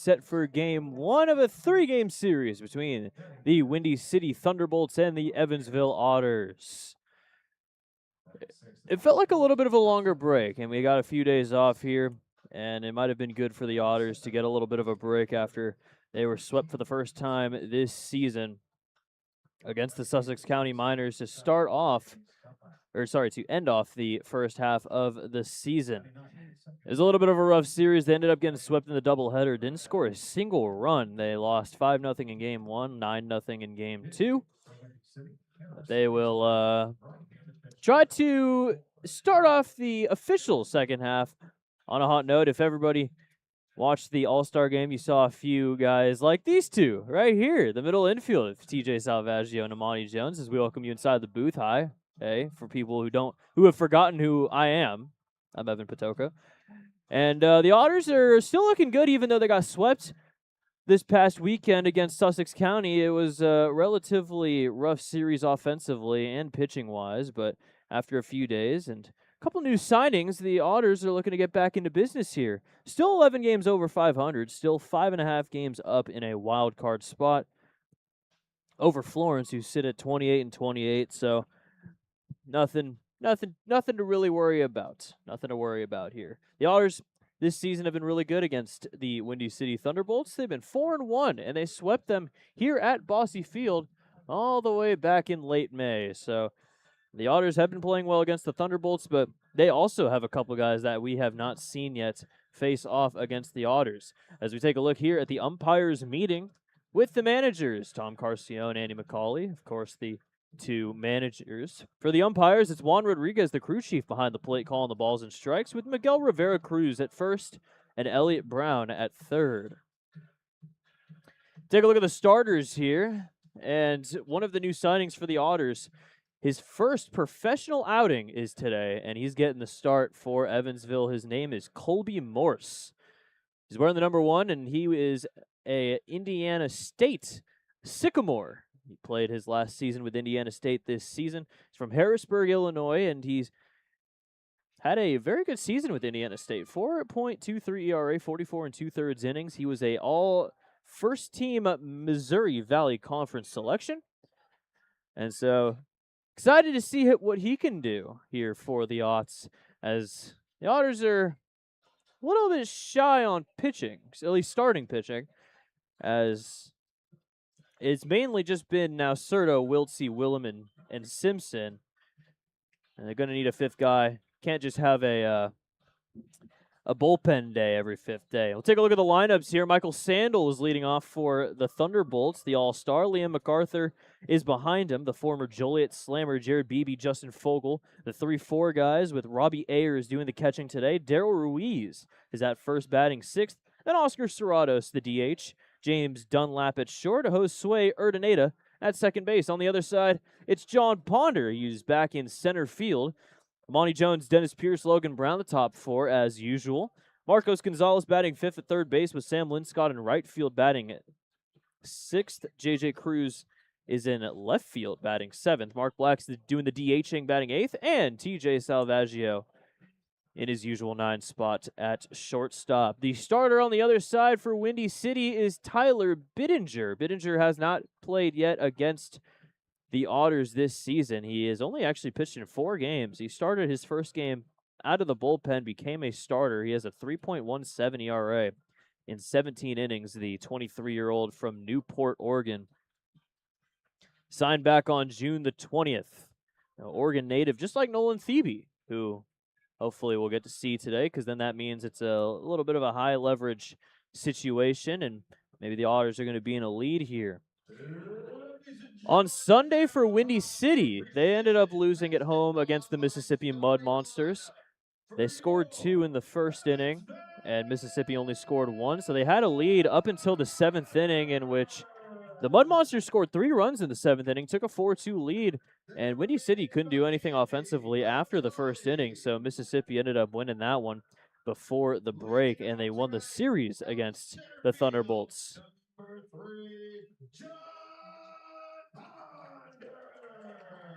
set for game one of a 3-game series between the Windy City Thunderbolts and the Evansville Otters. It felt like a little bit of a longer break, and we got a few days off here, and it might have been good for the Otters to get a little bit of a break after they were swept for the first time this season against the Sussex County Miners to end off the first half of the season. It was a little bit of a rough series. They ended up getting swept in the doubleheader. Didn't score a single run. They lost 5-0 in game one, 9-0 in game two. They will try to start off the official second half on a hot note. If everybody watched the All-Star game, you saw a few guys like these two right here, the middle infield of TJ Salvaggio and Amani Jones, as we welcome you inside the booth. Hi. Hey, for people who have forgotten who I am, I'm Evan Patoka. And the Otters are still looking good, even though they got swept this past weekend against Sussex County. It was a relatively rough series offensively and pitching-wise, but after a few days and a couple new signings, the Otters are looking to get back into business here. Still 11 games over 500, still 5.5 games up in a wild card spot over Florence, who sit at 28-28. So nothing to really worry about. Nothing to worry about here. The Otters this season have been really good against the Windy City Thunderbolts. They've been 4-1, and they swept them here at Bosse Field all the way back in late May. So the Otters have been playing well against the Thunderbolts, but they also have a couple guys that we have not seen yet face off against the Otters. As we take a look here at the umpires meeting with the managers, Tom Carcione and Andy McCauley, of course, the two managers. For the umpires, it's Juan Rodriguez, the crew chief, behind the plate calling the balls and strikes, with Miguel Rivera Cruz at first and Elliot Brown at third. Take a look at the starters here, and one of the new signings for the Otters, his first professional outing is today, and he's getting the start for Evansville. His name is Colby Morse. He's wearing the number 1, and he is a Indiana State Sycamore. He played his last season with Indiana State this season. He's from Harrisburg, Illinois, and he's had a very good season with Indiana State. 4.23 ERA, 44 2/3 innings. He was a all-first-team Missouri Valley Conference selection. And so, excited to see what he can do here for the Otts, as the Otters are a little bit shy on pitching, at least starting pitching, as it's mainly just been now Serto, Wiltsey, Williman, and Simpson. And they're going to need a fifth guy. Can't just have a bullpen day every fifth day. We'll take a look at the lineups here. Michael Sandel is leading off for the Thunderbolts, the All-Star. Liam MacArthur is behind him, the former Joliet Slammer, Jared Beebe, Justin Fogel. The 3-4 guys with Robbie Ayers doing the catching today. Daryl Ruiz is at first, batting 6th. Then Oscar Serratos, the DH. James Dunlap at short, Josue Urdaneta at second base. On the other side, it's John Ponder, who's back in center field. Amani Jones, Dennis Pierce, Logan Brown, the top 4 as usual. Marcos Gonzalez batting 5th at third base, with Sam Linscott in right field batting 6th. JJ Cruz is in left field batting 7th. Mark Black's doing the DHing batting 8th, and TJ Salvaggio in his usual 9 spot at shortstop. The starter on the other side for Windy City is Tyler Bittinger. Bittinger has not played yet against the Otters this season. He has only actually pitched in 4 games. He started his first game out of the bullpen, became a starter. He has a 3.17 ERA in 17 innings, the 23-year-old from Newport, Oregon. Signed back on June the 20th. Now, Oregon native, just like Nolan Thebe, who hopefully we'll get to see today, because then that means it's a little bit of a high leverage situation, and maybe the Otters are going to be in a lead here. On Sunday for Windy City, they ended up losing at home against the Mississippi Mud Monsters. They scored 2 in the first inning, and Mississippi only scored 1, so they had a lead up until the 7th inning, in which the Mud Monsters scored 3 runs in the 7th inning, took a 4-2 lead, and Windy City couldn't do anything offensively after the first inning, so Mississippi ended up winning that one before the break, and they won the series against the Thunderbolts.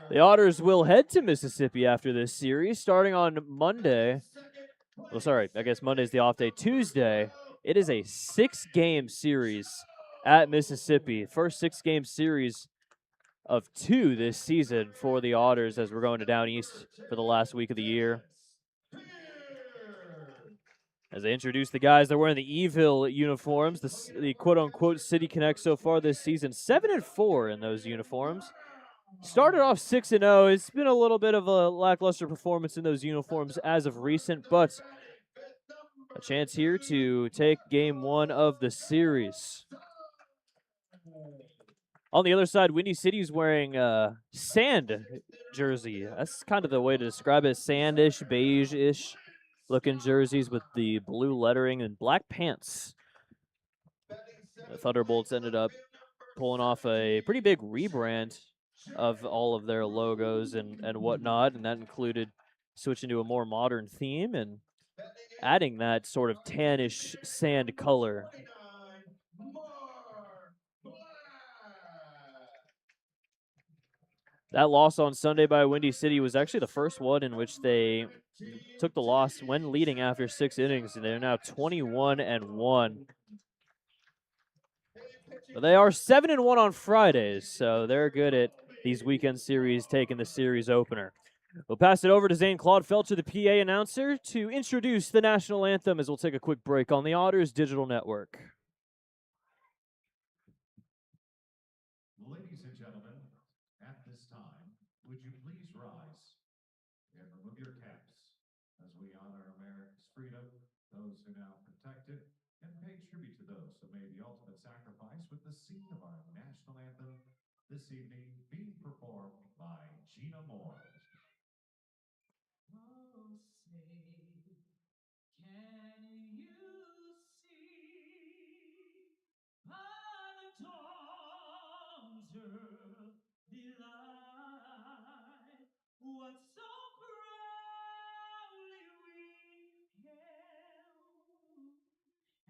The Otters will head to Mississippi after this series, starting on Monday. Well, sorry, I guess Monday's the off day. Tuesday, It is a 6-game series at Mississippi. First 6-game series of 2 this season for the Otters as we're going to Down East for the last week of the year. As they introduce the guys, they're wearing the Evil uniforms, the quote-unquote City Connect so far this season. 7-4 in those uniforms. Started off 6-0. It's been a little bit of a lackluster performance in those uniforms as of recent, but a chance here to take game 1 of the series. On the other side, Windy City's wearing a sand jersey. That's kind of the way to describe it. Sandish, beige-ish looking jerseys with the blue lettering and black pants. The Thunderbolts ended up pulling off a pretty big rebrand of all of their logos and whatnot, and that included switching to a more modern theme and adding that sort of tannish sand color. That loss on Sunday by Windy City was actually the first one in which they took the loss when leading after 6 innings, and they're now 21-1. But they are 7-1 on Fridays, so they're good at these weekend series, taking the series opener. We'll pass it over to Zane Claude Felcher, the PA announcer, to introduce the national anthem as we'll take a quick break on the Otters Digital Network. Ladies and gentlemen, at this time, would you please rise and remove your caps as we honor America's freedom, those who now protect it, and pay tribute to those who made the ultimate sacrifice with the scene of our national anthem this evening being performed by Gina Moore. Oh, say, can you see by the dawn's early light what so proudly we hailed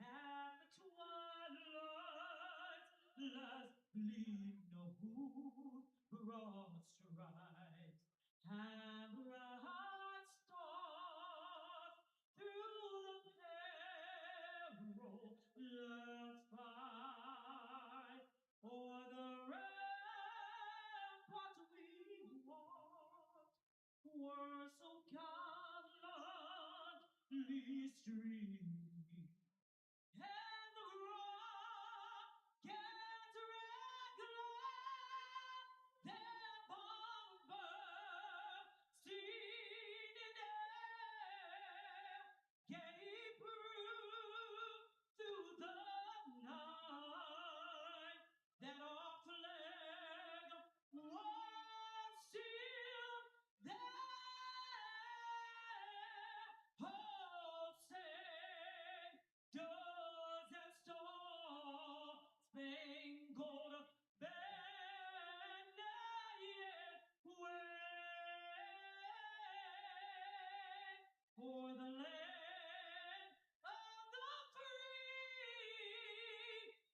at the twilight's last gleam, who brought strides and bright stars through the perilous fight. O'er the ramparts we walked were so gallantly streamed, and the rocket's red glare their bomber seen in air gave proof through the night that our flag was still there. Oh, say, does that star-spangled banner yet wave for the land of the free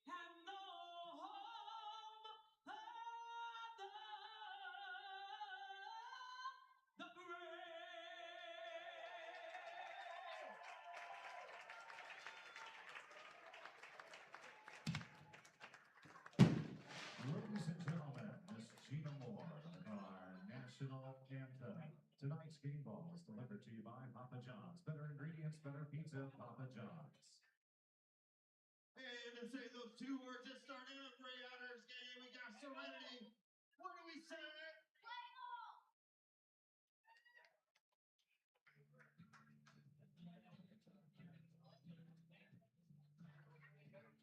and the home of the brave? Ladies and gentlemen, Miss Gina Moore, our national anthem. Tonight's game ball is delivered to you by Papa John's. Better ingredients, better pizza, Papa John's. And to say those 2 words that start every Otters game, we got serenity. What do we say? Play ball!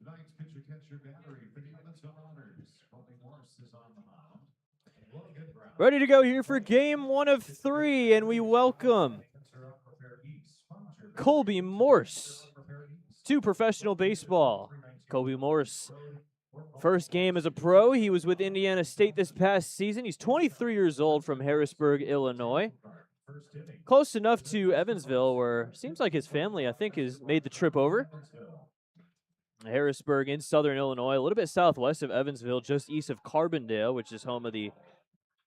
Tonight's pitcher catcher battery for the Evansville Otters. Colby Morse is on the mound. Logan Brown. Ready to go here for game 1 of 3, and we welcome Colby Morse to professional baseball. Colby Morse, first game as a pro. He was with Indiana State this past season. He's 23 years old from Harrisburg, Illinois. Close enough to Evansville, where seems like his family, I think, has made the trip over. Harrisburg in southern Illinois, a little bit southwest of Evansville, just east of Carbondale, which is home of the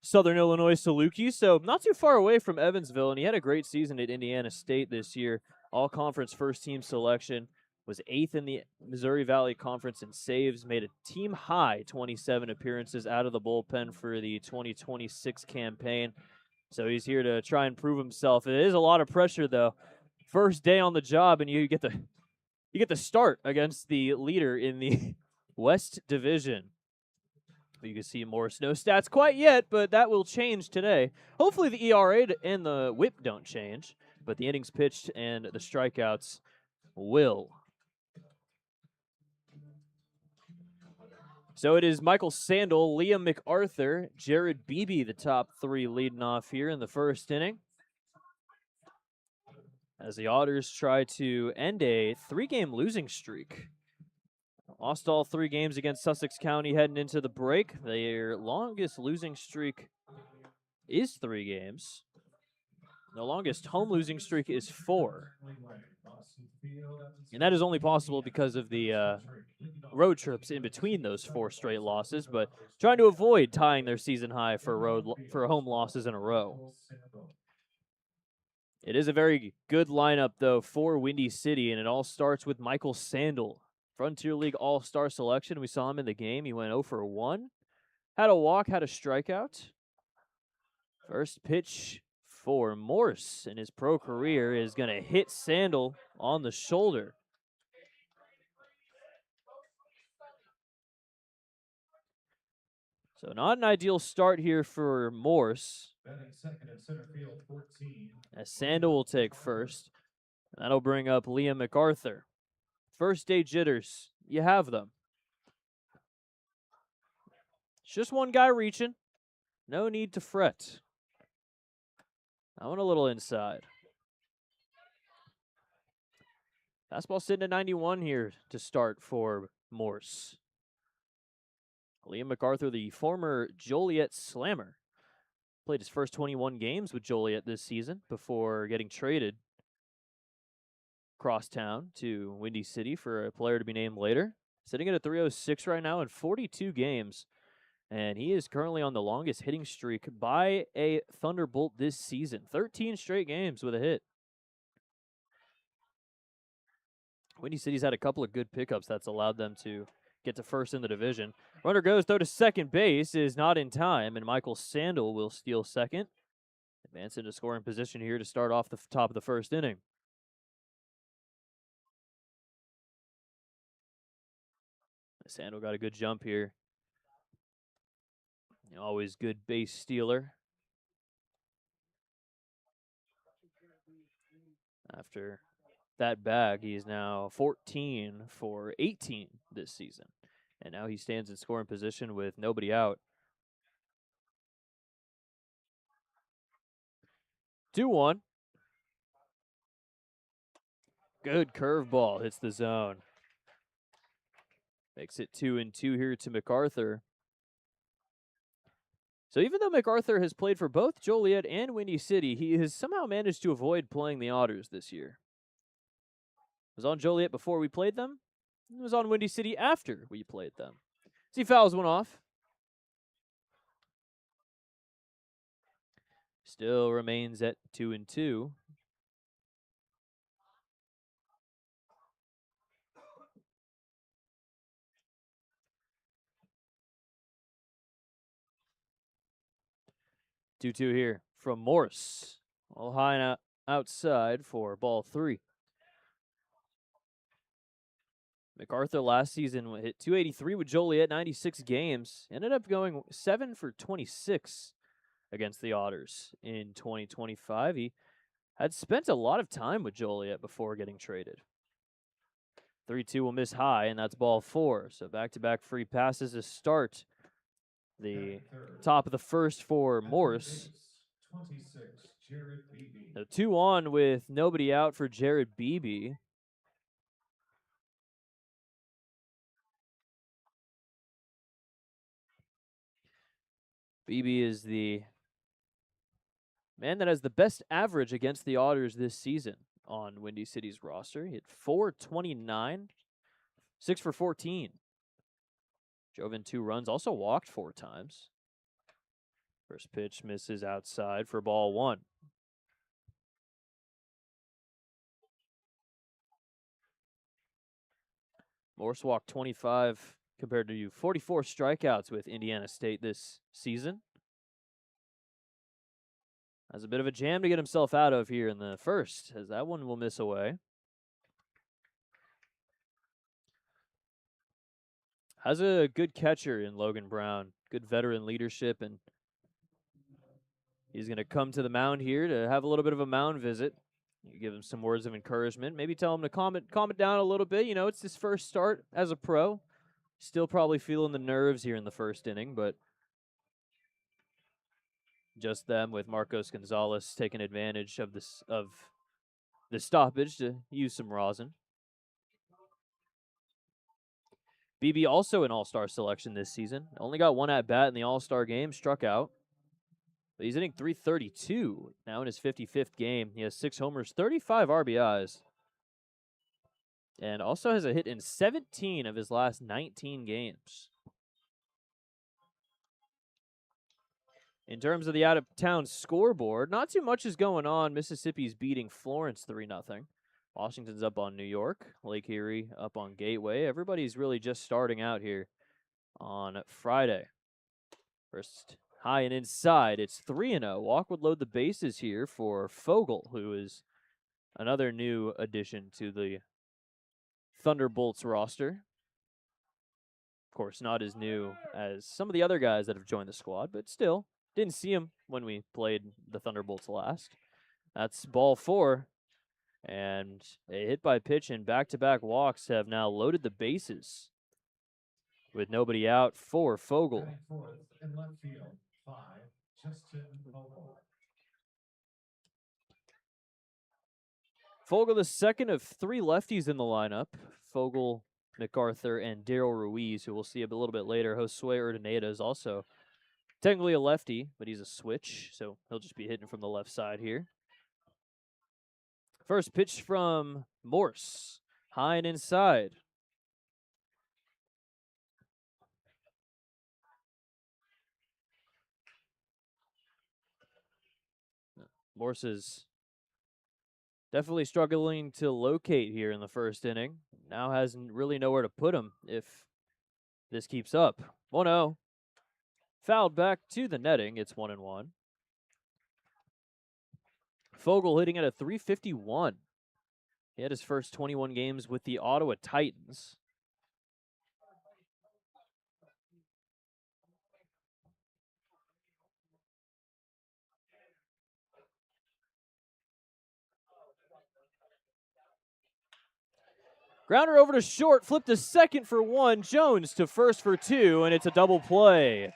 Southern Illinois Salukis. So not too far away from Evansville, and he had a great season at Indiana State this year. All-conference first-team selection. was 8th in the Missouri Valley Conference in saves, made a team high 27 appearances out of the bullpen for the 2026 campaign. So he's here to try and prove himself. It is a lot of pressure though. First day on the job, and you get the start against the leader in the West Division. You can see Morris, no stats quite yet, but that will change today. Hopefully the ERA and the whip don't change, but the innings pitched and the strikeouts will. So it is Michael Sandel, Liam MacArthur, Jared Beebe, the top three leading off here in the first inning, as the Otters try to end a 3-game losing streak. Lost all 3 games against Sussex County heading into the break. Their longest losing streak is 3 games. The longest home losing streak is 4. And that is only possible because of the road trips in between those 4 straight losses, but trying to avoid tying their season high for home losses in a row. It is a very good lineup, though, for Windy City, and it all starts with Michael Sandel. Frontier League All-Star selection. We saw him in the game. He went 0 for 1. Had a walk, had a strikeout. First pitch for Morse in his pro career is going to hit Sandel on the shoulder. So not an ideal start here for Morse. As Sandel will take first. That'll bring up Liam MacArthur. First day jitters. You have them. It's just one guy reaching. No need to fret. I want a little inside. Fastball sitting at 91 here to start for Morse. Liam MacArthur, the former Joliet Slammer, played his first 21 games with Joliet this season before getting traded across town to Windy City for a player to be named later. Sitting at a 306 right now in 42 games, and he is currently on the longest hitting streak by a Thunderbolt this season. 13 straight games with a hit. Windy City's had a couple of good pickups that's allowed them to get to first in the division. Runner goes, though, to second base, is not in time, and Michael Sandel will steal second. Advance into scoring position here to start off the top of the first inning. Sandel got a good jump here. Always good base stealer. After that bag, he is now 14 for 18 this season. And now he stands in scoring position with nobody out. 2-1. Good curveball hits the zone. Makes it 2-2 here to MacArthur. So even though MacArthur has played for both Joliet and Windy City, he has somehow managed to avoid playing the Otters this year. Was on Joliet before we played them. It was on Windy City after we played them. So he fouls one off. Still remains at 2-2. Two-two here from Morse. All high and outside for ball 3. MacArthur last season hit 283 with Joliet, 96 games. Ended up going 7 for 26 against the Otters in 2025. He had spent a lot of time with Joliet before getting traded. 3-2 will miss high, and that's ball 4. So back-to-back free passes to start the top of the first for Morse. 26, Jared Beebe. So 2 on with nobody out for Jared Beebe. Beebe is the man that has the best average against the Otters this season on Windy City's roster. He hit .429, 6 for 14. Drove in 2 runs, also walked 4 times. First pitch misses outside for ball 1. Morse walked 25 compared to 44 strikeouts with Indiana State this season. Has a bit of a jam to get himself out of here in the first, as that one will miss away. Has a good catcher in Logan Brown, good veteran leadership, and he's going to come to the mound here to have a little bit of a mound visit. You give him some words of encouragement, maybe tell him to calm it down a little bit. You know, it's his first start as a pro. Still probably feeling the nerves here in the first inning, but just them with Marcos Gonzalez taking advantage of the stoppage to use some rosin. BB also an All-Star selection this season. Only got one at bat in the All-Star game, struck out. But he's hitting .332 now in his 55th game. He has 6 homers, 35 RBIs. And also has a hit in 17 of his last 19 games. In terms of the out-of-town scoreboard, not too much is going on. Mississippi's beating Florence 3-0. Washington's up on New York. Lake Erie up on Gateway. Everybody's really just starting out here on Friday. First high and inside. It's 3-0. Walk would load the bases here for Fogel, who is another new addition to the Thunderbolts roster. Of course, not as new as some of the other guys that have joined the squad, but still, didn't see him when we played the Thunderbolts last. That's ball 4. And a hit by pitch and back-to-back walks have now loaded the bases with nobody out for Fogel. Batting fourth in left field, 5, Justin Fogel. Fogel, the second of 3 lefties in the lineup. Fogel, MacArthur, and Daryl Ruiz, who we'll see a little bit later. Josue Urdaneta is also technically a lefty, but he's a switch, so he'll just be hitting from the left side here. First pitch from Morse, high and inside. Morse is definitely struggling to locate here in the first inning. Now has really nowhere to put him if this keeps up. 1-0. Fouled back to the netting. It's 1-1. Fogel hitting at a .351. He had his first 21 games with the Ottawa Titans. Grounder over to short, flipped to second for 1. Jones to first for 2, and it's a double play.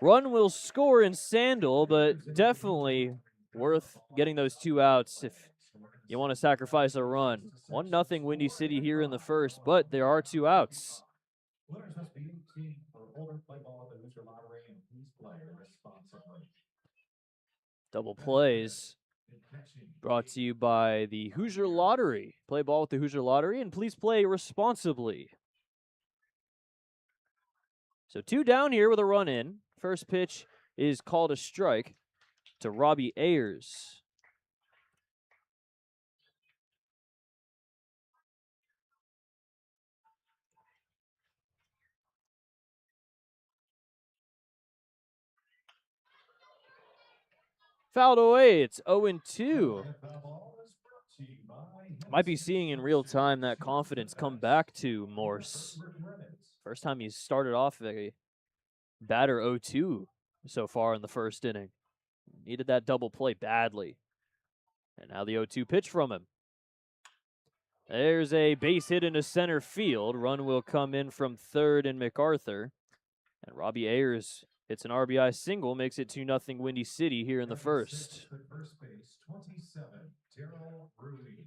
Run will score in Sandal, but definitely worth getting those 2 outs if you want to sacrifice a run. 1-0 Windy City here in the first, but there are 2 outs. Winners must be 18 or older. Play ball at the Hoosier Lottery and please play responsibly. Double plays brought to you by the Hoosier Lottery. Play ball with the Hoosier Lottery and please play responsibly. So 2 down here with a run in. First pitch is called a strike to Robbie Ayers. Fouled away. It's 0-2. Might be seeing in real time that confidence come back to Morse. First time he's started off a batter 0-2 so far in the first inning. Needed that double play badly. And now the 0-2 pitch from him. There's a base hit into center field. Run will come in from third and MacArthur. And Robbie Ayers hits an RBI single, makes it 2-0 Windy City here in the first. First base, 27, Daryl Ruiz.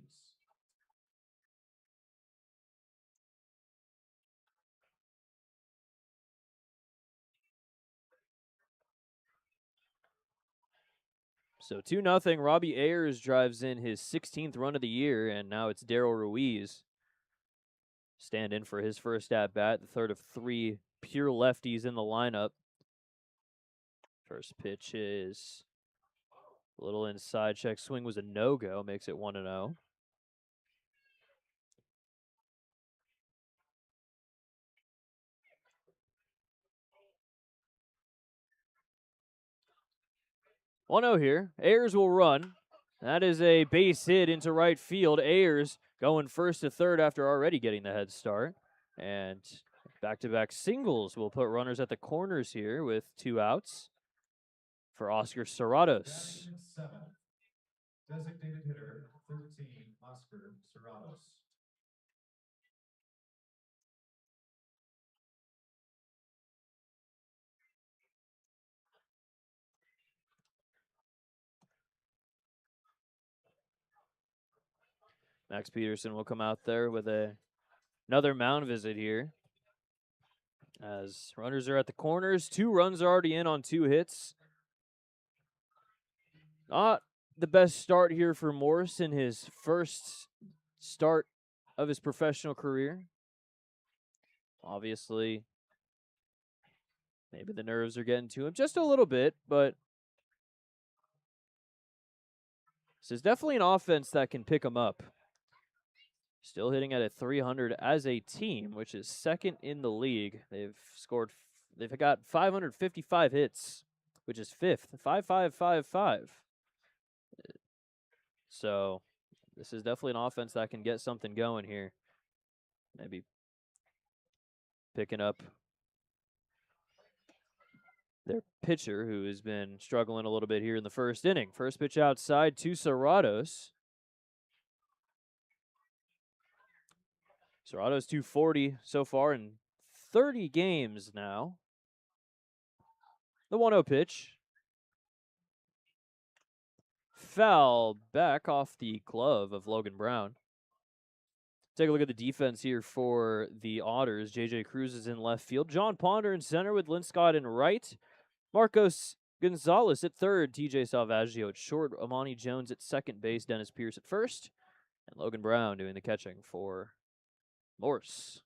So 2-0. Robbie Ayers drives in his 16th run of the year, and now it's Daryl Ruiz. Stand in for his first at-bat, the third of 3 pure lefties in the lineup. First pitch is a little inside check swing, was a no-go, makes it 1-0. 1-0 here. Ayers will run. That is a base hit into right field. Ayers going first to third after already getting the head start. And back-to-back singles will put runners at the corners here with 2 outs for Oscar Serratos. Batting in seventh, designated hitter 13, Oscar Serratos. Max Peterson will come out there with another mound visit here. As runners are at the corners, 2 runs are already in on 2 hits. Not the best start here for Morse in his first start of his professional career. Obviously, maybe the nerves are getting to him just a little bit, but this is definitely an offense that can pick him up. Still hitting at a 300 as a team, which is second in the league. They've got 555 hits, which is fifth, 5.555. So this is definitely an offense that can get something going here. Maybe picking up their pitcher, who has been struggling a little bit here in the first inning. First pitch outside to Serratos. Serratos 240 so far in 30 games now. The 1-0 pitch. Foul back off the glove of Logan Brown. Take a look at the defense here for the Otters. J.J. Cruz is in left field. John Ponder in center with Linscott in right. Marcos Gonzalez at third. T.J. Salvaggio at short. Amani Jones at second base. Dennis Pierce at first. And Logan Brown doing the catching for Morse.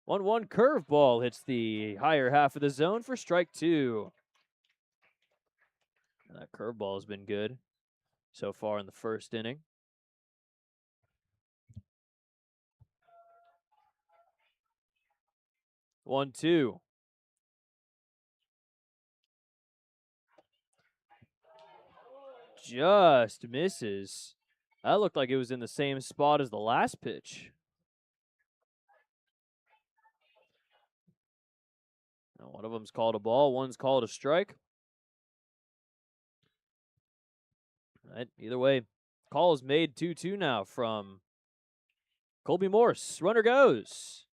1-1 curveball hits the higher half of the zone for strike 2. And that curveball has been good so far in the first inning. One, two. Just misses. That looked like it was in the same spot as the last pitch. Now, one of them's called a ball, one's called a strike. Right, either way, call is made 2-2 now from Colby Morse. Runner goes.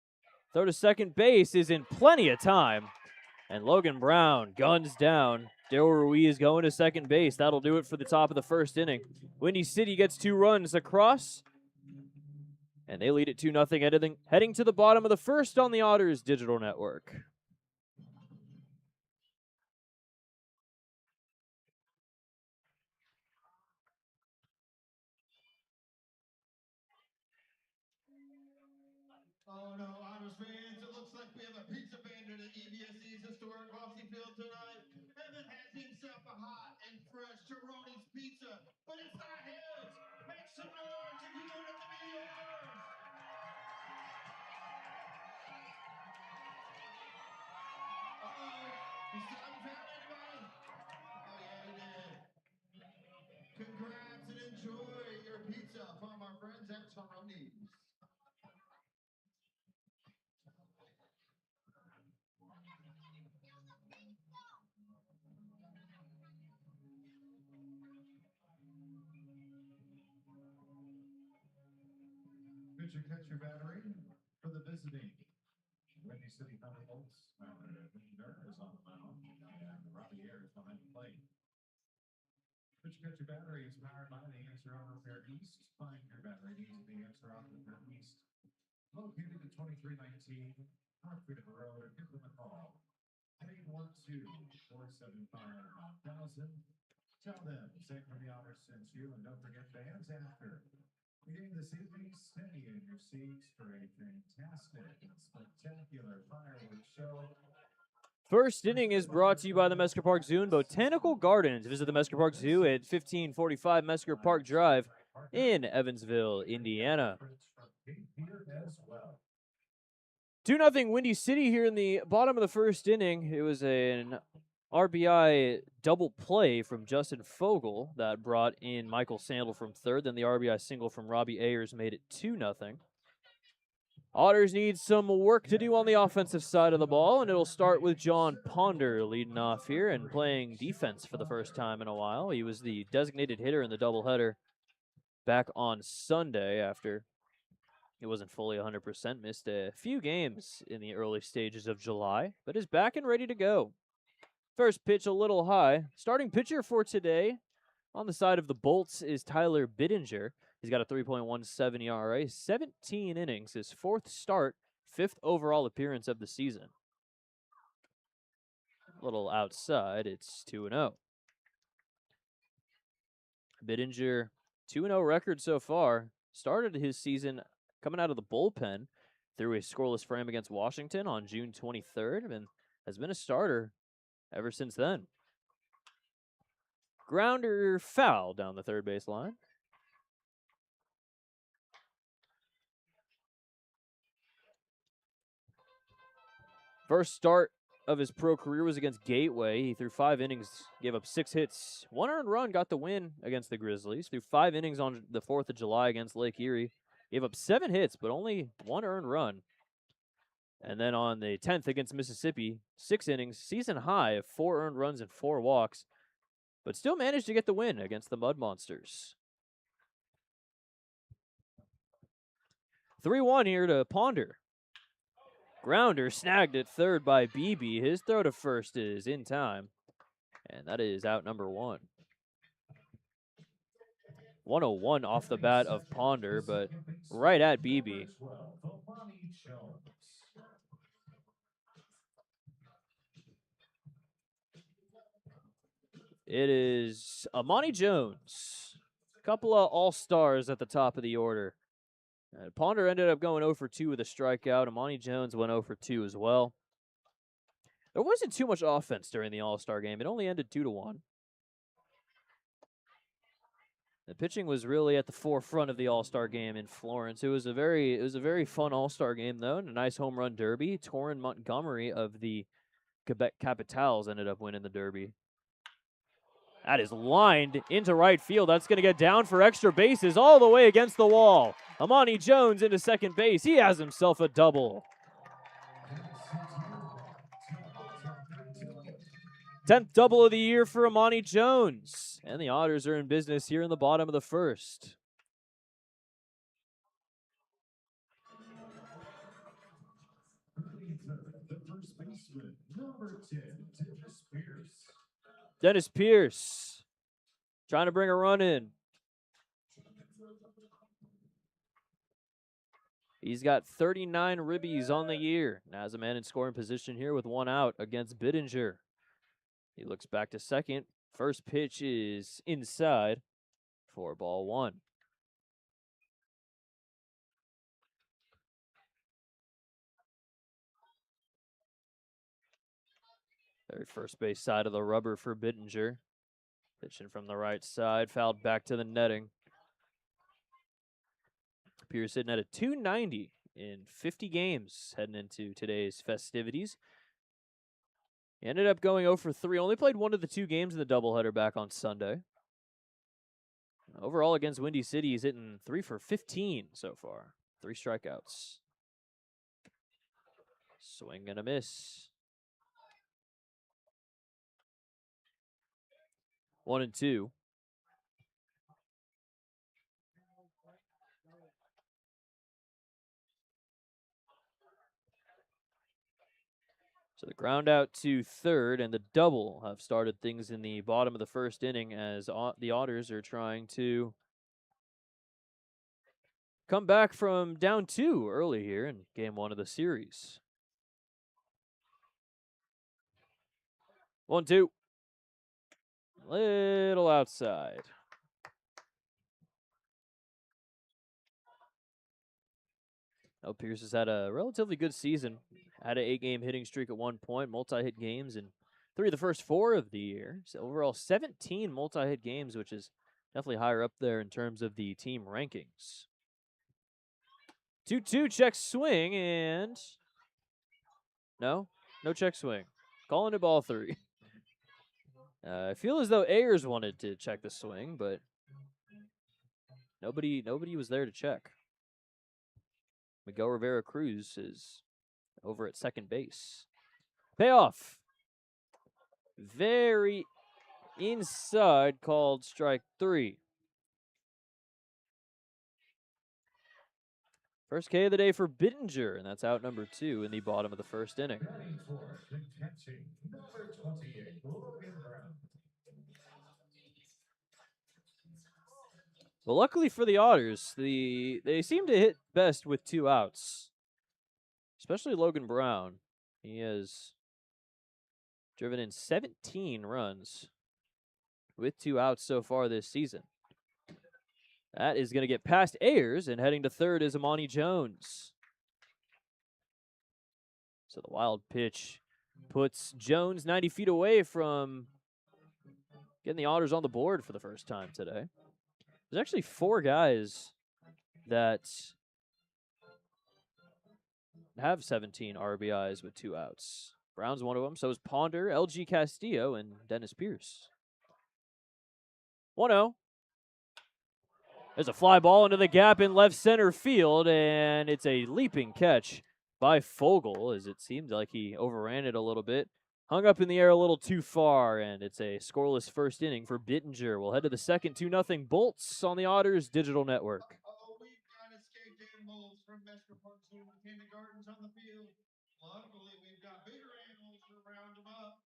Throw to second base is in plenty of time. And Logan Brown guns down. Daryl Ruiz going to second base. That'll do it for the top of the first inning. Windy City gets 2 runs across. And they lead it 2-0, heading to the bottom of the first on the Otters Digital Network. Oh no, Otters fans, it looks like we have a pizza bandit at EBSC's historic Hossy Field tonight. Evan has himself a hot and fresh Chironi's pizza, but it's not his. Make some noise if you want it to be yours. Uh-oh, he still haven't found anybody? Oh yeah, he did. Congrats and enjoy your pizza from our friends at Chironi's. Pitcher catch your battery for the visiting Windy City Thunderbolts. Winder is on the mound, and Robbie Ayers behind the plate. Pitcher catch your battery is powered by the Answer Auto Repair East. Find your battery needs at the Answer Auto Repair East, located at 2319 Hartford Road. Give them a call. 812-475-1000. Tell them St. the Otters sent you, and don't forget fans after the game this evening. Stay in your seats for a fantastic and spectacular fireworks show. First inning is brought to you by the Mesker Park Zoo and Botanical Gardens. Visit the Mesker Park Zoo at 1545 Mesker Park Drive in Evansville, Indiana. 2-0 Windy City here in the bottom of the first inning. It was an RBI double play from Justin Fogel that brought in Michael Sandel from third. Then the RBI single from Robbie Ayers made it 2-0. Otters need some work to do on the offensive side of the ball, and it'll start with John Ponder leading off here and playing defense for the first time in a while. He was the designated hitter in the doubleheader back on Sunday after he wasn't fully 100%, missed a few games in the early stages of July, but is back and ready to go. First pitch a little high. Starting pitcher for today on the side of the Bolts is Tyler Bittinger. He's got a 3.17 ERA, 17 innings, his fourth start, fifth overall appearance of the season. A little outside, it's 2-0. Bittinger, 2-0 record so far. Started his season coming out of the bullpen through a scoreless frame against Washington on June 23rd and has been a starter ever since then. Grounder foul down the third base line. First start of his pro career was against Gateway. He threw 5 innings, gave up 6 hits. 1 earned run, got the win against the Grizzlies. Threw 5 innings on the 4th of July against Lake Erie. Gave up 7 hits, but only 1 earned run. And then on the 10th against Mississippi, 6 innings, season high of 4 earned runs and 4 walks, but still managed to get the win against the Mud Monsters. 3-1 here to Ponder. Grounder snagged at third by Beebe. His throw to first is in time, and that is out number 1. 101 off the bat of Ponder, but right at Beebe. It is Amani Jones. A couple of all-stars at the top of the order. Ponder ended up going 0 for 2 with a strikeout. Amani Jones went 0 for 2 as well. There wasn't too much offense during the All-Star game. It only ended 2-1. The pitching was really at the forefront of the All-Star game in Florence. It was a very fun All-Star game though, and a nice home run derby. Torrin Montgomery of the Quebec Capitals ended up winning the derby. That is lined into right field. That's going to get down for extra bases all the way against the wall. Amani Jones into second base. He has himself a double. 10th double of the year for Amani Jones. And the Otters are in business here in the bottom of the first. The first baseman, number 10, Dennis Pierce. Dennis Pierce trying to bring a run in. He's got 39 ribbies on the year. Now has a man in scoring position here with 1 out against Bittinger. He looks back to second. First pitch is inside for ball 1. Very first base side of the rubber for Bittinger. Pitching from the right side, fouled back to the netting. Pierce sitting at a 290 in 50 games heading into today's festivities. He ended up going 0 for 3. Only played 1 of the 2 games in the doubleheader back on Sunday. Overall against Windy City, he's hitting 3 for 15 so far. 3 strikeouts. Swing and a miss. 1-2. So the ground out to third and the double have started things in the bottom of the first inning as the Otters are trying to come back from down 2 early here in game 1 of the series. 1-2. Little outside. Oh, Pierce has had a relatively good season. Had an 8-game hitting streak at one point, multi-hit games in 3 of the first 4 of the year. So overall, 17 multi-hit games, which is definitely higher up there in terms of the team rankings. 2-2 check swing and no check swing. Calling it ball 3. I feel as though Ayers wanted to check the swing, but nobody was there to check. Miguel Rivera Cruz is over at second base. Payoff. Very inside, called strike 3. First K of the day for Bittinger, and that's out number 2 in the bottom of the first inning. Batting fourth, the catching, number 28, Logan Brown. Well, luckily for the Otters, they seem to hit best with 2 outs, especially Logan Brown. He has driven in 17 runs with 2 outs so far this season. That is going to get past Ayers, and heading to third is Amani Jones. So the wild pitch puts Jones 90 feet away from getting the Otters on the board for the first time today. There's actually 4 guys that have 17 RBIs with 2 outs. Brown's one of them. So is Ponder, LG Castillo, and Dennis Pierce. 1-0. There's a fly ball into the gap in left center field, and it's a leaping catch by Fogel, as it seemed like he overran it a little bit. Hung up in the air a little too far, and it's a scoreless first inning for Bittinger. We'll head to the second, 2-0 Bolts on the Otters Digital Network. Oh, we've got escaped animals from Metro Park Zoo and kindergartens on the field. Luckily, we've got bigger animals to round them up.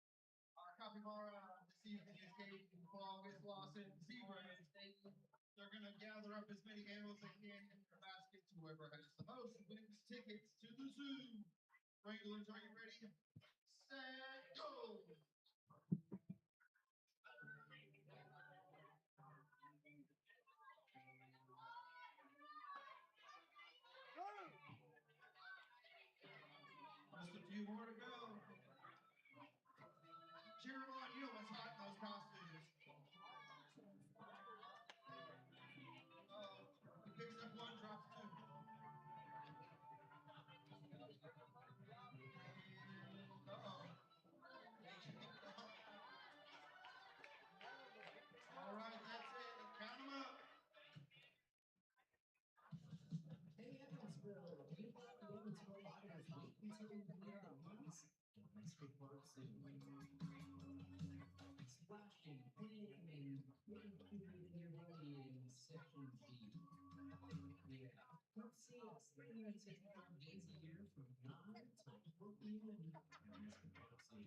Our capybara this evening escaped from August Lawson zebra instinct. They're going to gather up as many animals they can in their baskets. Whoever has the most wins tickets to the zoo. Wranglers, are you ready? Set, go! Just a few more to go. Cheer 'em on, you know what's hot in those costumes. He picks up one, drops 2. All right, that's it. Count 'em up. Hey Evansville, we've got the Evansville Otters. Wait until you meet our months in Metro Park Zoo. Splashing, pinning, and getting cute with your buddy in Section G. Yeah, come see us 365 days a year from 9 till 4 p.m. in Metro Park Zoo.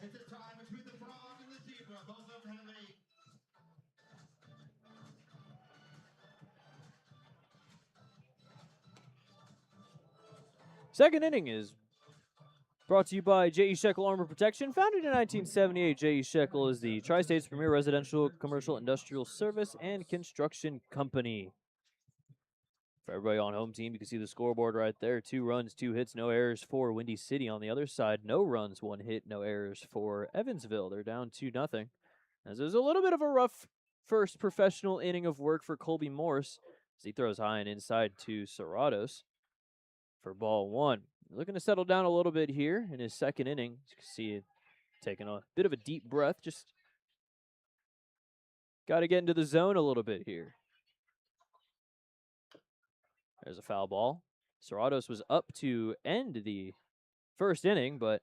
It's a tie between the frog and the zebra. Both of them have 8. Second inning is brought to you by J.E. Shekel Armor Protection. Founded in 1978, J.E. Shekel is the Tri-State's premier residential, commercial, industrial service and construction company. For everybody on home team, you can see the scoreboard right there. 2 runs, 2 hits, no errors for Windy City. On the other side, no runs, 1 hit, no errors for Evansville. They're down 2-0. As there's a little bit of a rough first professional inning of work for Colby Morse as he throws high and inside to Serratos for ball 1. Looking to settle down a little bit here in his second inning. As you can see it taking a bit of a deep breath. Just got to get into the zone a little bit here. There's a foul ball. Serratos was up to end the first inning, but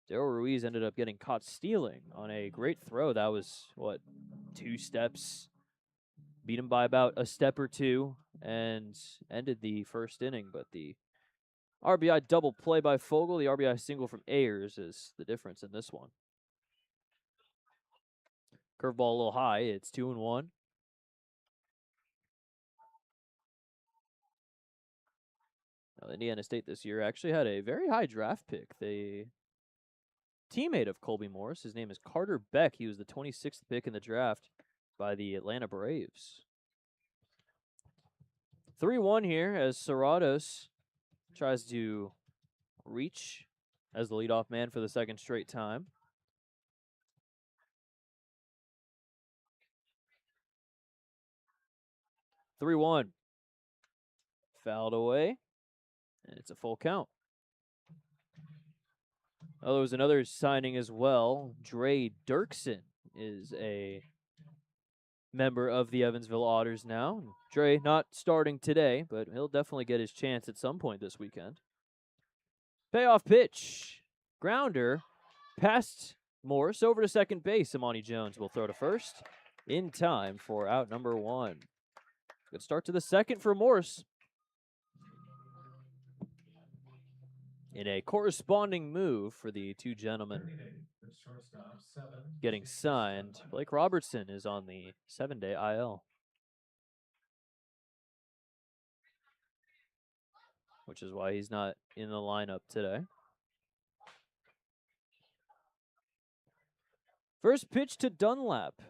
Daryl Ruiz ended up getting caught stealing on a great throw. That was, 2 steps? Beat him by about a step or 2 and ended the first inning. But the RBI double play by Fogel, the RBI single from Ayers is the difference in this one. Curveball a little high. It's 2-1. Now, Indiana State this year actually had a very high draft pick. The teammate of Colby Morse, his name is Carter Beck. He was the 26th pick in the draft by the Atlanta Braves. 3-1 here as Serratos tries to reach as the leadoff man for the second straight time. Fouled away, and it's a full count. Oh, there was another signing as well. Dre Dirksen is a member of the Evansville Otters now. Dre not starting today, but he'll definitely get his chance at some point this weekend. Payoff pitch. Grounder. Past Morse over to second base. Amani Jones will throw to first in time for out number 1. Good start to the second for Morse. In a corresponding move for the two gentlemen getting signed, Blake Robertson is on the 7-day IL, which is why he's not in the lineup today. First pitch to Dunlap.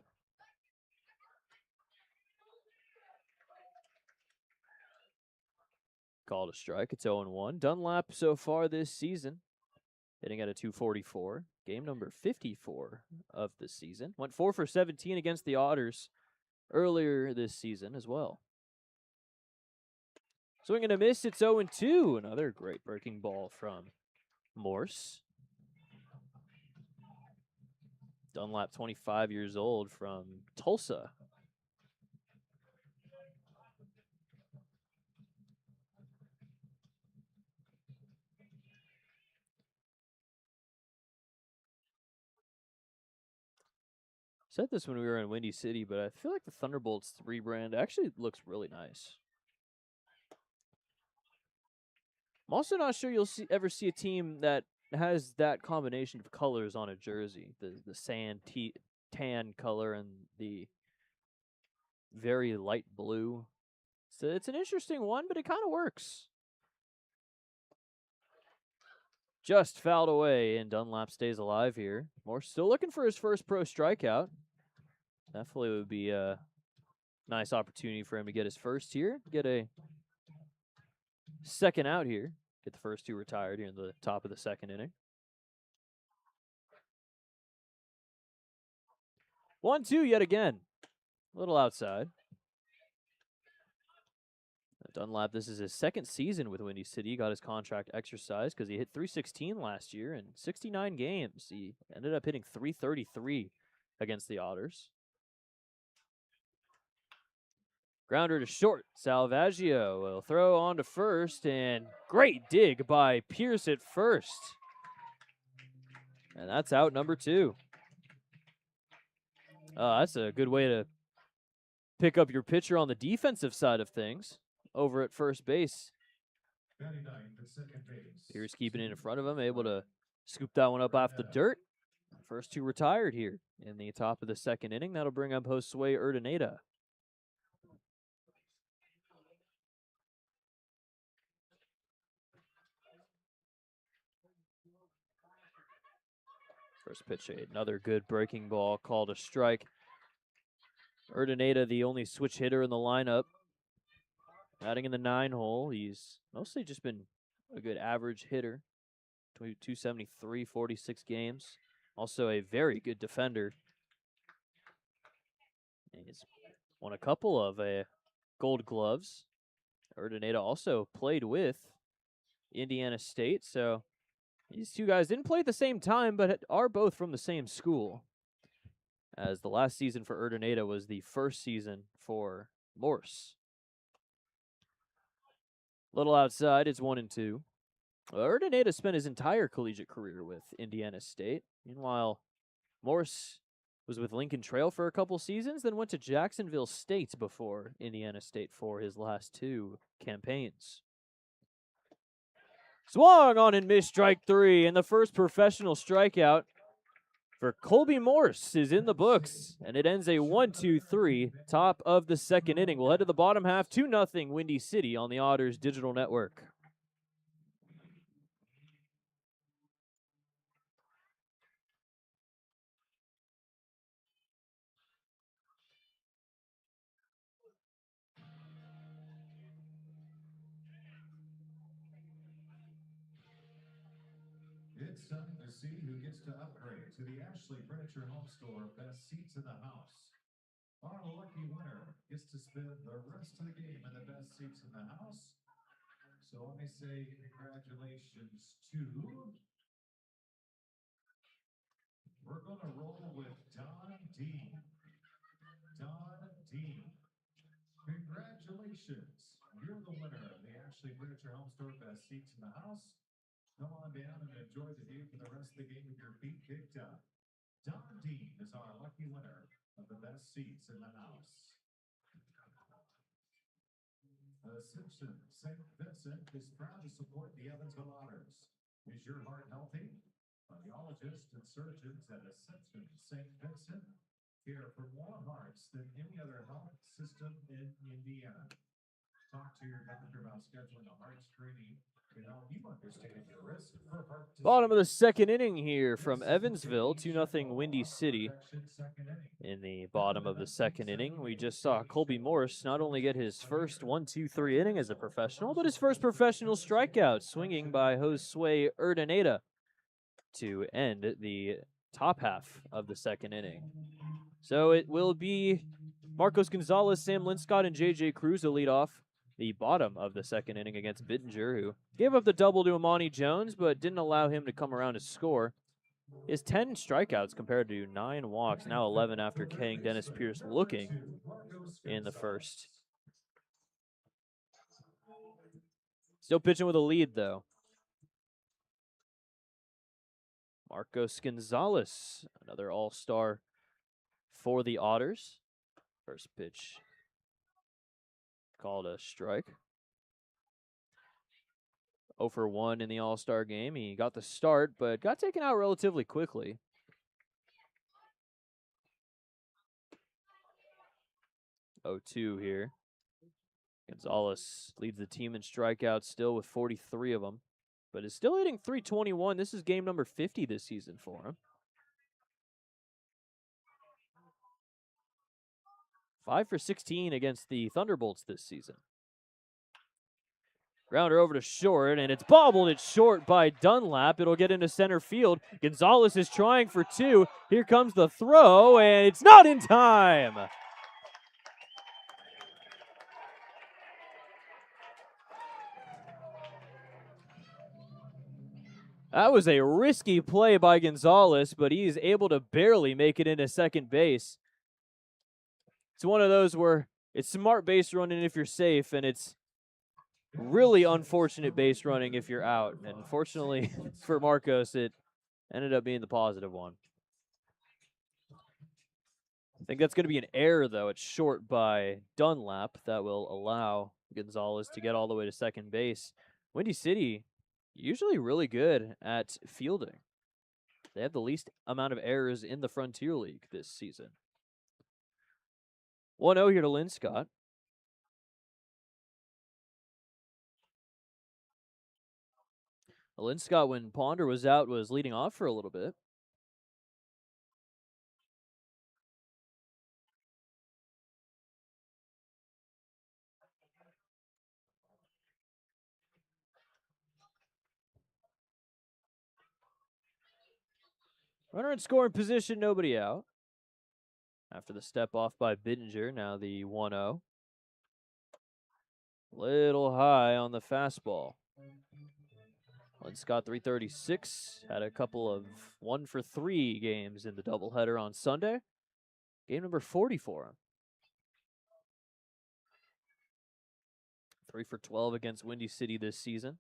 Called a strike. It's 0-1. Dunlap so far this season hitting at a 244. Game number 54 of the season. Went 4 for 17 against the Otters earlier this season as well. Swing and a miss. It's 0-2. Another great breaking ball from Morse. Dunlap, 25 years old, from Tulsa. Said this when we were in Windy City, but I feel like the Thunderbolts rebrand actually looks really nice. I'm also not sure you'll ever see a team that has that combination of colors on a jersey. The sand tan color and the very light blue. So it's an interesting one, but it kind of works. Just fouled away, and Dunlap stays alive here. Morse still looking for his first pro strikeout. Definitely would be a nice opportunity for him to get his first here, get a second out here, get the first two retired here in the top of the second inning. 1-2 yet again. A little outside. Dunlap, this is his second season with Windy City. He got his contract exercised because he hit 316 last year in 69 games. He ended up hitting 333 against the Otters. Grounder to short. Salvaggio will throw on to first, and great dig by Pierce at first. And that's out number 2. That's a good way to pick up your pitcher on the defensive side of things over at first base. Pierce keeping it in front of him, able to scoop that one up off the dirt. First two retired here in the top of the second inning. That'll bring up Josue Urdaneta. First pitch, another good breaking ball, called a strike. Urdaneta, the only switch hitter in the lineup. Batting in the 9-hole, he's mostly just been a good average hitter. 273, 46 games. Also a very good defender. He's won a couple of gold gloves. Urdaneta also played with Indiana State, so these two guys didn't play at the same time, but are both from the same school. As the last season for Urdaneta was the first season for Morse. Little outside, it's 1-2. Urdaneta spent his entire collegiate career with Indiana State. Meanwhile, Morse was with Lincoln Trail for a couple seasons, then went to Jacksonville State before Indiana State for his last 2 campaigns. Swung on and missed, strike 3, and the first professional strikeout for Colby Morse is in the books, and it ends a 1-2-3, top of the second inning. We'll head to the bottom half, 2-0 Windy City on the Otters Digital Network. It's time to see who gets to upgrade to the Ashley Furniture Home Store Best Seats in the House. Our lucky winner gets to spend the rest of the game in the best seats in the house. So let me say congratulations to We're going to roll with Don Dean. Don Dean. Congratulations. You're the winner of the Ashley Furniture Home Store Best Seats in the House. Come on down and enjoy the view for the rest of the game with your feet kicked up. Don Dean is our lucky winner of the best seats in the house. Simpson St. Vincent is proud to support the Evansville Otters. Is your heart healthy? Audiologists and surgeons at Simpson St. Vincent care for more hearts than any other health system in Indiana. Talk to your doctor about scheduling a heart screening to help you understand your risk for heart disease. Bottom of the second inning here from Evansville, 2-0 Windy City. In the bottom of the second inning, we just saw Colby Morse not only get his first 1-2-3 inning as a professional, but his first professional strikeout, swinging by Josue Urdaneta to end the top half of the second inning. So it will be Marcos Gonzalez, Sam Linscott, and J.J. Cruz to lead off the bottom of the second inning against Bittinger, who gave up the double to Amani Jones, but didn't allow him to come around to score. He has 10 strikeouts compared to 9 walks, now 11 after getting Dennis Pierce looking in the first. Still pitching with a lead, though. Marcos Gonzalez, another all-star for the Otters. First pitch called a strike. 0 for 1 in the All-Star game. He got the start, but got taken out relatively quickly. Oh, 2 here. Gonzalez leads the team in strikeouts still with 43 of them, but is still hitting .321. This is game number 50 this season for him. 5 for 16 against the Thunderbolts this season. Grounder over to short, and it's bobbled it short by Dunlap. It'll get into center field. Gonzalez is trying for 2. Here comes the throw, and it's not in time. That was a risky play by Gonzalez, but he is able to barely make it into second base. It's one of those where it's smart base running if you're safe, and it's really unfortunate base running if you're out. And unfortunately for Marcos, it ended up being the positive one. I think that's going to be an error, though. It's short by Dunlap. That will allow Gonzalez to get all the way to second base. Windy City, usually really good at fielding. They have the least amount of errors in the Frontier League this season. 1-0 here to Linscott. Linscott, when Ponder was out, was leading off for a little bit. Runner in scoring position, nobody out. After the step off by Bittinger, now the 1-0. Little high on the fastball. Linscott 336, had a couple of 1 for 3 games in the doubleheader on Sunday. Game number 40 for him. 3 for 12 against Windy City this season.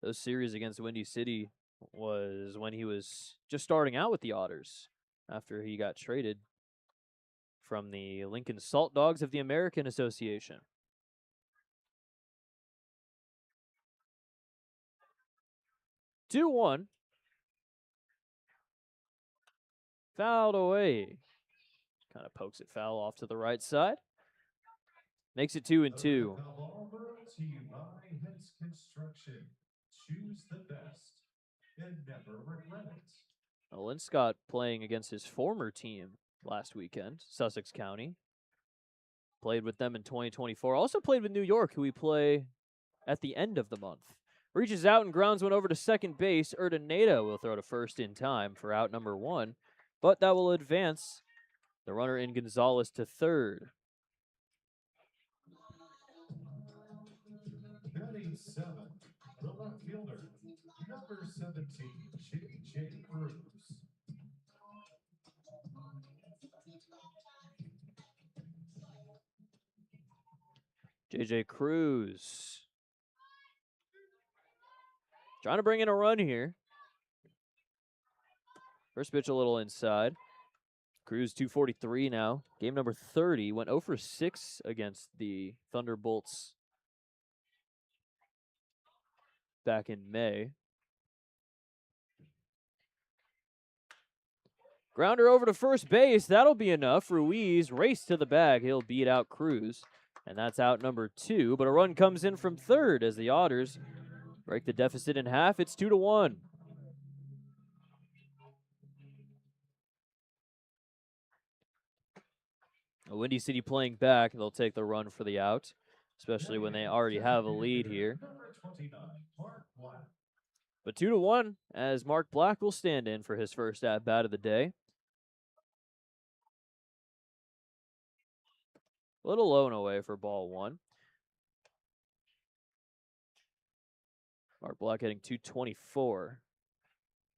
Those series against Windy City was when he was just starting out with the Otters after he got traded from the Lincoln Salt Dogs of the American Association. Two 2-1. Fouled away. Kind of pokes it foul off to the right side. Makes it 2-2. Choose the best and never regret it. Linscott playing against his former team last weekend, Sussex County. Played with them in 2024. Also played with New York, who we play at the end of the month. Reaches out and grounds one over to second base. Urdaneta will throw to first in time for out number 1. But that will advance the runner in Gonzalez to third. Batting 7, the left fielder, Number 17, J.J. Cruz. J.J. Cruz. Trying to bring in a run here. First pitch a little inside. Cruz 243 now. Game number 30. Went 0 for 6 against the Thunderbolts back in May. Grounder over to first base. That'll be enough. Ruiz race to the bag. He'll beat out Cruz. And that's out number 2. But a run comes in from third as the Otters break the deficit in half. It's 2-1. Windy City playing back. They'll take the run for the out, especially when they already have a lead here. Number 29, Mark Black. But 2-1 as Mark Black will stand in for his first at-bat of the day. A little low and away for ball 1. Mark Black hitting 224.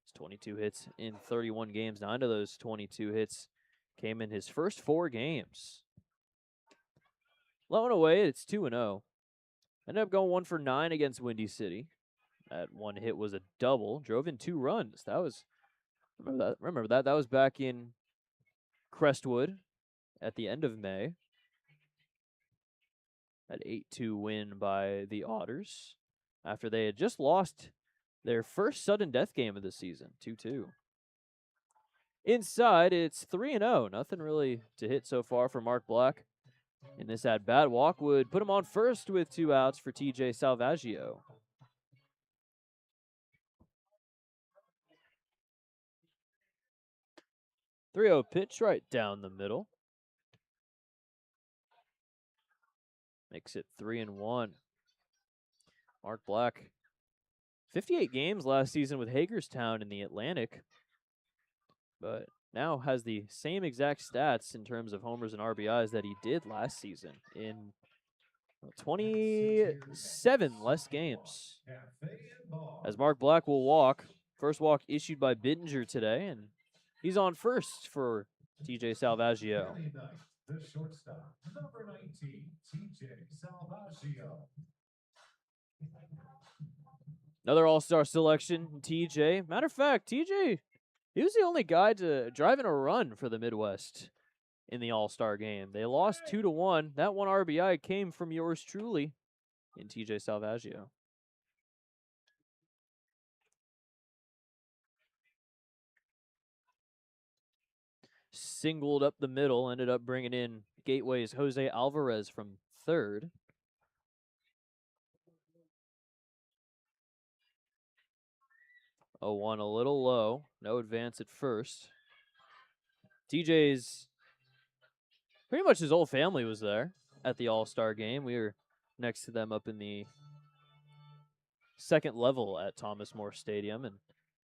It's 22 hits in 31 games. 9 of those 22 hits came in his first 4 games. Low and away, it's 2-0. Ended up going 1 for 9 against Windy City. That one hit was a double. Drove in 2 runs. That was, remember that. That was back in Crestwood at the end of May. That 8-2 win by the Otters after they had just lost their first sudden death game of the season, 2-2. Inside, it's 3-0. Nothing really to hit so far for Mark Black. In this at-bat, walk would put him on first with 2 outs for TJ Salvaggio. 3-0 pitch right down the middle. Makes it 3-1. Mark Black, 58 games last season with Hagerstown in the Atlantic, but now has the same exact stats in terms of homers and RBIs that he did last season in 27 less games. As Mark Black will walk. First walk issued by Bittinger today, and he's on first for TJ Salvaggio. The shortstop, number 19, TJ Salvaggio. Another all-star selection, TJ. Matter of fact, TJ, he was the only guy to drive in a run for the Midwest in the all-star game. They lost 2-1. That one RBI came from yours truly in TJ Salvaggio. Singled up the middle, ended up bringing in Gateway's Jose Alvarez from third. Oh, 1 a little low. No advance at first. TJ's, pretty much his whole family was there at the All-Star game. We were next to them up in the second level at Thomas More Stadium. And,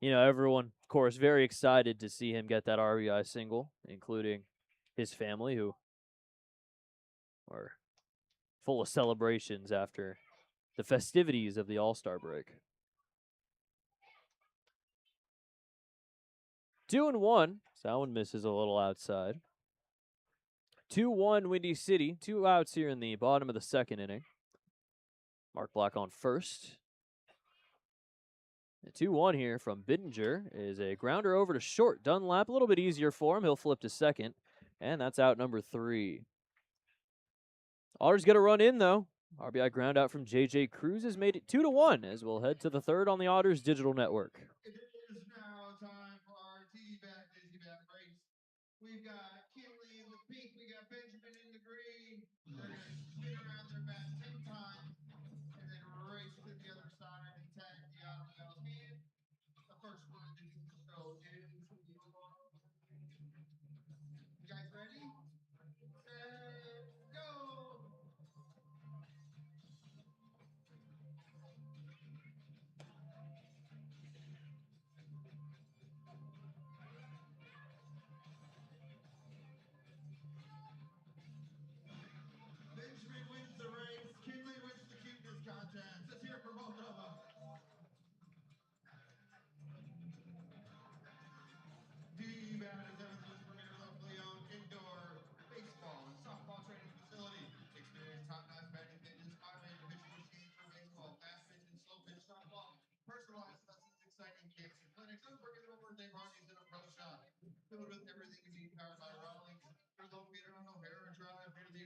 you know, everyone, of course, very excited to see him get that RBI single, including his family, who were full of celebrations after the festivities of the All-Star break. 2-1. So that one misses a little outside. 2-1 Windy City. 2 outs here in the bottom of the second inning. Mark Black on first. The 2-1 here from Bittinger is a grounder over to short. Dunlap, a little bit easier for him. He'll flip to second. And that's out number 3. Otters get a run in, though. RBI ground out from J.J. Cruz has made it 2-1 as we'll head to the third on the Otters Digital Network. It is now time for our Dizzy Bat race. We've got Kinley in the pink, we got Benjamin in the green. They're going to spin around their bat 10 times and then race to the other side and tag the yellow can. The first one to do so is. You guys ready? Set, go! Benjamin wins the race. Kinley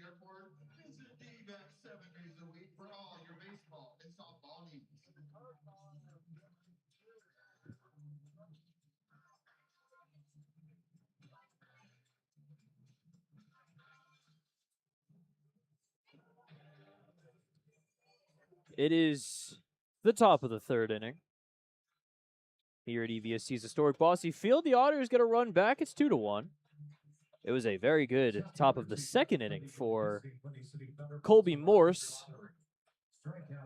airport, visit D-Back 7 days a week for all your baseball and softball needs. It is the top of the third inning. Here at EVSC's historic Bossy Field, the Otters get a run back. It's 2-1. It was a very good top of the second inning for Colby Morse.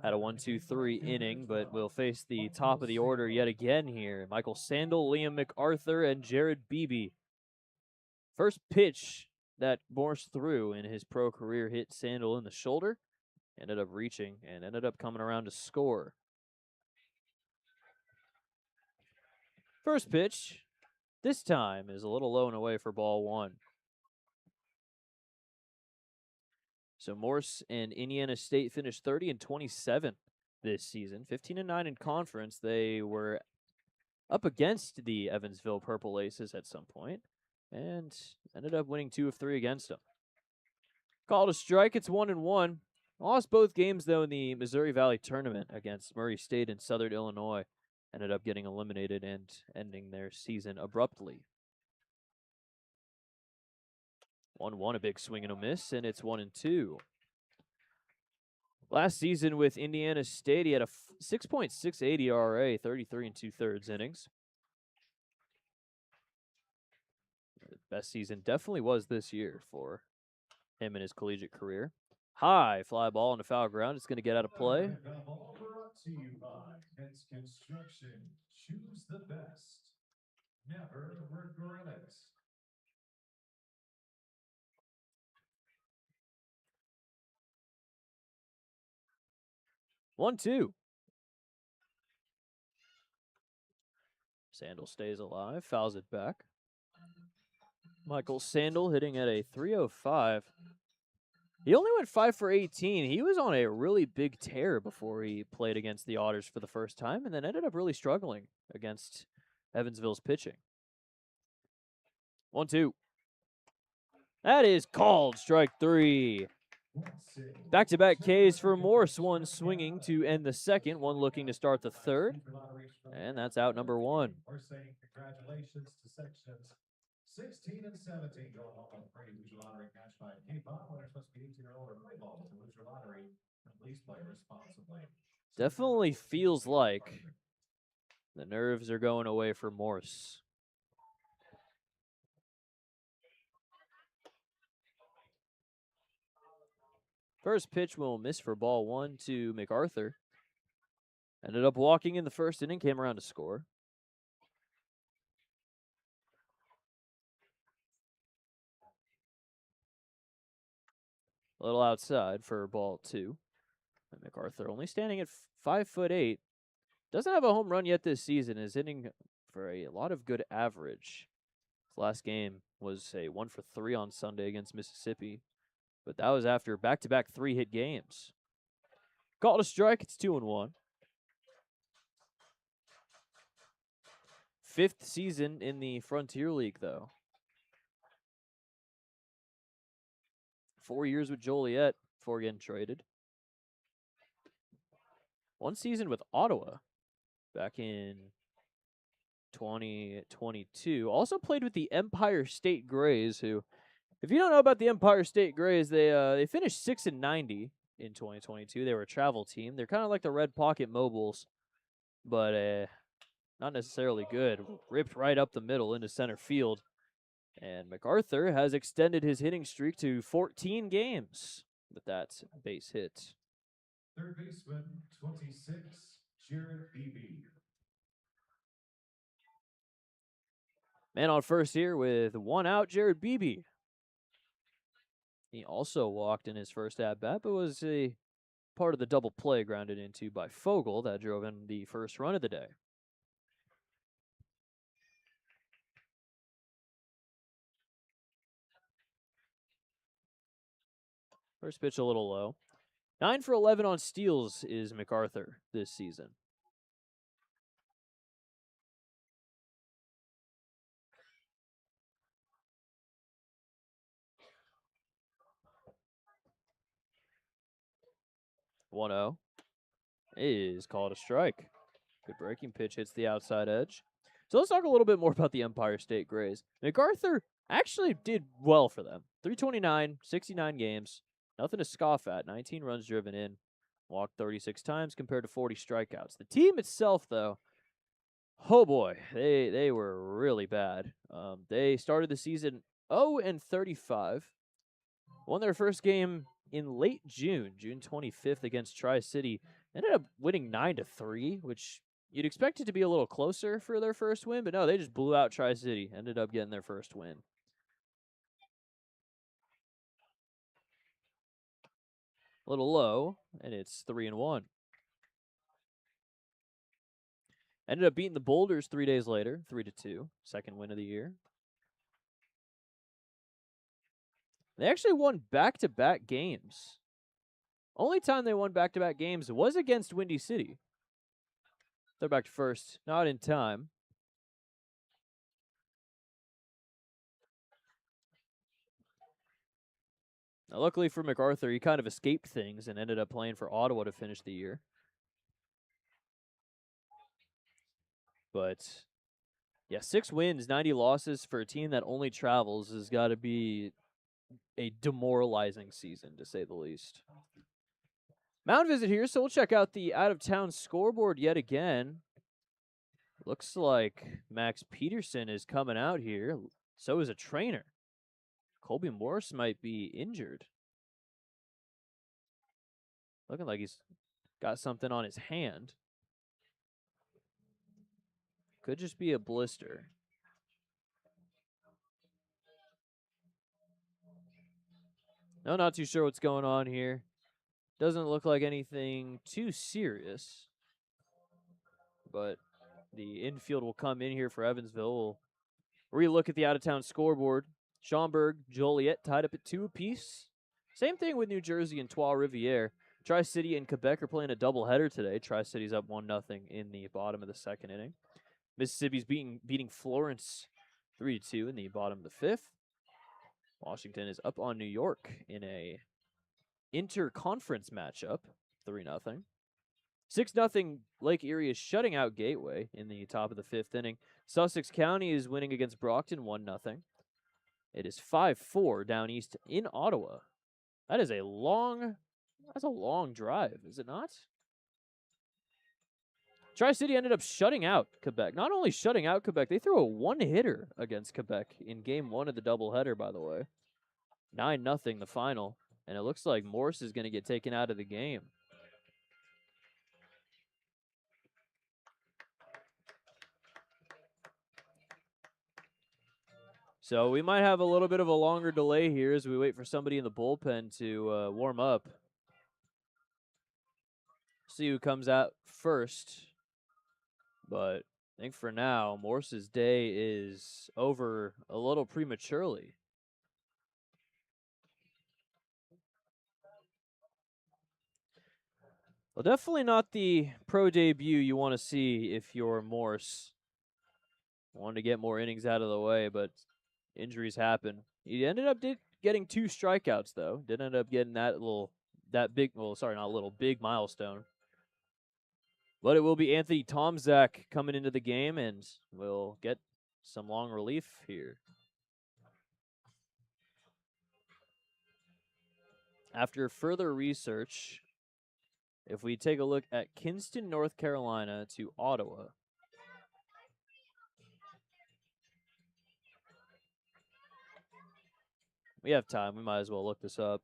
Had a 1-2-3 inning, but will face the top of the order yet again here. Michael Sandel, Liam MacArthur, and Jared Beebe. First pitch that Morse threw in his pro career hit Sandel in the shoulder. Ended up reaching and ended up coming around to score. First pitch, this time, is a little low and away for ball one. So Morse and Indiana State finished 30-27 this season, 15-9 in conference. They were up against the Evansville Purple Aces at some point and ended up winning 2 of 3 against them. Called a strike. It's 1-1. Lost both games, though, in the Missouri Valley tournament against Murray State and Southern Illinois. Ended up getting eliminated and ending their season abruptly. 1-1, a big swing and a miss, and it's 1-2. Last season with Indiana State, he had a 6.68 ERA, 33 2/3 innings. The best season definitely was this year for him in his collegiate career. High fly ball into foul ground. It's going to get out of play. Brought to you by Hens Construction. Choose the best. Never regret it. 1-2. Sandel stays alive, fouls it back. Michael Sandel hitting at a 305. He only went 5 for 18. He was on a really big tear before he played against the Otters for the first time and then ended up really struggling against Evansville's pitching. 1-2. That is called strike 3. Back-to-back Ks for Morse, one swinging to end the second, one looking to start the third, and that's out number 1. We're saying congratulations to sections 16 and 17 going home on free Lose Your Lottery cash by K-Pop. Winners must be 18 or older. Play ball to Lose Your Lottery, and please play responsibly. Definitely feels like the nerves are going away for Morse. First pitch will miss for ball 1 to MacArthur. Ended up walking in the first inning, came around to score. A little outside for ball 2. And MacArthur only standing at 5'8". Doesn't have a home run yet this season. Is hitting for a lot of good average. His last game was a 1 for 3 on Sunday against Mississippi. But that was after back-to-back 3-hit games. Called a strike. It's 2-1. 5th season in the Frontier League, though. 4 years with Joliet before getting traded. 1 season with Ottawa back in 2022. Also played with the Empire State Grays, who, if you don't know about the Empire State Grays, they finished 6-90 in 2022. They were a travel team. They're kind of like the Red Pocket Mobiles, but not necessarily good. Ripped right up the middle into center field. And MacArthur has extended his hitting streak to 14 games with that base hit. Third baseman, 26, Jared Beebe. Man on first here with 1 out, Jared Beebe. He also walked in his first at-bat, but was a part of the double play grounded into by Fogel that drove in the first run of the day. First pitch a little low. 9 for 11 on steals is MacArthur this season. 1-0 is called a strike. Good breaking pitch hits the outside edge. So let's talk a little bit more about the Empire State Grays. MacArthur actually did well for them. 329, 69 games. Nothing to scoff at. 19 runs driven in. Walked 36 times compared to 40 strikeouts. The team itself, though, oh boy, they were really bad. They started the season 0-35. Won their first game in late June, June 25th against Tri-City. Ended up winning 9-3, which you'd expect it to be a little closer for their first win, but no, they just blew out Tri-City. Ended up getting their first win. A little low, and it's 3-1. Ended up beating the Boulders 3 days later, 3-2. Second win of the year. They actually won back-to-back games. Only time they won back-to-back games was against Windy City. They're back to first, not in time. Now, luckily for MacArthur, he kind of escaped things and ended up playing for Ottawa to finish the year. But, yeah, 6 wins, 90 losses for a team that only travels has got to be a demoralizing season, to say the least. Mound visit here, so we'll check out the out-of-town scoreboard yet again. Looks like Max Peterson is coming out here. So is a trainer. Colby Morse might be injured. Looking like he's got something on his hand. Could just be a blister. No, not too sure what's going on here. Doesn't look like anything too serious. But the infield will come in here for Evansville. We'll relook at the out-of-town scoreboard. Schaumburg, Joliet tied up at 2 apiece. Same thing with New Jersey and Trois-Rivières. Tri-City and Quebec are playing a doubleheader today. Tri-City's up 1-0 in the bottom of the second inning. Mississippi's beating Florence 3-2 in the bottom of the fifth. Washington is up on New York in a inter-conference matchup, 3-0. 6-0 Lake Erie is shutting out Gateway in the top of the fifth inning. Sussex County is winning against Brockton 1-0. It is 5-4 down east in Ottawa. That's a long drive, is it not? Tri-City ended up shutting out Quebec. Not only shutting out Quebec, they threw a one-hitter against Quebec in game 1 of the doubleheader, by the way. 9-0 the final, and it looks like Morse is going to get taken out of the game. So we might have a little bit of a longer delay here as we wait for somebody in the bullpen to warm up. See who comes out first. But I think for now, Morse's day is over a little prematurely. Well, definitely not the pro debut you want to see if you're Morse. Wanted to get more innings out of the way, but injuries happen. He ended up getting 2 strikeouts, though. Did end up getting big milestone. But it will be Anthony Tomczak coming into the game, and we'll get some long relief here. After further research, if we take a look at Kinston, North Carolina to Ottawa, we have time. We might as well look this up.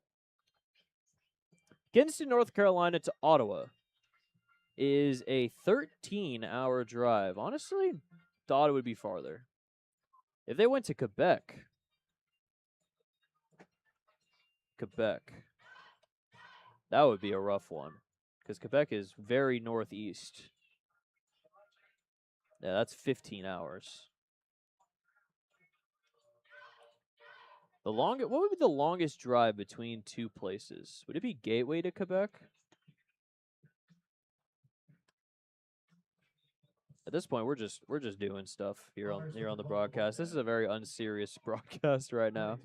Kinston, North Carolina to Ottawa is a 13-hour drive. Honestly, thought it would be farther. If they went to Quebec, that would be a rough one because Quebec is very northeast. Yeah, that's 15 hours. What would be the longest drive between 2 places? Would it be Gateway to Quebec? At this point, we're just doing stuff here on the broadcast. This is a very unserious broadcast right now.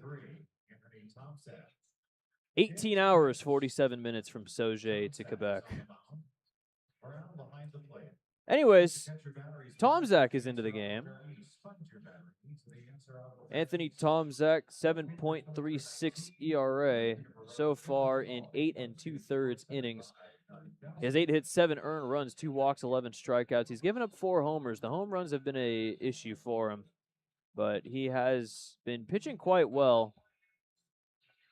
18 hours, 47 minutes from Sauget to Quebec. Anyways, Tomzak is into the game. Anthony Tomzak, 7.36 ERA so far in 8 2/3 innings. He has 8 hits, 7 earned runs, 2 walks, 11 strikeouts. He's given up 4 homers. The home runs have been a issue for him, but he has been pitching quite well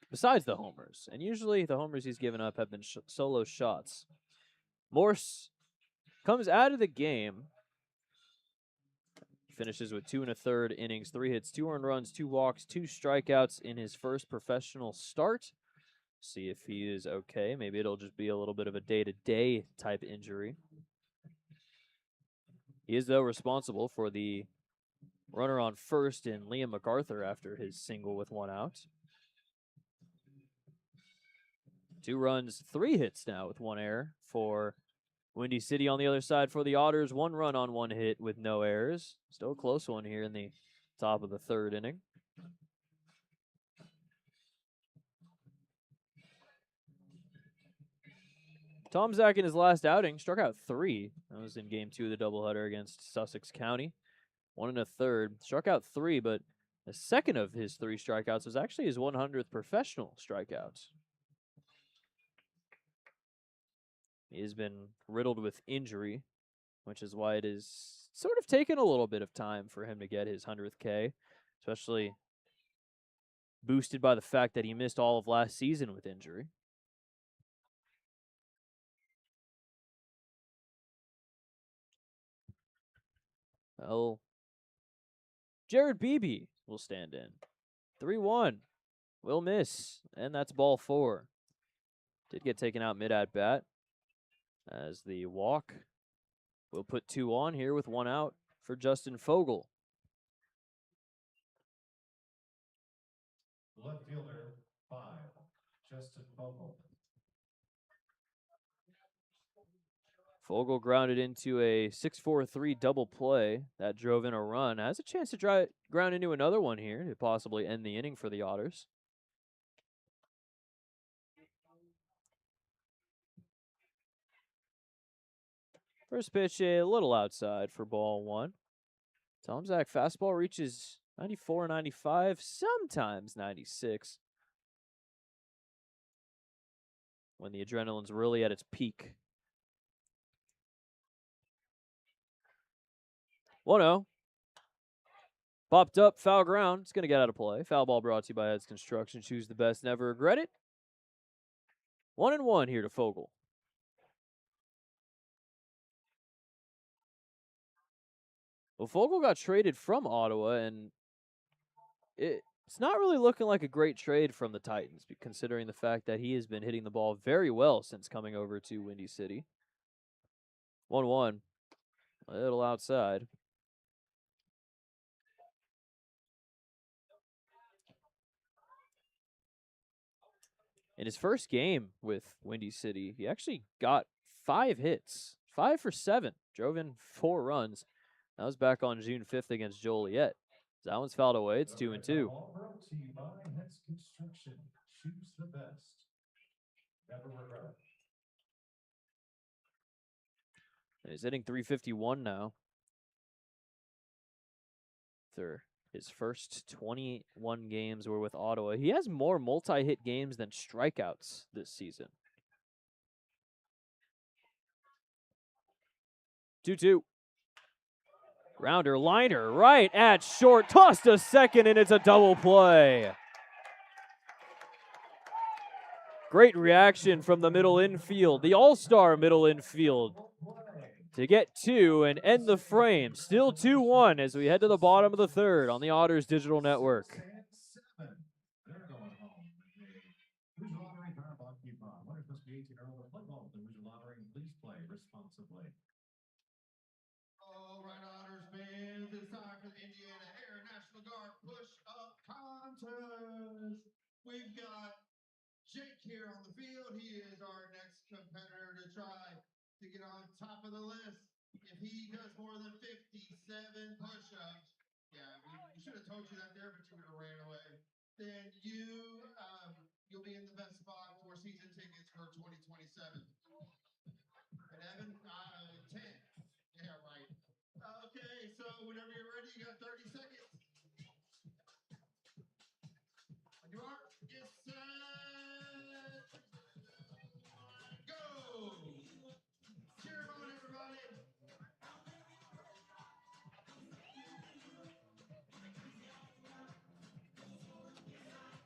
besides the homers. And usually the homers he's given up have been solo shots. Morse comes out of the game. Finishes with 2 1/3 innings, 3 hits, 2 earned runs, 2 walks, 2 strikeouts in his first professional start. See if he is okay. Maybe it'll just be a little bit of a day-to-day type injury. He is, though, responsible for the runner on first in Liam MacArthur after his single with 1 out. 2 runs, 3 hits now with 1 error for Windy City on the other side for the Otters. 1 run on 1 hit with no errors. Still a close one here in the top of the 3rd inning. Tomzak in his last outing struck out 3. That was in game 2 of the doubleheader against Sussex County. 1 1/3. Struck out 3, but the second of his 3 strikeouts was actually his 100th professional strikeout. He has been riddled with injury, which is why it is sort of taken a little bit of time for him to get his 100th K, especially boosted by the fact that he missed all of last season with injury. Well, Jared Beebe will stand in. 3-1. Will miss, and that's ball 4. Did get taken out mid at bat as the walk will put 2 on here with 1 out for Justin Fogel. Left fielder 5, Justin Fogel. Fogel grounded into a 6-4-3 double play that drove in a run. Has a chance to ground into another one here to possibly end the inning for the Otters. First pitch a little outside for ball 1. Tomzak fastball reaches 94, 95, sometimes 96. When the adrenaline's really at its peak. 1-0. Popped up, foul ground. It's going to get out of play. Foul ball brought to you by Ed's Construction. Choose the best, never regret it. 1-1 here to Fogel. Well, Fogel got traded from Ottawa, and it's not really looking like a great trade from the Titans, considering the fact that he has been hitting the ball very well since coming over to Windy City. 1-1. A little outside. In his first game with Windy City, he actually got 5 hits. 5 for 7. Drove in 4 runs. That was back on June 5th against Joliet. That one's fouled away. It's 2-2. Brought to you by Heads Construction. Choose the best. Never regret it. He's hitting 351 now. His first 21 games were with Ottawa. He has more multi-hit games than strikeouts this season. 2-2. Grounder, liner, right at short, tossed to second, and it's a double play. Great reaction from the middle infield, the all-star middle infield, to get 2 and end the frame. Still 2-1 as we head to the bottom of the 3rd on the Otters Digital Network. They're going home. Who's Lottery Power Ball Coupon? Winners must be 18 or older. Play ball with the Hoosier Lottery and please play responsibly. All right, Otters fans, it's time for the Indiana Air National Guard push-up contest. We've got Jake here on the field. He is our next competitor to try to get on top of the list. If he does more than 57 push-ups, yeah, we should have told you that there, but you would have ran away. Then you you'll be in the best spot for season tickets for 2027. And Evan, 10. Yeah, right. Okay, so whenever you're ready, you got 30 seconds. On your mark, get set, go! Cheer 'em on, everybody.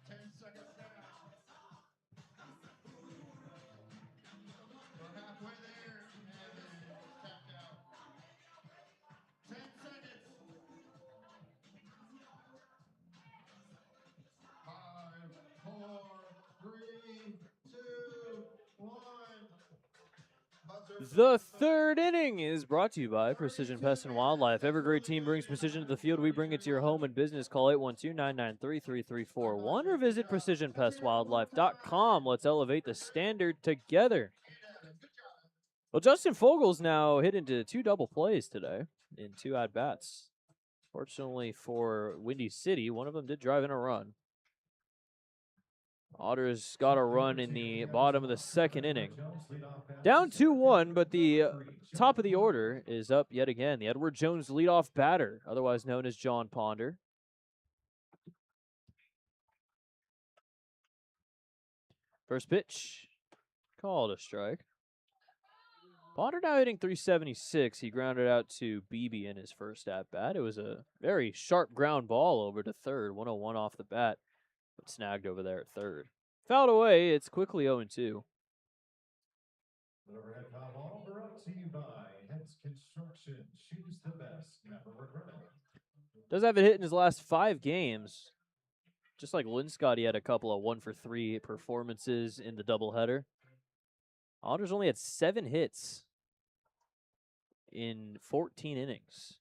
10 seconds now. We're halfway there. Evan is tapped out. 10 seconds. 5, 4, 3, 2, 1. The third inning is brought to you by Precision Pest and Wildlife. Every great team brings precision to the field. We bring it to your home and business. Call 812-993-3341 or visit precisionpestwildlife.com. Let's elevate the standard together. Well, Justin Fogel's now hit into 2 double plays today in 2 at-bats. Fortunately for Windy City, one of them did drive in a run. Otters got a run in the bottom of the second inning. Down 2-1, but the top of the order is up yet again. The Edward Jones leadoff batter, otherwise known as John Ponder. First pitch, called a strike. Ponder now hitting .376. He grounded out to Beebe in his first at-bat. It was a very sharp ground ball over to third, 101 off the bat, but snagged over there at third. Fouled away, it's quickly 0-2. The overhead foul ball brought to you by Hens Construction. Choose the best. Never regret it. Does have a hit in his last 5 games. Just like Linscott, he had a couple of 1-for-3 performances in the doubleheader. Otters only had 7 hits in 14 innings.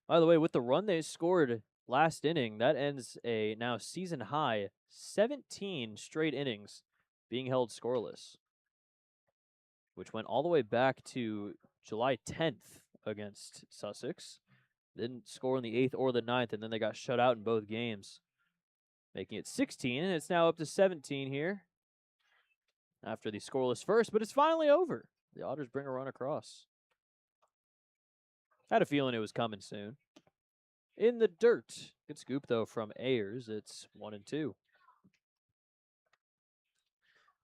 By the way, with the run they scored last inning, that ends a now season high 17 straight innings being held scoreless, which went all the way back to July 10th against Sussex. Didn't score in the 8th or the 9th, and then they got shut out in both games, making it 16, and it's now up to 17 here after the scoreless first, but it's finally over. The Otters bring a run across. Had a feeling it was coming soon. In the dirt. Good scoop, though, from Ayers. It's 1-2.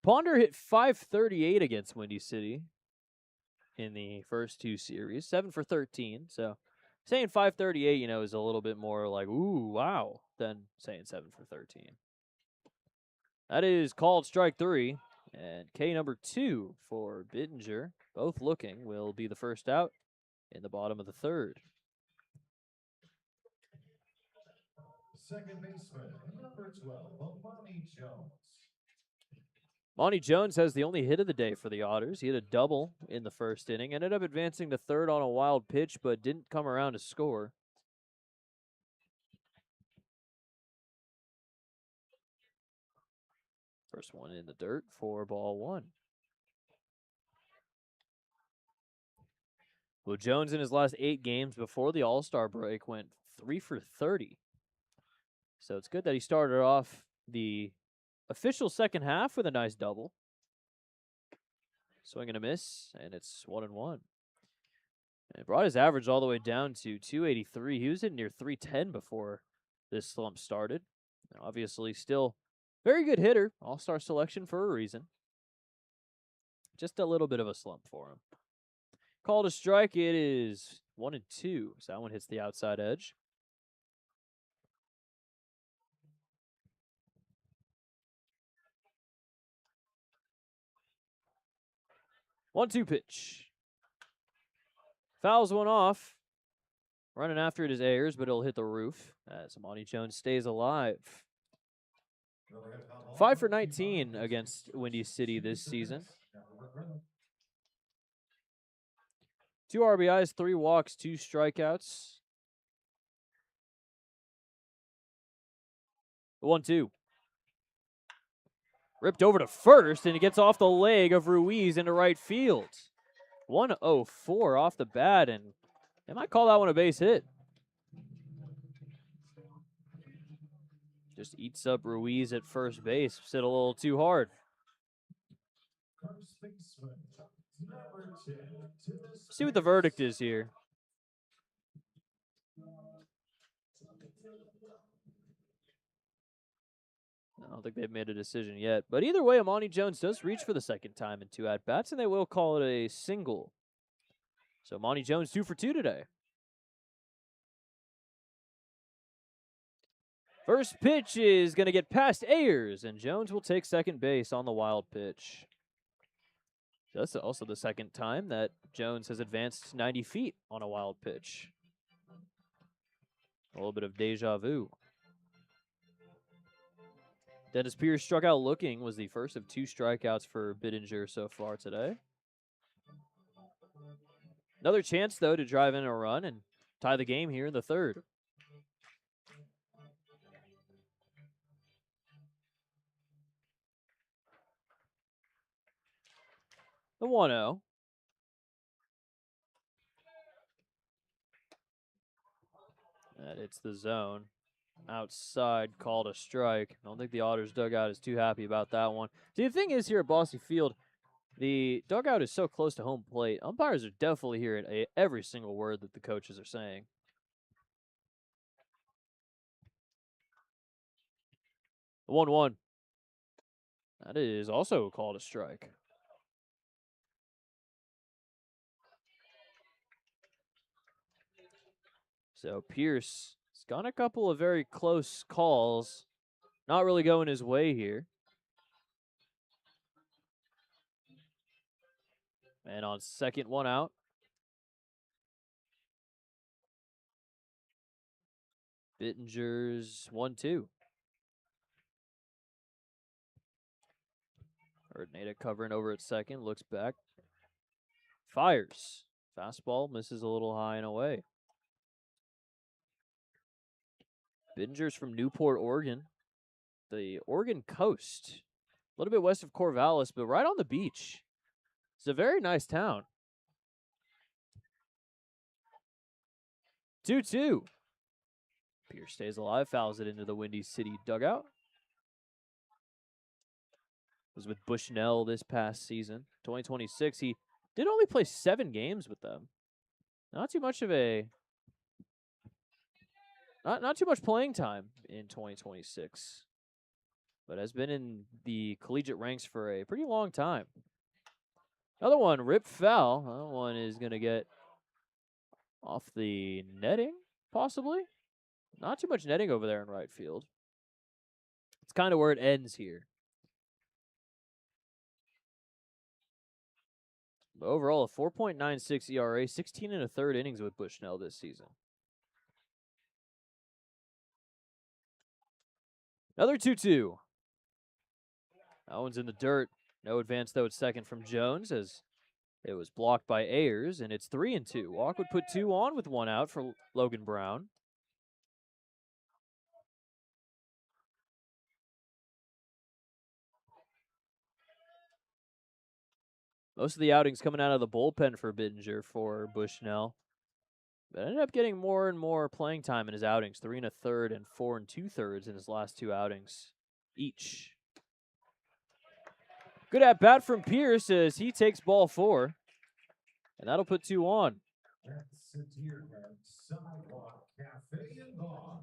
Ponder hit .538 against Windy City in the first 2 series, 7 for 13. So saying .538, you know, is a little bit more like, ooh, wow, than saying 7 for 13. That is called strike 3, and K number 2 for Bittinger. Both looking will be the first out in the bottom of the third. Second baseman, number 12, Monty Jones. Monty Jones has the only hit of the day for the Otters. He hit a double in the first inning, ended up advancing to third on a wild pitch, but didn't come around to score. First one in the dirt for ball 1. Well, Jones in his last 8 games before the All-Star break went 3 for 30. So it's good that he started off the official second half with a nice double. Swing and a miss, and it's 1-1. And it brought his average all the way down to 283. He was in near 310 before this slump started. Obviously, still very good hitter. All-Star selection for a reason. Just a little bit of a slump for him. Called a strike. It is 1-2. So that one hits the outside edge. One-two pitch. Fouls one off. Running after it is Ayers, but it'll hit the roof as Monty Jones stays alive. 5 for 19 against Windy City this season. 2 RBIs, 3 walks, 2 strikeouts. 1-2. Ripped over to first, and it gets off the leg of Ruiz into right field. 104 off the bat, and they might call that one a base hit. just eats up Ruiz at first base. Sit a little too hard. First baseman, number 10, to the See what the verdict is here. I don't think they've made a decision yet. But either way, Amani Jones does reach for the second time in 2 at-bats, and they will call it a single. So Amani Jones 2 for 2 today. First pitch is going to get past Ayers, and Jones will take second base on the wild pitch. That's also the second time that Jones has advanced 90 feet on a wild pitch. A little bit of deja vu. Dennis Pierce struck out looking, was the first of 2 strikeouts for Bittinger so far today. Another chance, though, to drive in a run and tie the game here in the third. The 1-0. And it's the zone. Outside, called a strike. I don't think the Otters dugout is too happy about that one. See, the thing is here at Bosse Field, the dugout is so close to home plate. Umpires are definitely hearing every single word that the coaches are saying. The 1-1. That is also called a strike. So Pierce has gotten a couple of very close calls. Not really going his way here. And on second, 1 out. Bittinger's 1-2. Nada covering over at second, looks back. Fires. Fastball misses a little high and away. Bittinger's from Newport, Oregon. The Oregon coast. A little bit west of Corvallis, but right on the beach. It's a very nice town. 2-2. Pierce stays alive, fouls it into the Windy City dugout. Was with Bushnell this past season. 2026, he did only play 7 games with them. Not too much of a... Not too much playing time in 2026. But has been in the collegiate ranks for a pretty long time. Another one, rip foul. That one is going to get off the netting, possibly. Not too much netting over there in right field. It's kind of where it ends here. But overall, a 4.96 ERA, 16 1/3 innings with Bushnell this season. Another 2-2. That one's in the dirt. No advance, though, at second from Jones as it was blocked by Ayers, and it's 3-2. Walk would put 2 on with 1 out for Logan Brown. Most of the outings coming out of the bullpen for Bittinger for Bushnell. But ended up getting more and more playing time in his outings. 3 1/3 and 4 2/3 in his last 2 outings each. Good at bat from Pierce as he takes ball 4. And that'll put 2 on. That's the Deerhead Sidewalk Cafe and Bar.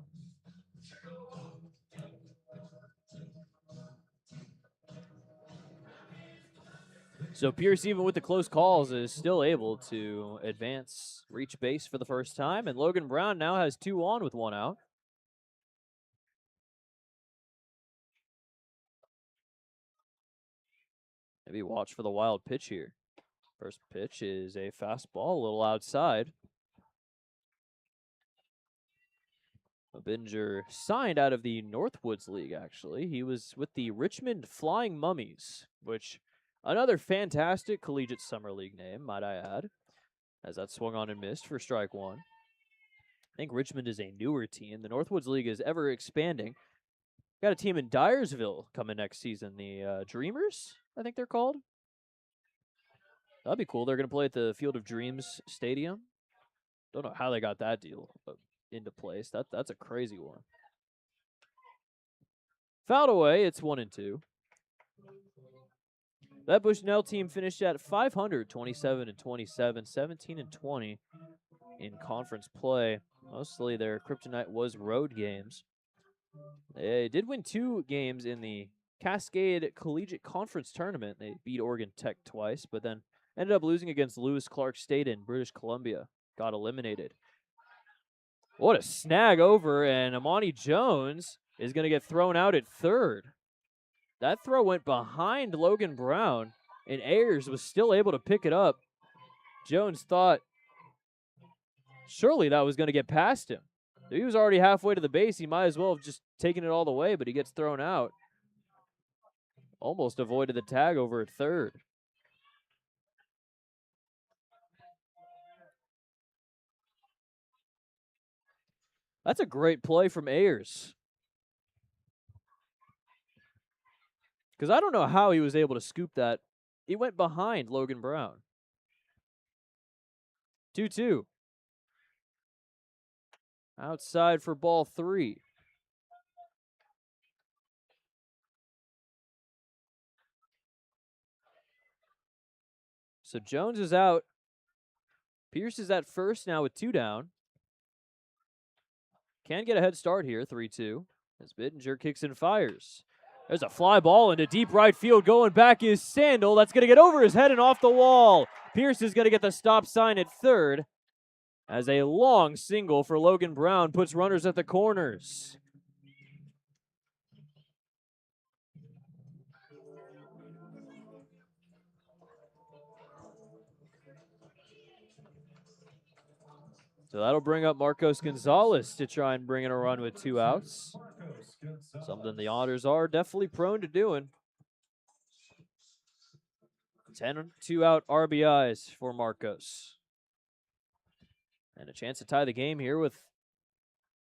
So Pierce, even with the close calls, is still able to advance, reach base for the first time. And Logan Brown now has 2 on with 1 out. Maybe watch for the wild pitch here. First pitch is a fastball, a little outside. Bittinger signed out of the Northwoods League, actually. He was with the Richmond Flying Mummies, which another fantastic collegiate summer league name, might I add, as that swung on and missed for strike 1. I think Richmond is a newer team. The Northwoods League is ever expanding. Got a team in Dyersville coming next season, the Dreamers, I think they're called. That'd be cool. They're going to play at the Field of Dreams Stadium. Don't know how they got that deal into place. That's a crazy one. Fouled away, it's 1-2. That Bushnell team finished at 500, 27-27, 17-20 in conference play. Mostly their kryptonite was road games. They did win 2 games in the Cascade Collegiate Conference Tournament. They beat Oregon Tech twice, but then ended up losing against Lewis Clark State in British Columbia. Got eliminated. What a snag over, and Amani Jones is going to get thrown out at third. That throw went behind Logan Brown, and Ayers was still able to pick it up. Jones thought surely that was going to get past him. He was already halfway to the base. He might as well have just taken it all the way, but he gets thrown out. Almost avoided the tag over at third. That's a great play from Ayers. Because I don't know how he was able to scoop that. He went behind Logan Brown. 2-2. Outside for ball 3. So Jones is out. Pierce is at first now with 2 down. Can get a head start here, 3-2. As Bittinger kicks and fires. There's a fly ball into deep right field. Going back is Sandel. That's going to get over his head and off the wall. Pierce is going to get the stop sign at third. As a long single for Logan Brown puts runners at the corners. So that'll bring up Marcos Gonzalez to try and bring in a run with 2 outs. Something the Otters are definitely prone to doing. 10 2-out RBIs for Marcos. And a chance to tie the game here with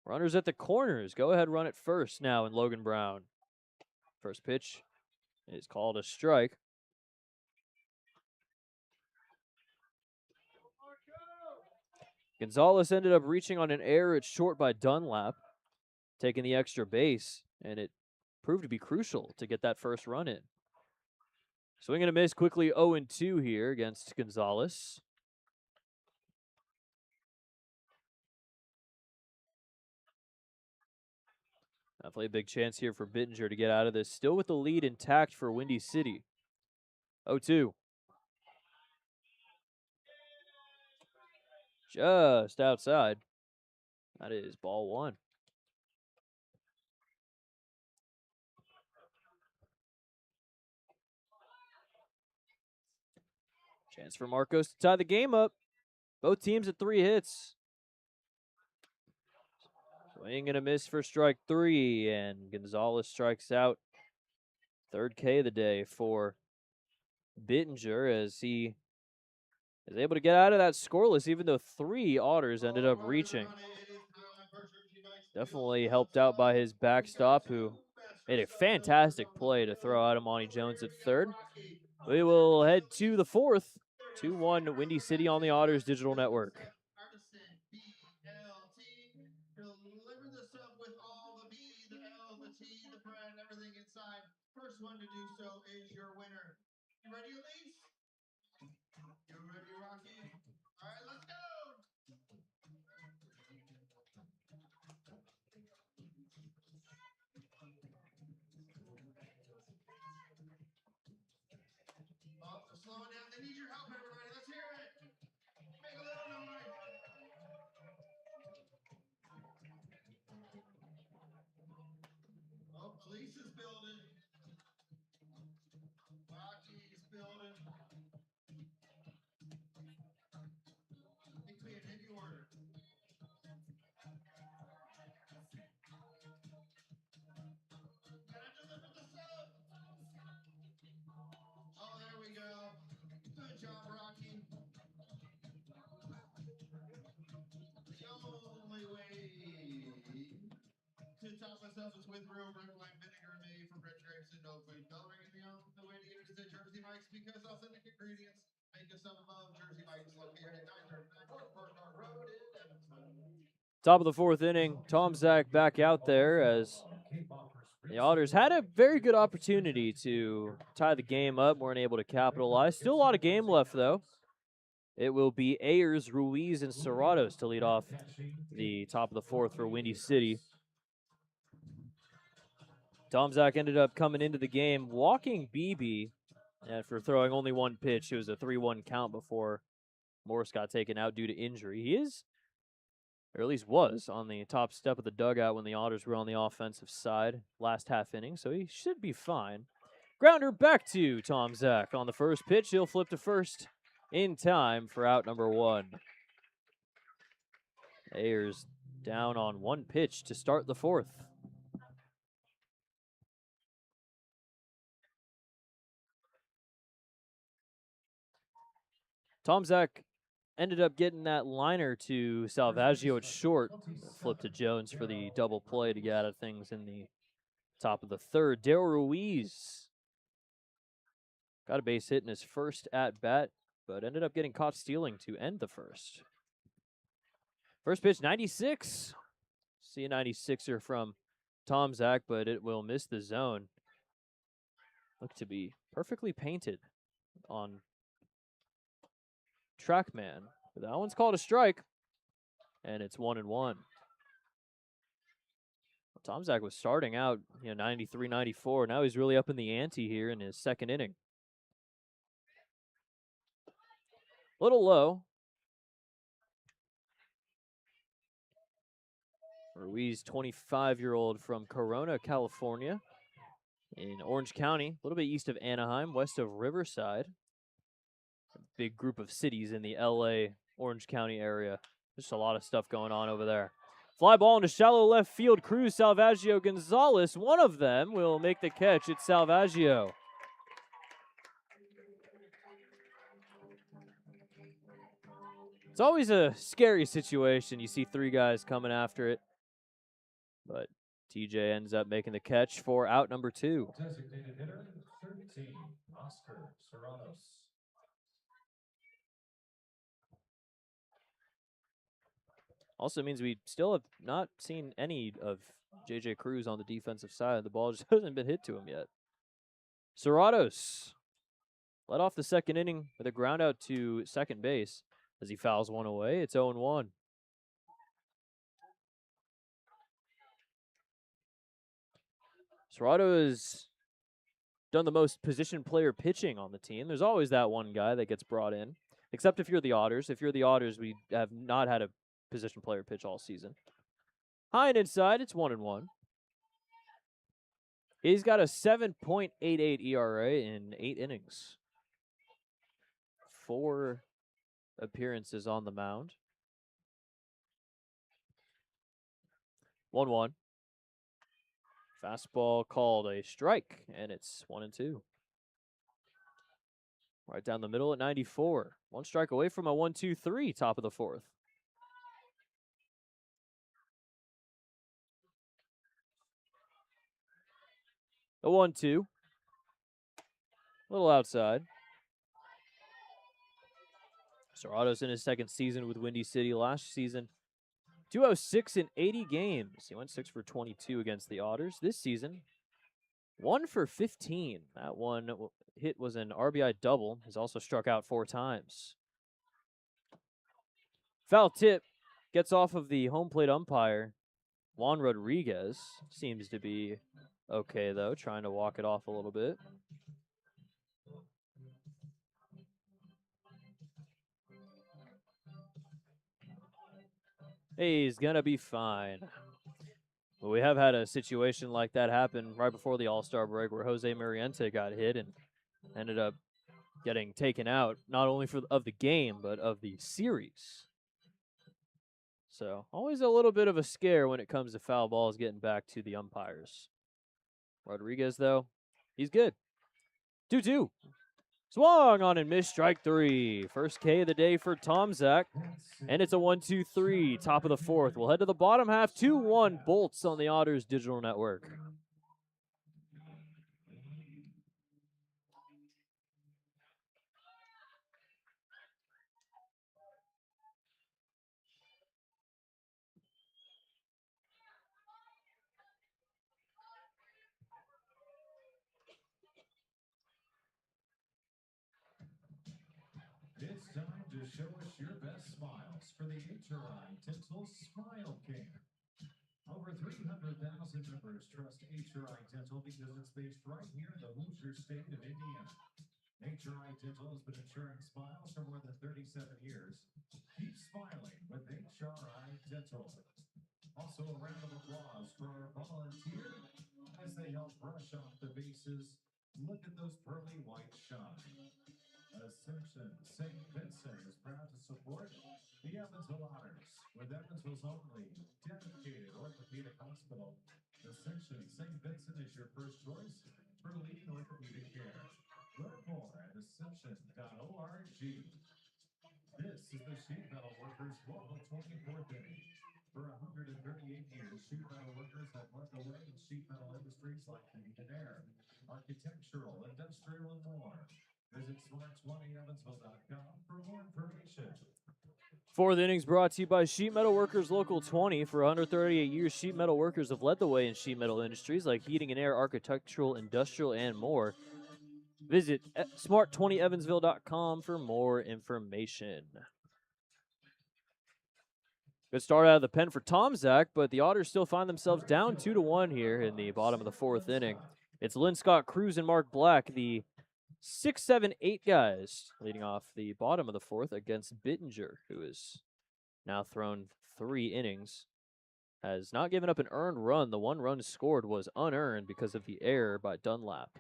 runners at the corners. Go ahead, run it first now in Logan Brown. First pitch is called a strike. Gonzalez ended up reaching on an error at short by Dunlap, taking the extra base, and it proved to be crucial to get that first run in. Swing and a miss, quickly 0-2 here against Gonzalez. Definitely a big chance here for Bittinger to get out of this. Still with the lead intact for Windy City. 0-2. Just outside. That is ball 1. Chance for Marcos to tie the game up. Both teams at 3 hits. Swing and a miss for strike 3, and Gonzalez strikes out. Third K of the day for Bittinger as he is able to get out of that scoreless, even though 3 Otters ended up reaching. Definitely helped out by his backstop, who made a fantastic play to throw out Amani Jones at third. We will head to the 4th. 2-1 Windy City on the Otters Digital Network. Deliver this up with all the B, the L, the T, the bread, everything inside. First one to do so is your winner. You ready, Elise? You ready, Rocky? All right, let's go. Oh, they're slowing down. They need your help, everybody. Let's hear it. Make a little noise. Oh, Elise is building. Rocky's building. Make me an any order. Gotta deliver the sub. Oh, there we go. Good job, Rocky. The only way to top us up is with real red wine vinegar made from rich grapes and no food coloring. And the only way to get it is at Jersey Mike's because authentic ingredients make us up above. Jersey Mike's located at 939 North Park Road in Evansville. Top of the 4th inning, Tom Zach back out there as The Otters had a very good opportunity to tie the game up, weren't able to capitalize. Still a lot of game left, though. It will be Ayers, Ruiz, and Serratos to lead off the top of the fourth for Windy City. Tomczak ended up coming into the game walking BB, and for throwing only one pitch, it was a 3-1 count before Morse got taken out due to injury. He is, or at least was, on the top step of the dugout when the Otters were on the offensive side last half inning, so he should be fine. Grounder back to Tomczak on the first pitch. He'll flip to first in time for out number 1. Ayers down on one pitch to start the fourth. Tomczak ended up getting that liner to Salvaggio at short. Flip to Jones for the double play to get out of things in the top of the third. Daryl Ruiz got a base hit in his first at-bat, but ended up getting caught stealing to end the first. First pitch, 96. See a 96er from Tomczak, but it will miss the zone. Looked to be perfectly painted on TrackMan. But that one's called a strike, and it's 1-1. Tomczak was starting out, 93, 94. Now he's really up in the ante here in his second inning. A little low. Ruiz, 25-year-old from Corona, California, in Orange County, a little bit east of Anaheim, west of Riverside. A big group of cities in the LA, Orange County area. Just a lot of stuff going on over there. Fly ball into shallow left field. Cruz, Salvaggio, Gonzalez. One of them will make the catch. It's Salvaggio. It's always a scary situation. You see three guys coming after it. But TJ ends up making the catch for out number 2. Designated hitter, 13, Oscar Serratos. Also means we still have not seen any of JJ Cruz on the defensive side. The ball just hasn't been hit to him yet. Serratos led off the second inning with a ground out to second base as he fouls one away. It's 0-1. Serrato has done the most position player pitching on the team. There's always that one guy that gets brought in, except if you're the Otters. If you're the Otters, we have not had a position player pitch all season. High and inside, it's 1-1. He's got a 7.88 ERA in 8 innings. 4 appearances on the mound. 1-1. Fastball called a strike, and it's 1-2. Right down the middle at 94. 1 strike away from a 1-2-3, top of the fourth. A 1-2. A little outside. Serratos in his second season with Windy City. Last season, 206 in 80 games. He went 6 for 22 against the Otters. This season, 1 for 15. That one hit was an RBI double. He's also struck out 4 times. Foul tip gets off of the home plate umpire. Juan Rodriguez seems to be okay, though, trying to walk it off a little bit. Hey, he's going to be fine. But we have had a situation like that happen right before the All-Star break where Jose Muriente got hit and ended up getting taken out, not only of the game, but of the series. So always a little bit of a scare when it comes to foul balls getting back to the umpires. Rodriguez, though, he's good. 2-2. Swung on and missed, strike 3. First K of the day for Tomczak. And it's a 1-2-3, top of the fourth. We'll head to the bottom half, 2-1 Bolts on the Otters Digital Network. to show us your best smiles for the HRI Dental Smile Cam. Over 300,000 members trust HRI Dental because it's based right here in the Hoosier state of Indiana. HRI Dental has been ensuring smiles for more than 37 years. Keep smiling with HRI Dental. Also, a round of applause for our volunteer as they help brush off the bases. Look at those pearly white shine. Ascension St. Vincent is proud to support the Evansville Otters with Evansville's only dedicated orthopedic hospital. Ascension St. Vincent is your first choice for leading orthopedic care. Learn more at ascension.org. This is the Sheet Metal Workers Local 24th inning. For 138 years, sheet metal workers have led the way in sheet metal industries like heat and air, architectural, industrial, and more. Visit smart20evansville.com for more information. Fourth innings brought to you by Sheet Metal Workers Local 20. For 138 years, Sheet Metal Workers have led the way in sheet metal industries like heating and air, architectural, industrial, and more. Visit smart20evansville.com for more information. Good start out of the pen for Tom Zach, but the Otters still find themselves down 2-1 here in the bottom of the fourth inning. It's Lynn Scott Cruz and Mark Black, the 6, 7, 8 guys, leading off the bottom of the fourth against Bittinger, who has now thrown 3 innings. Has not given up an earned run. The 1 run scored was unearned because of the error by Dunlap.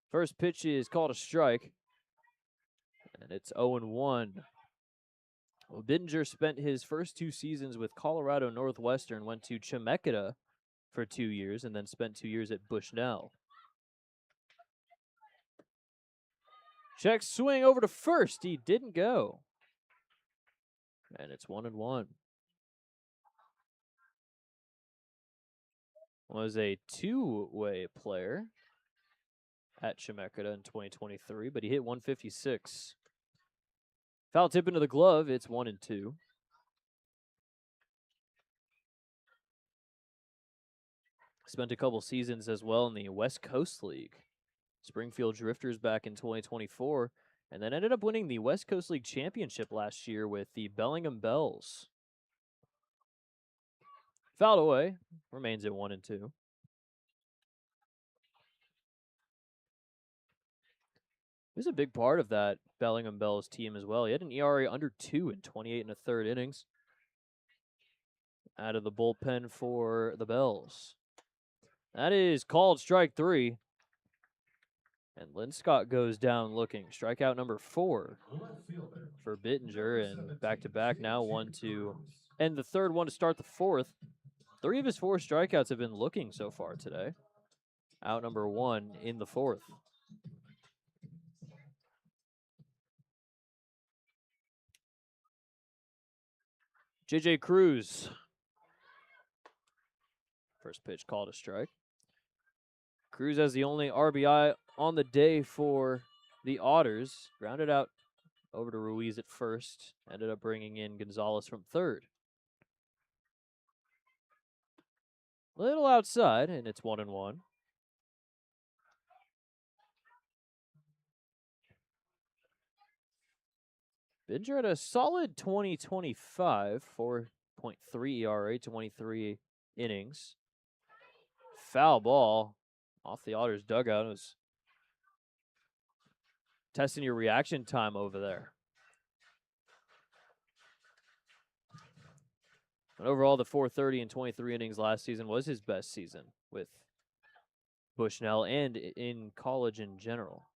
First pitch is called a strike, and it's 0-1. Well, Bittinger spent his first 2 seasons with Colorado Northwestern, went to Chemeketa for 2 years, and then spent 2 years at Bushnell. Check swing over to first. He didn't go. And it's 1-1. Was a 2-way player at Chemeketa in 2023, but he hit 156. Foul tip into the glove. It's 1-2. Spent a couple seasons as well in the West Coast League. Springfield Drifters back in 2024, and then ended up winning the West Coast League Championship last year with the Bellingham Bells. Fouled away. Remains at 1-2. He was a big part of that Bellingham Bells team as well. He had an ERA under 2 in 28 1/3 innings. Out of the bullpen for the Bells. That is called strike 3. And Lynn Scott goes down looking. Strikeout number 4 for Bittinger, and back-to-back now 1 to end the third, 1 to start the fourth. 3 of his 4 strikeouts have been looking so far today. Out number 1 in the fourth. J.J. Cruz. First pitch called a strike. Cruz has the only RBI on the day for the Otters. Grounded out over to Ruiz at first. Ended up bringing in Gonzalez from third. Little outside, and it's 1-1. Bittinger had a solid 2025, 4.3 ERA, 23 innings. Foul ball off the Otters dugout. It was testing your reaction time over there. But overall, the 430 and 23 innings last season was his best season with Bushnell and in college in general.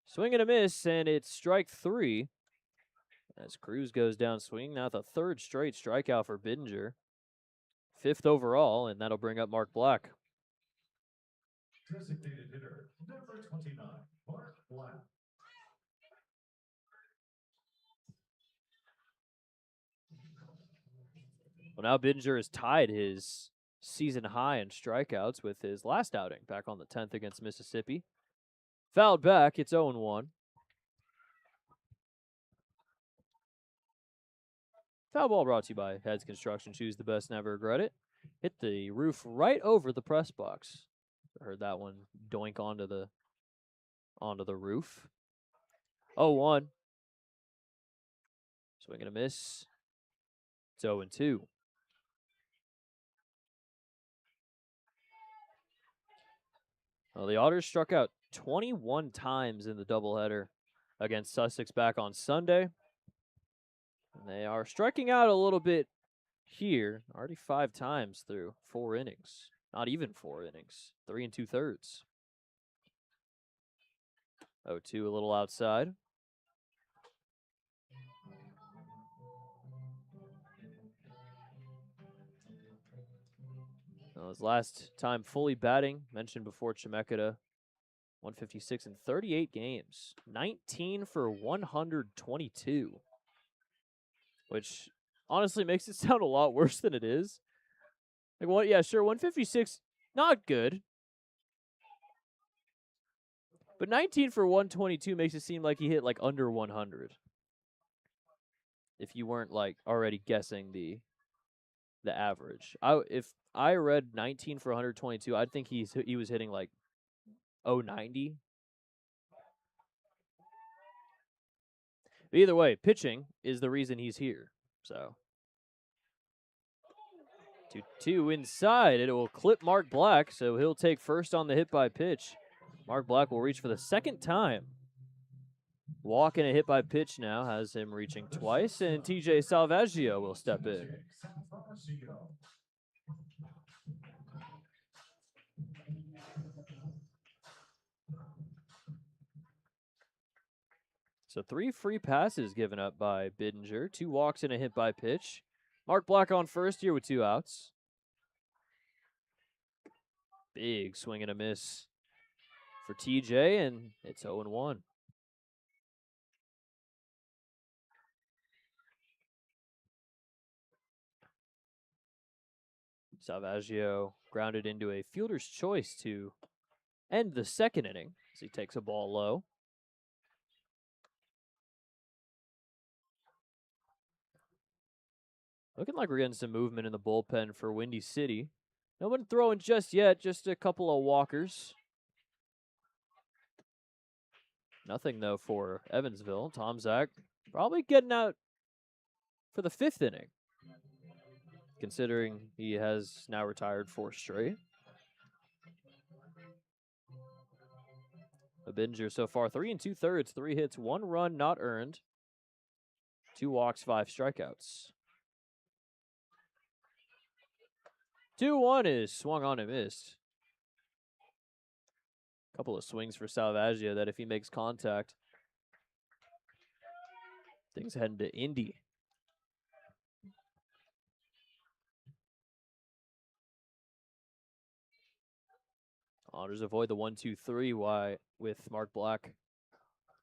Swing and a miss, and it's strike 3. As Cruz goes down swinging. Now the 3rd straight strikeout for Bittinger. 5th overall, and that'll bring up Mark Black. Designated hitter, number 29, Mark Black. Well, now Bittinger has tied his season high in strikeouts with his last outing back on the 10th against Mississippi. Fouled back, it's 0-1. Foul ball brought to you by Heads Construction. Choose the best, never regret it. Hit the roof right over the press box. I heard that one doink onto the onto the roof. 0-1. Swing and a miss. It's 0-2. Well, the Otters struck out 21 times in the doubleheader against Sussex back on Sunday. And they are striking out a little bit here, already 5 times through 4 innings. Not even 4 innings, 3 2/3. 0-2, a little outside. Well, his last time fully batting, mentioned before, Chemeketa, 156 in 38 games, 19 for 122, which honestly makes it sound a lot worse than it is. Like, what? Yeah, sure, 156, not good. But 19 for 122 makes it seem like he hit like under 100. If you weren't like already guessing the average. If I read 19 for 122, I'd think he was hitting like 090. But either way, pitching is the reason he's here. So 2-2 inside. It will clip Mark Black, so he'll take first on the hit by pitch. Mark Black will reach for the second time. Walk and a hit by pitch now has him reaching twice, and TJ Salvaggio will step in. So 3 free passes given up by Biddinger, 2 walks and a hit by pitch. Mark Black on first here with 2 outs. Big swing and a miss for TJ, and it's 0-1. Salvaggio grounded into a fielder's choice to end the second inning as he takes a ball low. Looking like we're getting some movement in the bullpen for Windy City. No one throwing just yet, just a couple of walkers. Nothing, though, for Evansville. Tom Zach probably getting out for the 5th inning, considering he has now retired 4 straight. Biddinger so far 3 2/3, 3 hits, 1 run not earned, 2 walks, 5 strikeouts. 2-1 is swung on and missed. Couple of swings for Salvaggio that if he makes contact, things heading to Indy. Otters avoid the 1-2-3 with Mark Black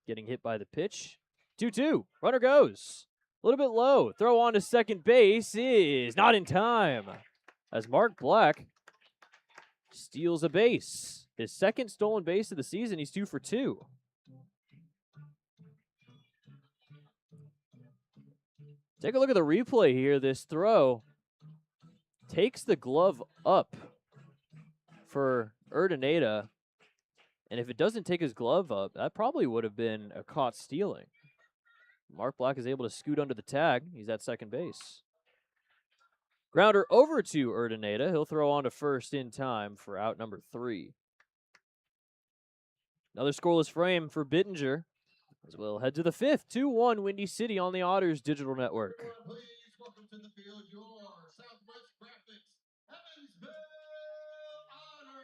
getting hit by the pitch. 2-2. Runner goes. A little bit low. Throw on to second base is not in time as Mark Black steals a base. His second stolen base of the season. He's 2 for 2. Take a look at the replay here. This throw takes the glove up for Urdaneta. And if it doesn't take his glove up, that probably would have been a caught stealing. Mark Black is able to scoot under the tag. He's at second base. Grounder over to Urdaneta. He'll throw on to first in time for out number 3. Another scoreless frame for Biddinger as we'll head to the 5th. 2-1 Windy City on the Otters Digital Network. Please welcome to the field your Southwest Graphics Evansville Otters.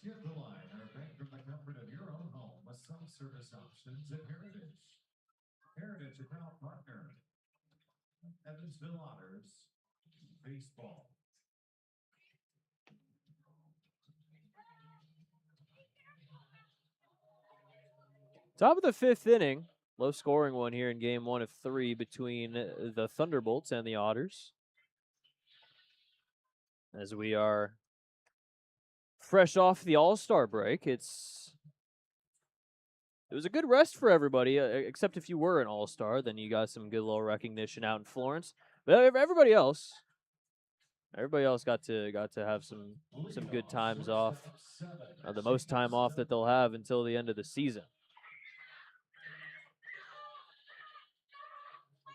Skip the line or bank from the comfort of your own home with self-service options at Heritage. Heritage, a proud partner. Evansville Otters, baseball. Top of the 5th inning. Low scoring one here in game 1 of 3 between the Thunderbolts and the Otters. As we are fresh off the All-Star break, it was a good rest for everybody, except if you were an All-Star, then you got some good little recognition out in Florence. But everybody else got to have some good times off. The most time off that they'll have until the end of the season.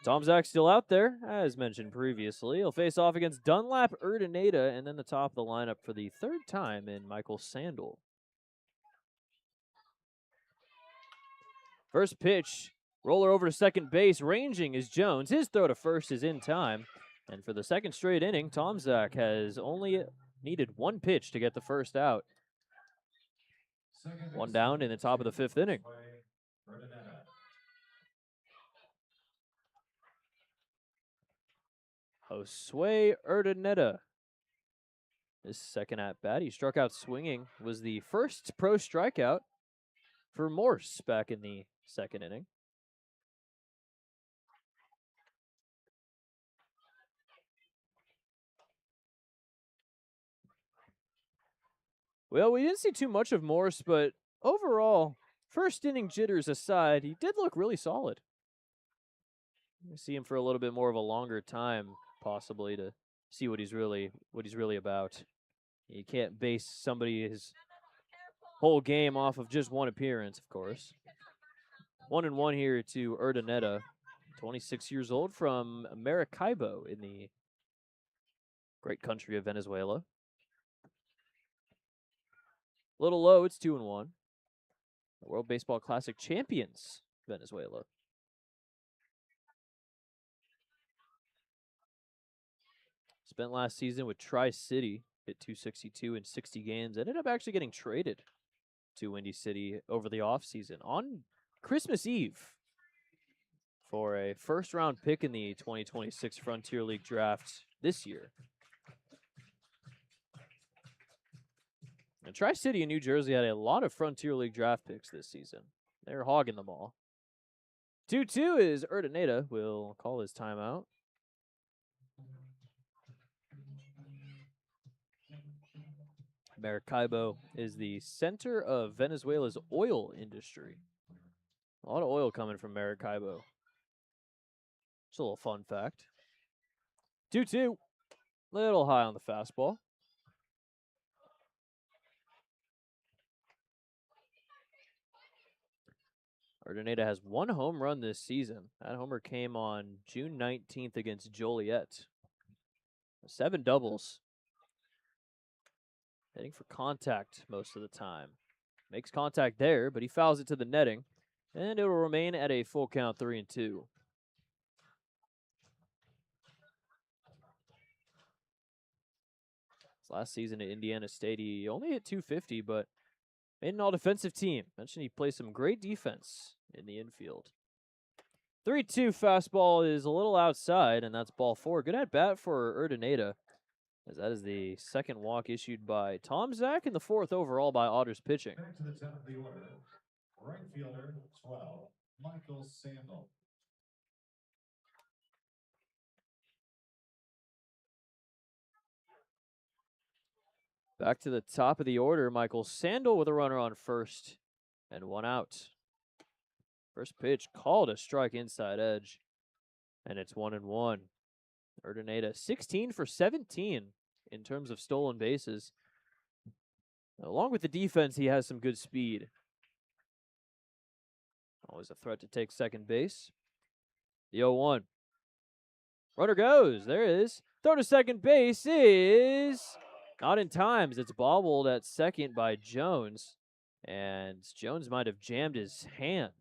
Tom Zach still out there, as mentioned previously. He'll face off against Dunlap Urdaneta, and then the top of the lineup for the 3rd time in Michael Sandel. First pitch, roller over to second base, ranging is Jones. His throw to first is in time. And for the 2nd straight inning, Tom Zach has only needed 1 pitch to get the first out. 1 down in the top of the 5th inning. Josue Urdaneta. His second at-bat, he struck out swinging, was the first pro strikeout for Morse back in the 2nd inning. Well, we didn't see too much of Morse, but overall, first inning jitters aside, he did look really solid. We see him for a little bit more of a longer time, possibly, to see what he's really about. You can't base somebody's whole game off of just one appearance, of course. 1-1 here to Urdaneta, 26 years old, from Maracaibo in the great country of Venezuela. A little low, it's 2-1. The World Baseball Classic champions, Venezuela. Spent last season with Tri-City, hit .262 in 60 games. Ended up actually getting traded to Windy City over the offseason on Christmas Eve for a first-round pick in the 2026 Frontier League draft this year. And Tri-City in New Jersey had a lot of Frontier League draft picks this season. They're hogging them all. 2-2 is Urdaneta will call his timeout. Maracaibo is the center of Venezuela's oil industry. A lot of oil coming from Maracaibo. Just a little fun fact. 2-2. Little high on the fastball. Urdaneta has 1 home run this season. That homer came on June 19th against Joliet. 7 doubles. Hitting for contact most of the time. Makes contact there, but he fouls it to the netting. And it will remain at a full count, 3-2. Last season at Indiana State, he only hit .250, but made an all-defensive team. Mentioned he plays some great defense in the infield. 3-2 fastball is a little outside, and that's ball 4. Good at-bat for Urdaneta, as that is the 2nd walk issued by Tom Zach and the 4th overall by Otters pitching. Back to the top of the order. Right fielder, 12, Michael Sandel. Back to the top of the order, Michael Sandel with a runner on first and 1 out. First pitch called a strike inside edge, and it's 1-1. Urdaneta 16 for 17 in terms of stolen bases. Along with the defense, he has some good speed. Always a threat to take second base. The 0-1. Runner goes. There it is. Throw to second base is not in time, as it's bobbled at second by Jones. And Jones might have jammed his hand.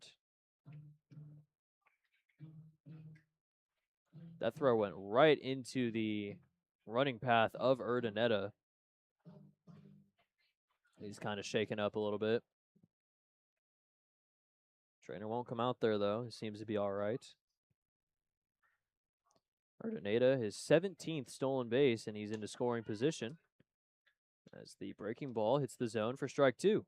That throw went right into the running path of Urdaneta. He's kind of shaken up a little bit. Trainer won't come out there, though. He seems to be all right. Urdaneta, his 17th stolen base, and he's into scoring position as the breaking ball hits the zone for strike 2.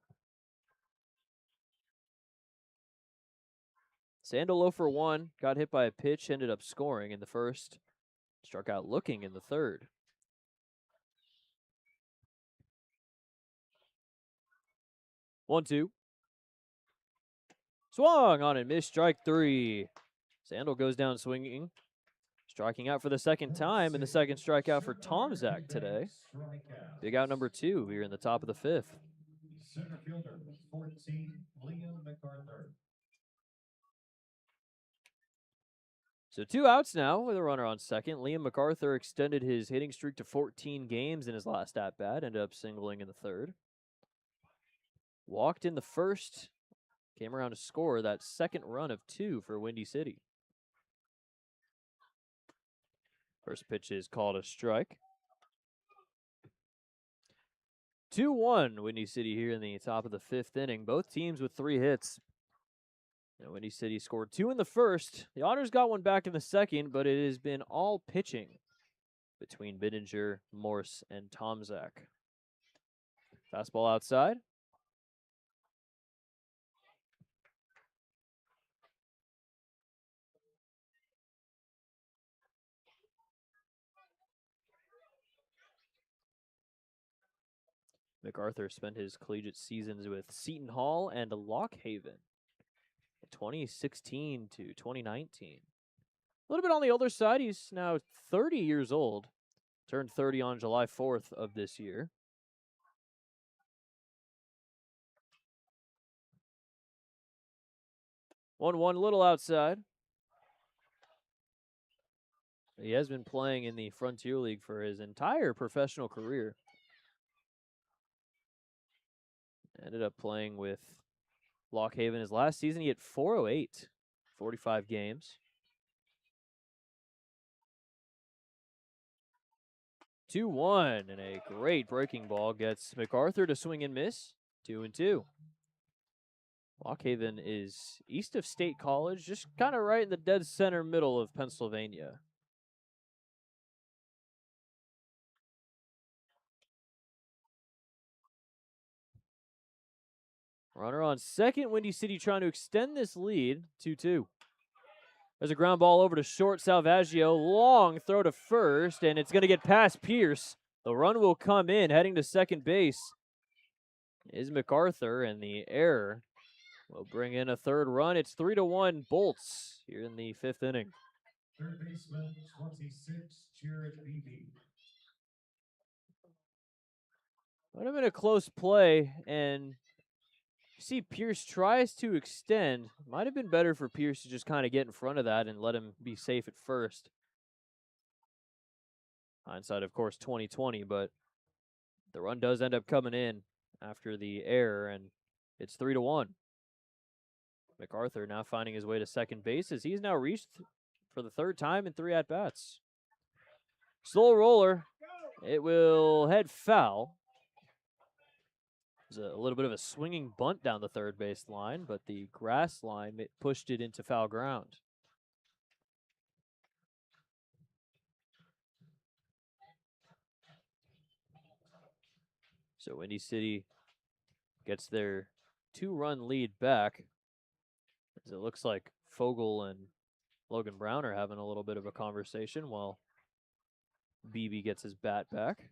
Sandalo for 1, got hit by a pitch, ended up scoring in the first. Struck out looking in the third. One, two. Swung on and missed, strike 3. Sandal goes down swinging, striking out for the second time, and the second strikeout for Tomczak today. Big out number 2 here in the top of the 5th. Center fielder, 14, Liam MacArthur. So 2 outs now with a runner on second. Liam MacArthur extended his hitting streak to 14 games in his last at-bat, ended up singling in the third. Walked in the first, came around to score that second run of 2 for Windy City. First pitch is called a strike. 2-1 Windy City here in the top of the 5th inning. Both teams with 3 hits. Windy City scored 2 in the first. The Otters got one back in the second, but it has been all pitching between Bittinger, Morse, and Tomczak. Fastball outside. MacArthur spent his collegiate seasons with Seton Hall and Lock Haven, 2016 to 2019. A little bit on the older side. He's now 30 years old. Turned 30 on July 4th of this year. One little outside. He has been playing in the Frontier League for his entire professional career. Ended up playing with Lock Haven his last season. He hit .408, 45 games. 2-1, and a great breaking ball gets MacArthur to swing and miss. 2-2. Lock Haven is east of State College, just kind of right in the dead center middle of Pennsylvania. Runner on second. Windy City trying to extend this lead. 2-2. There's a ground ball over to short. Salvaggio. Long throw to first, and it's going to get past Pierce. The run will come in. Heading to second base is MacArthur, and the error will bring in a third run. It's 3-1 Bolts here in the 5th inning. Third baseman, 26, Jared Beebe. Might have been a close play, and see Pierce tries to extend. Might have been better for Pierce to just kind of get in front of that and let him be safe at first. Hindsight, of course, 2020, but the run does end up coming in after the error, and it's 3-1. MacArthur now finding his way to second base as he's now reached for the third time in 3 at-bats. Slow roller. It will head foul. There's a little bit of a swinging bunt down the third base line, but the grass line pushed it into foul ground. So Windy City gets their 2-run lead back, as it looks like Fogel and Logan Brown are having a little bit of a conversation while Beebe gets his bat back.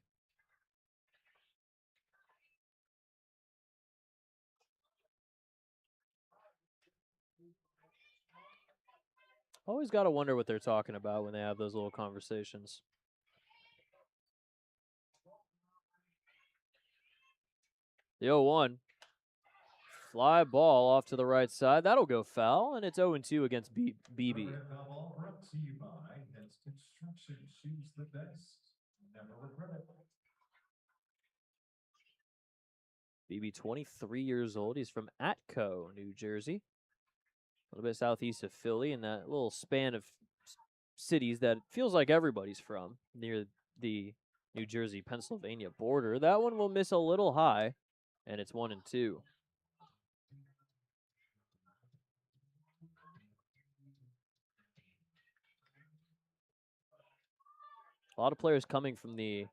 Always got to wonder what they're talking about when they have those little conversations. The 0-1. Fly ball off to the right side. That'll go foul, and it's 0-2 against Beebe. Foul ball brought to you by Hens Construction. Choose the best. Never regret it. Beebe, 23 years old. He's from Atco, New Jersey. A little bit southeast of Philly, in that little span of cities that it feels like everybody's from, near the New Jersey-Pennsylvania border. That one will miss a little high. and it's 1-2. A lot of players coming from the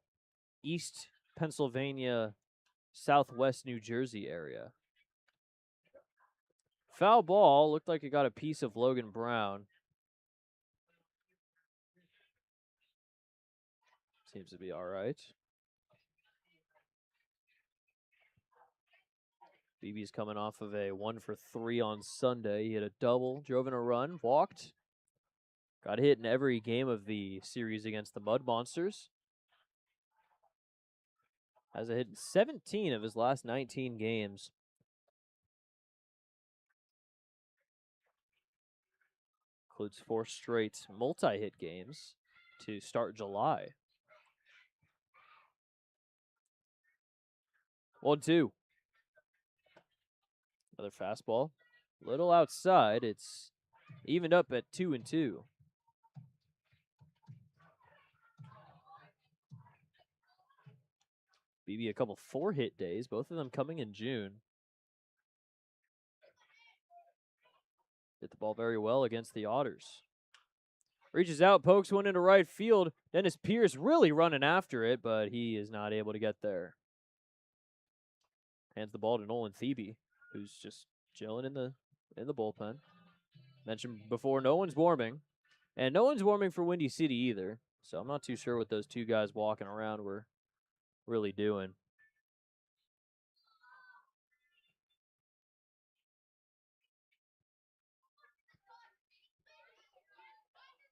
East Pennsylvania, Southwest New Jersey area. Foul ball, looked like it got a piece of Logan Brown. Seems to be all right. BB's coming off of a 1-for-3 on Sunday. He hit a double, drove in a run, walked. Got hit in every game of the series against the Mud Monsters. Has a hit in 17 of his last 19 games. Includes 4 straight multi-hit games to start July. 1-2. Another fastball. Little outside. It's evened up at 2-2. BB a couple 4-hit days, both of them coming in June. Hit the ball very well against the Otters. Reaches out, pokes one into right field. Dennis Pierce really running after it, but he is not able to get there. Hands the ball to Nolan Thebe, who's just chilling in the bullpen. Mentioned before, no one's warming. And no one's warming for Windy City either. So I'm not too sure what those two guys walking around were really doing.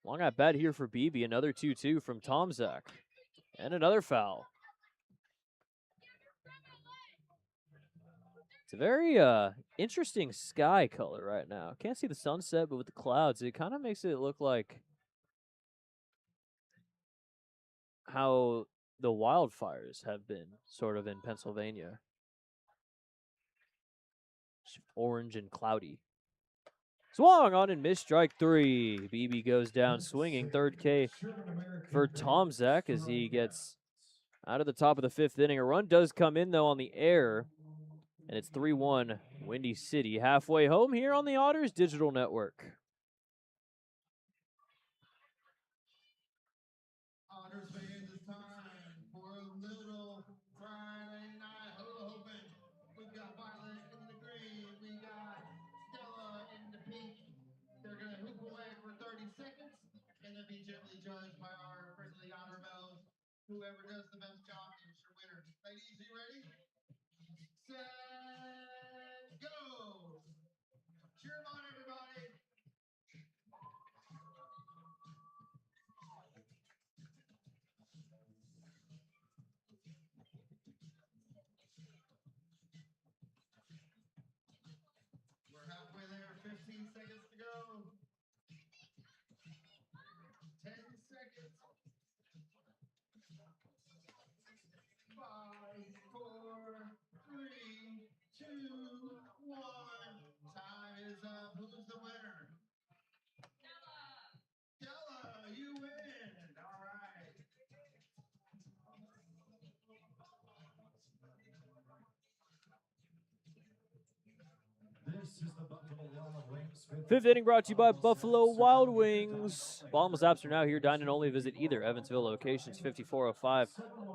Long at bat here for BB. Another 2-2 from Tomzak. And another foul. It's a very interesting sky color right now. Can't see the sunset, but with the clouds, it kind of makes it look like how the wildfires have been sort of in Pennsylvania. It's orange and cloudy. Swung on and missed, strike 3. BB goes down swinging. Third K for Tomzak as he gets out of the top of the 5th inning. A run does come in, though, on the air, and it's 3-1 Windy City. Halfway home here on the Otters Digital Network. Otters fans, it's time for a little Friday night hula hooping. We've got Violet in the green, we got Stella in the pink. They're gonna hoop away for 30 seconds and then be gently judged by our friendly Otter Bells. Whoever does the best job is your winner. Ladies, you ready? Set, go! Cheer 'em on, everybody! We're halfway there, 15 seconds to go. 10 seconds. 5, 4, 3, 2, 1. Time is up. Who's the winner? Stella, you win. All right. This is the Buffalo Wild Wings. 5th inning brought to you by Buffalo Wild Wings. Bottomless apps are now here. Dine and only. Visit either Evansville locations, 5405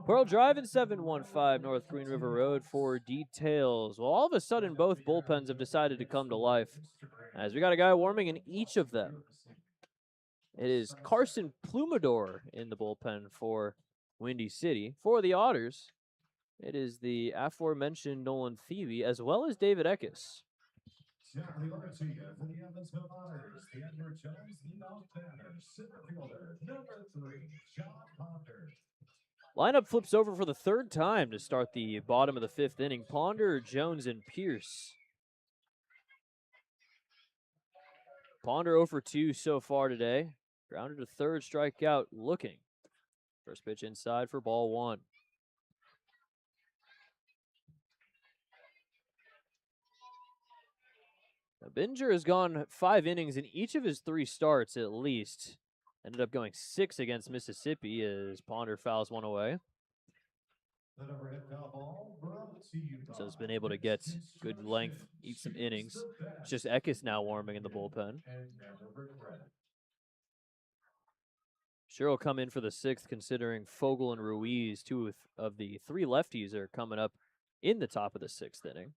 Pearl Drive and 715 North Green River Road for details. Well, all of a sudden, both bullpens have decided to come to life, as we got a guy warming in each of them. It is Carson Plumador in the bullpen for Windy City. For the Otters, it is the aforementioned Nolan Thebe, as well as David Eckes. Jack the Archie for the Evansville Otters. The Edward Jones leadoff batter. Center fielder, number 3, John Ponder. Lineup flips over for the 3rd time to start the bottom of the 5th inning. Ponder, Jones, and Pierce. Ponder 0 for 2 so far today. Grounded to 3rd, strikeout looking. First pitch inside for ball 1. Now, Binger has gone 5 innings in each of his 3 starts at least. Ended up going 6 against Mississippi as Ponder fouls one away. The overhead foul ball brought to you So it's by been able to get good length, Construction. eat some innings. The It's just best Eckes now warming in the bullpen. and never regret it. Sure will come in for the 6th, considering Fogel and Ruiz, two of the 3 lefties, are coming up in the top of the 6th inning.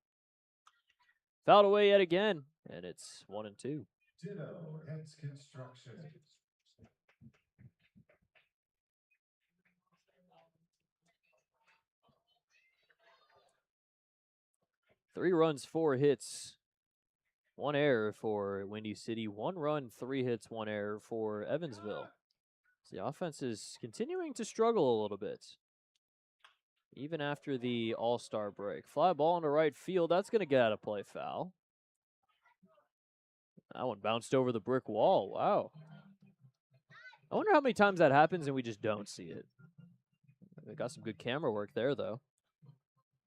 Fouled away yet again, and it's 1-2. Ditto heads construction. 3 runs, 4 hits, 1 error for Windy City. 1 run, 3 hits, 1 error for Evansville. So the offense is continuing to struggle a little bit, even after the All-Star break. Fly ball into right field. That's going to get out of play, foul. That one bounced over the brick wall. Wow. I wonder how many times that happens and we just don't see it. They got some good camera work there, though.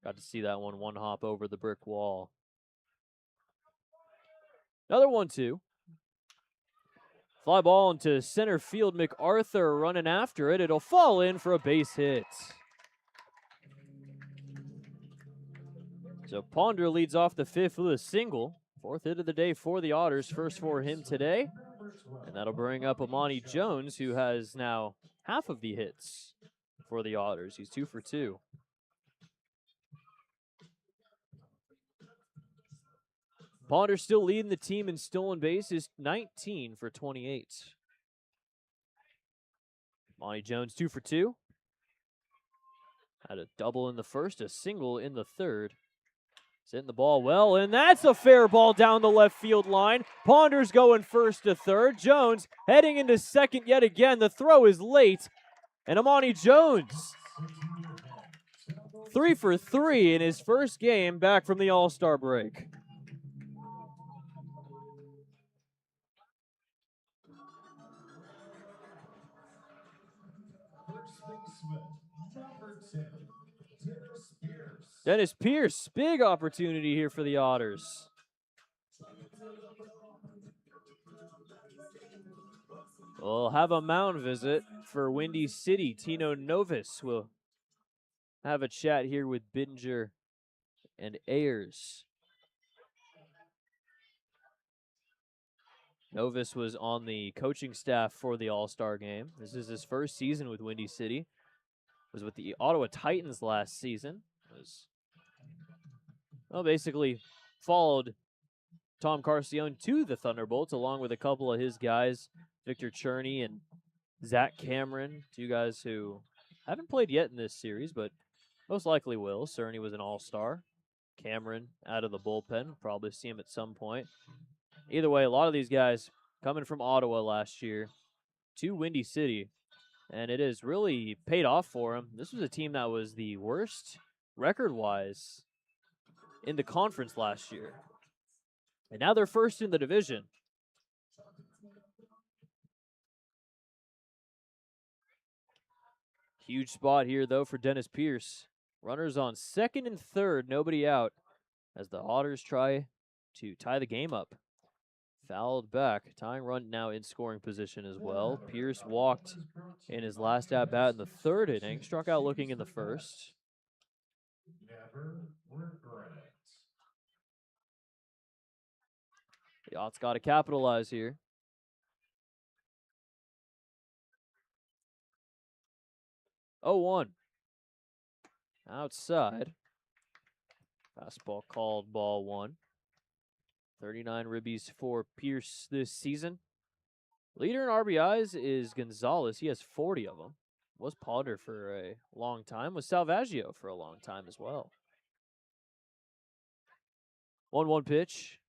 Got to see that one hop over the brick wall. Another 1-2. Fly ball into center field. MacArthur running after it. It'll fall in for a base hit. So Ponder leads off the 5th with a single. 4th hit of the day for the Otters. First for him today. And that'll bring up Amani Jones, who has now half of the hits for the Otters. He's 2 for 2. Ponder still leading the team in stolen bases, 19 for 28. Amani Jones 2 for 2. Had a double in the first, a single in the third. He's hitting the ball well, and that's a fair ball down the left field line. Ponder's going first to third. Jones heading into second yet again. The throw is late, and Amani Jones 3 for 3 in his first game back from the All-Star break. First baseman, number 10, Dennis Pierce. Dennis Pierce, big opportunity here for the Otters. We'll have a mound visit for Windy City. Tino Novus will have a chat here with Bittinger and Ayers. Novus was on the coaching staff for the All-Star game. This is his first season with Windy City. Was with the Ottawa Titans last season. Basically followed Tom Carcione to the Thunderbolts along with a couple of his guys, Victor Cherney and Zach Cameron, 2 guys who haven't played yet in this series, but most likely will. Cerny was an all-star. Cameron out of the bullpen. Probably see him at some point. Either way, a lot of these guys coming from Ottawa last year to Windy City, and it has really paid off for him. This was a team that was the worst record-wise in the conference last year, and now they're first in the division. Huge spot here, though, for Dennis Pierce. Runners on second and third, nobody out, as the Otters try to tie the game up. Fouled back. Tying run now in scoring position as well. Pierce walked in his last at-bat in the 3rd inning. Struck out looking in the 1st. Never regret it. The Otts got to capitalize here. 0-1. Outside. Fastball called, ball 1. 39 ribbies for Pierce this season. Leader in RBIs is Gonzalez. He has 40 of them. Was Ponder for a long time. Was Salvaggio for a long time as well. 1-1 pitch.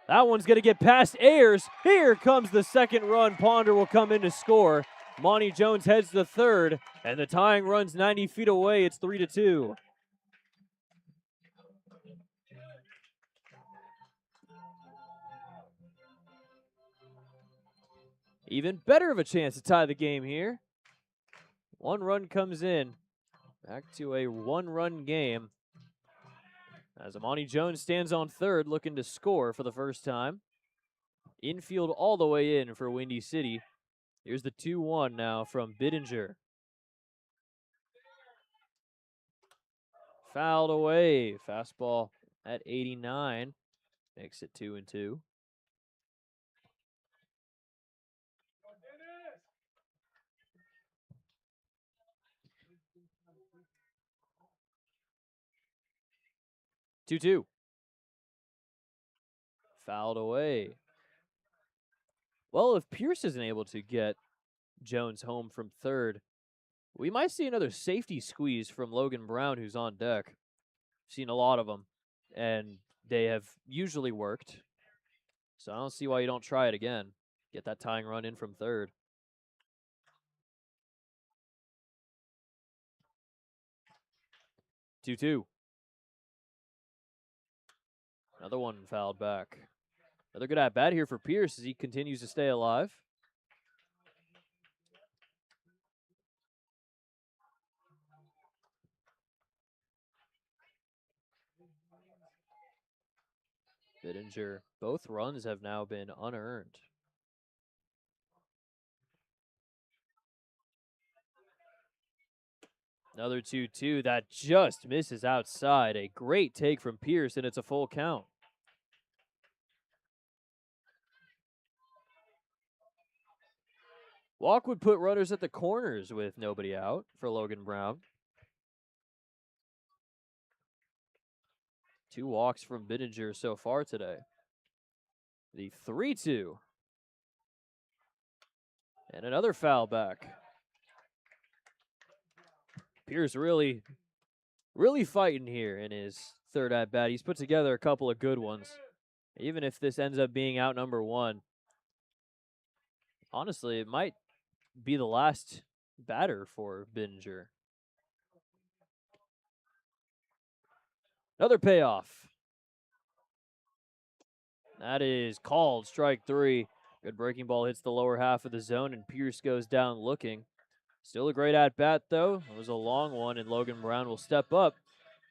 That one's going to get past Ayers. Here comes the second run. Ponder will come in to score. Monty Jones heads to third, and the tying run's 90 feet away. It's 3-2. Even better of a chance to tie the game here. 1 run comes in. Back to a 1-run game. As Amani Jones stands on third, looking to score for the first time. Infield all the way in for Windy City. Here's the 2-1 now from Bittinger. Fouled away. Fastball at 89. Makes it 2-2. Two. Fouled away. Well, if Pierce isn't able to get Jones home from third, we might see another safety squeeze from Logan Brown, who's on deck. Seen a lot of them, and they have usually worked. So I don't see why you don't try it again. Get that tying run in from third. Two. Another one fouled back. Another good at bat here for Pierce as he continues to stay alive. Bittinger, both runs have now been unearned. Another 2-2 that just misses outside. A great take from Pierce, and it's a full count. Walk would put runners at the corners with nobody out for Logan Brown. 2 walks from Bittinger so far today. The 3-2. And another foul back. Pierce really fighting here in his third at bat. He's put together a couple of good ones. Even if this ends up being out number 1, honestly, it might be the last batter for Bittinger. Another payoff. That is called strike 3. Good breaking ball hits the lower half of the zone, and Pierce goes down looking. Still a great at-bat, though. It was a long one, and Logan Brown will step up.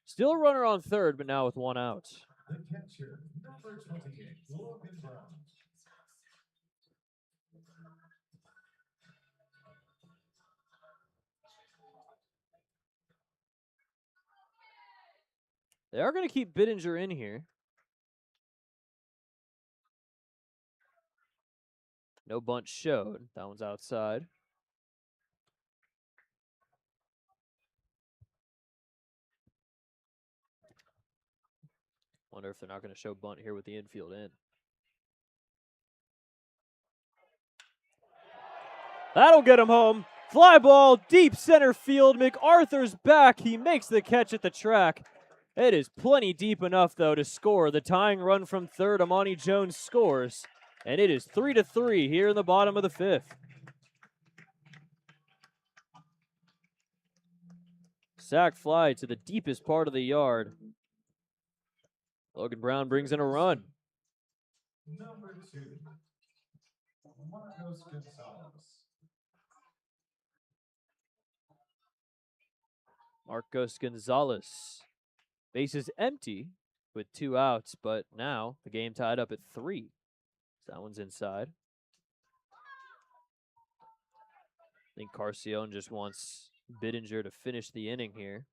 Still a runner on third, but now with 1 out. The catcher, number 28, Logan Brown. They are going to keep Bittinger in here. No bunt showed. That one's outside. Wonder if they're not going to show bunt here with the infield in. That'll get him home. Fly ball, deep center field. MacArthur's back. He makes the catch at the track. It is plenty deep enough, though, to score. The tying run from third, Amani Jones scores. And it is 3-3 here in the bottom of the 5th. Sac fly to the deepest part of the yard. Logan Brown brings in a run. Number 2, Marcos Gonzalez. Marcos Gonzalez. Base is empty with 2 outs, but now the game tied up at 3. So that one's inside. I think Carcione just wants Bittinger to finish the inning here.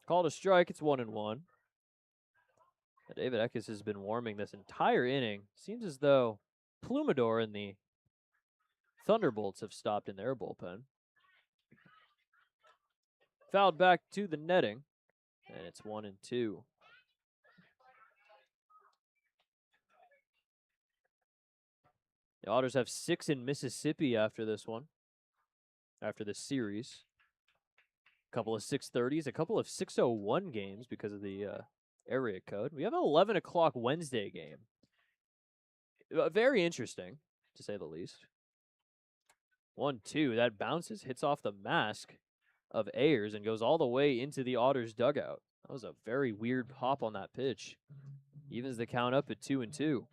Called a strike. It's 1-1. David Eckes has been warming this entire inning. Seems as though Plumador and the Thunderbolts have stopped in their bullpen. Fouled back to the netting, and it's 1-2. The Otters have 6 in Mississippi after this one, after this series. A couple of 6:30s, a couple of 6:01 games because of the area code. We have an 11 o'clock Wednesday game. Very interesting, to say the least. 1-2, that bounces, hits off the mask of Ayers and goes all the way into the Otters dugout. That was a very weird hop on that pitch. Evens the count up at 2-2.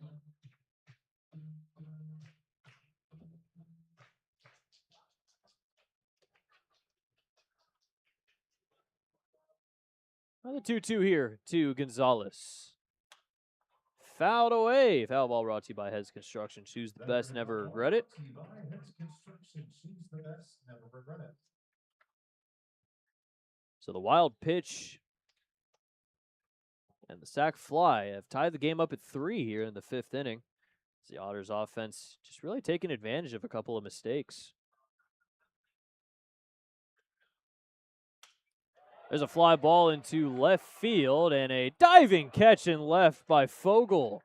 Another 2-2 here to Gonzalez. fouled away. Foul ball brought to you by Heads Construction. Choose the best, never regret it. Brought to you by Heads Construction. Choose the best, never regret it. So the wild pitch and the sac fly have tied the game up at 3 here in the 5th inning. The Otters offense just really taking advantage of a couple of mistakes. There's a fly ball into left field and a diving catch in left by Fogel.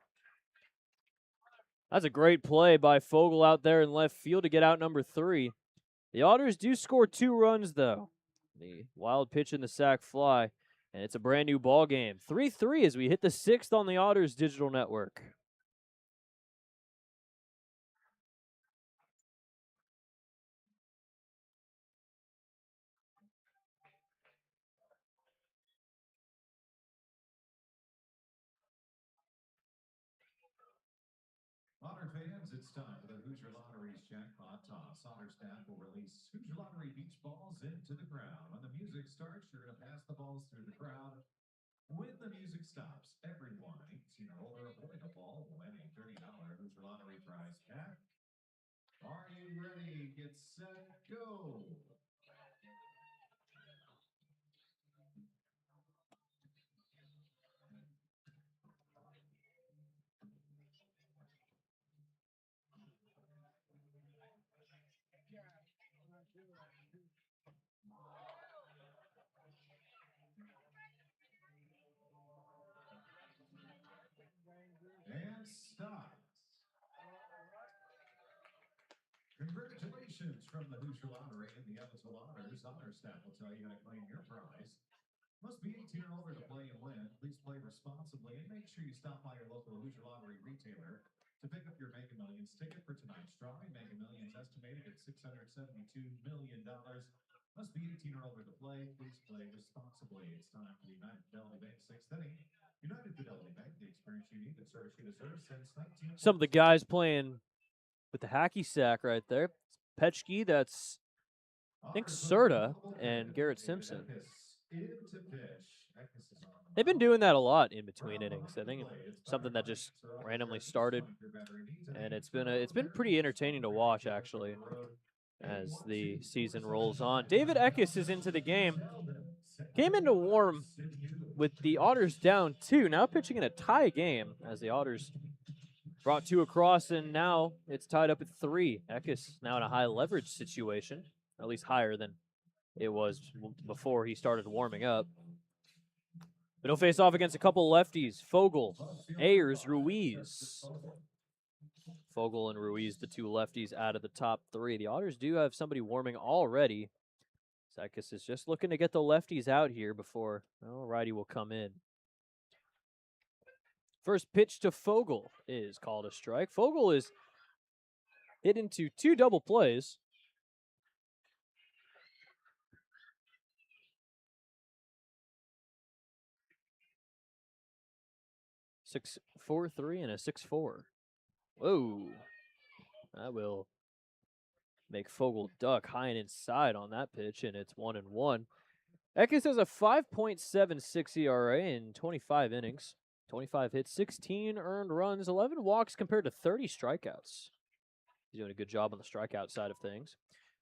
That's a great play by Fogel out there in left field to get out number 3. The Otters do score 2 runs, though. The wild pitch and the sac fly, and it's a brand new ball game. 3-3 as we hit the 6th on the Otters digital network. Otter fans, it's time for the Hoosier Lottery's jackpot toss. Otter staff will release Hoosier Lottery beach balls into the crowd. When the music starts, you're going to pass the balls through the crowd. When the music stops, everyone 18 or older avoid the ball will win a $30 Hoosier Lottery prize pack. Are you ready? Get set, go! And stop. Congratulations from the Hoosier Lottery and the Evansville Otters. Otter staff will tell you how to claim your prize. Must be 18 or older to play and win. Please play responsibly and make sure you stop by your local Hoosier Lottery retailer to pick up your Mega Millions ticket for tonight's drawing. Mega Millions estimated at $672 million. Must be 18 or older to play. Please play responsibly. It's time for the United Fidelity Bank 6th inning. United Fidelity Bank, the experience you need, the service you deserve since 19. Some of the guys playing with the hacky sack right there. Petchke, that's, I think, Serta and Garrett Simpson. They've been doing that a lot in between innings. I think it's something that just randomly started, and it's been pretty entertaining to watch, actually, as the season rolls on. David Eckes is into the game. Came into warm with the Otters down 2, now pitching in a tie game as the Otters brought 2 across, and now it's tied up at 3. Eckes now in a high leverage situation, at least higher than it was before he started warming up. But he'll face off against a couple lefties, Fogel, Ayers, Ruiz. Fogel and Ruiz, the 2 lefties out of the top 3. The Otters do have somebody warming already. Eckes is just looking to get the lefties out here before righty will come in. First pitch to Fogel is called a strike. Fogel is hit into 2 double plays. 6-4-3 and a 6-4. Whoa. That will make Fogel duck high and inside on that pitch, and it's 1-1. Eckes has a 5.76 ERA in 25 innings. 25 hits, 16 earned runs, 11 walks compared to 30 strikeouts. He's doing a good job on the strikeout side of things.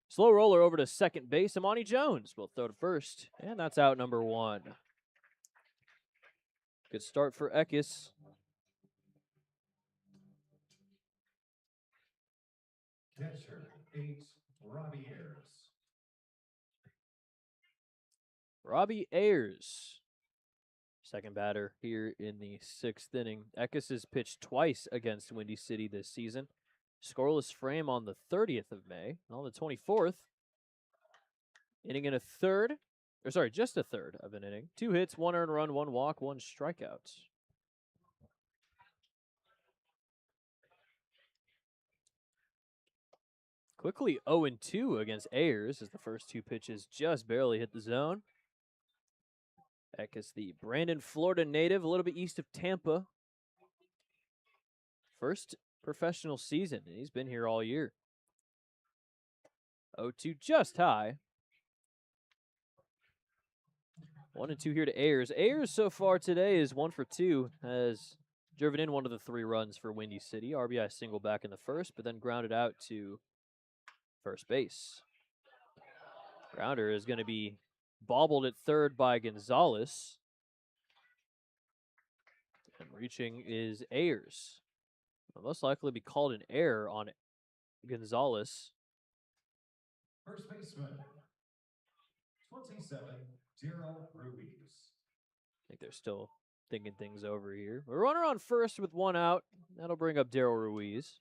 Slow roller over to second base. Amani Jones will throw to first, and that's out number 1. Good start for Eckes. Catcher 8, Robbie Ayers. Robbie Ayers, second batter here in the 6th inning. Eckes has pitched twice against Windy City this season. Scoreless frame on the 30th of May. On the 24th, inning in a third, or sorry, just a third of an inning. 2 hits, 1 earned run, 1 walk, 1 strikeout. Quickly 0-2 against Ayers as the first 2 pitches just barely hit the zone. Eckes, the Brandon, Florida native, a little bit east of Tampa. First professional season, and he's been here all year. 0-2 just high. 1-2 here to Ayers. Ayers so far today is 1 for 2, has driven in one of the 3 runs for Windy City. RBI single back in the first, but then grounded out to first base. Grounder is going to be bobbled at third by Gonzalez. And reaching is Ayers. Will most likely be called an error on Gonzalez. First baseman, 27, Daryl Ruiz. I think they're still thinking things over here. A runner on first with 1 out. That'll bring up Daryl Ruiz.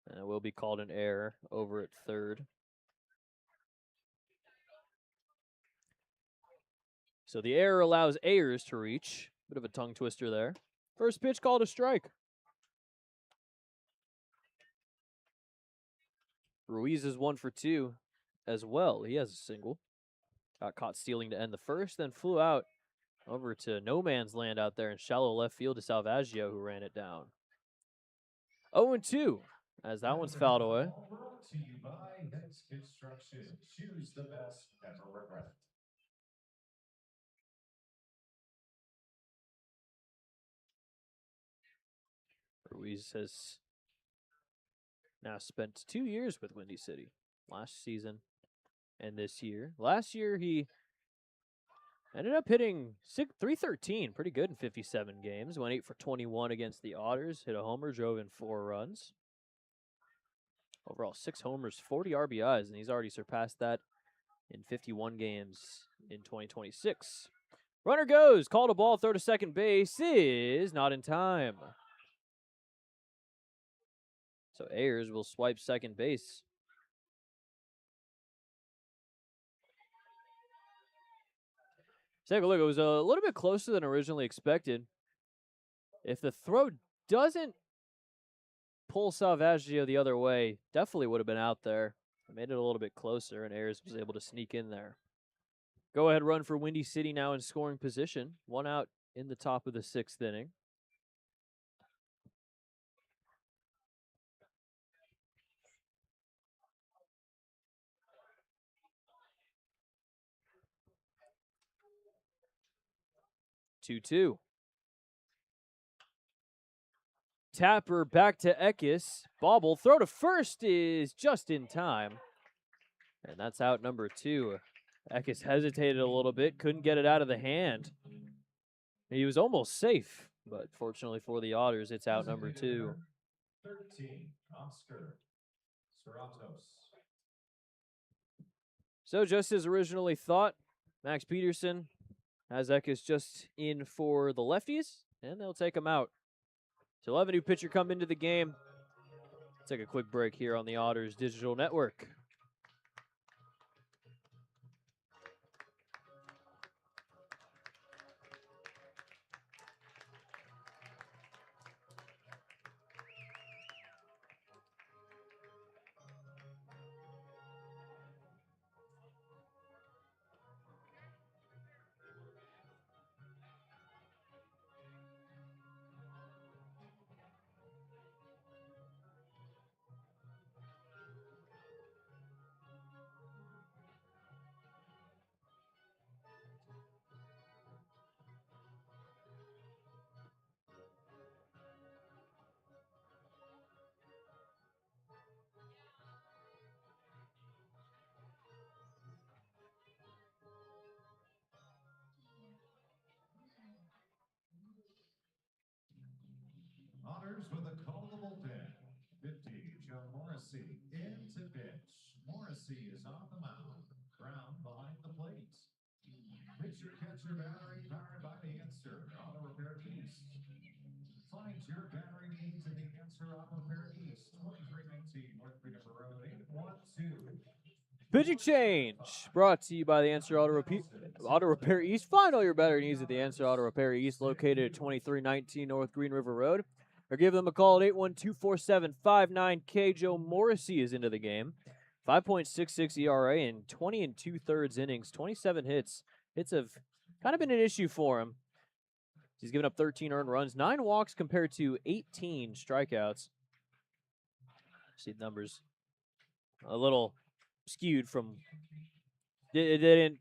And it will be called an error over at third. So the error allows Ayers to reach. Bit of a tongue twister there. First pitch called a strike. Ruiz is 1 for 2 as well. He has a single. Got caught stealing to end the first, then flew out over to no man's land out there in shallow left field to Salvaggio, who ran it down. 0-2 as that one's fouled away. Brought to you by Hex Construction. Choose the best, never regret. Ruiz has now spent 2 years with Windy City. Last season and this year. Last year, he ended up hitting 313, pretty good in 57 games. Went 8 for 21 against the Otters. Hit a homer, drove in 4 runs. Overall, 6 homers, 40 RBIs, and he's already surpassed that in 51 games in 2026. Runner goes, called a ball, throw to second base, is not in time. So Ayers will swipe second base. Take a look. It was a little bit closer than originally expected. If the throw doesn't pull Salvaggio the other way, definitely would have been out there. It made it a little bit closer, and Ayers was able to sneak in there. Go-ahead run for Windy City now in scoring position. 1 out in the top of the 6th inning. Two. Tapper back to Eckes. Bobble. Throw to first is just in time. And that's out number 2. Eckes hesitated a little bit. Couldn't get it out of the hand. He was almost safe. But fortunately for the Otters, it's out number 2. 13, Oscar Serratos. So just as originally thought, Max Peterson has Eckes just in for the lefties, and they'll take him out. So 11 new pitcher come into the game. Take a quick break here on the Otters Digital Network. Otters with a callable pin. 50, Joe Morrissey into pitch. Morrissey is on the mound. Ground behind the plate. Pitcher catcher battery powered by the Answer Auto Repair East. Find your battery needs in the Answer Auto Repair East. 2319 North Freedom Road 812. Pitching change brought to you by the Answer Auto Repair East. Find all your battery needs at the Answer Auto Repair East, located at 2319 North Green River Road. Or give them a call at 812-4759K. Joe Morrissey is into the game. 5.66 ERA in 20 2/3 innings, 27 hits. Hits have kind of been an issue for him. He's given up 13 earned runs, 9 walks compared to 18 strikeouts. See the numbers a little skewed from. They're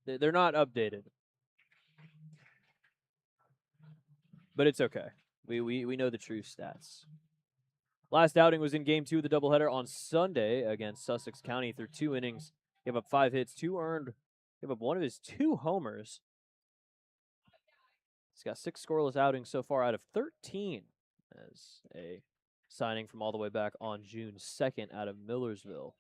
not updated. but it's okay. We know the true stats. Last outing was in Game 2 of the doubleheader on Sunday against Sussex County through 2 innings. Gave up 5 hits, 2 earned, gave up one of his 2 homers. He's got 6 scoreless outings so far out of 13 as a signing from all the way back on June 2nd out of Millersville.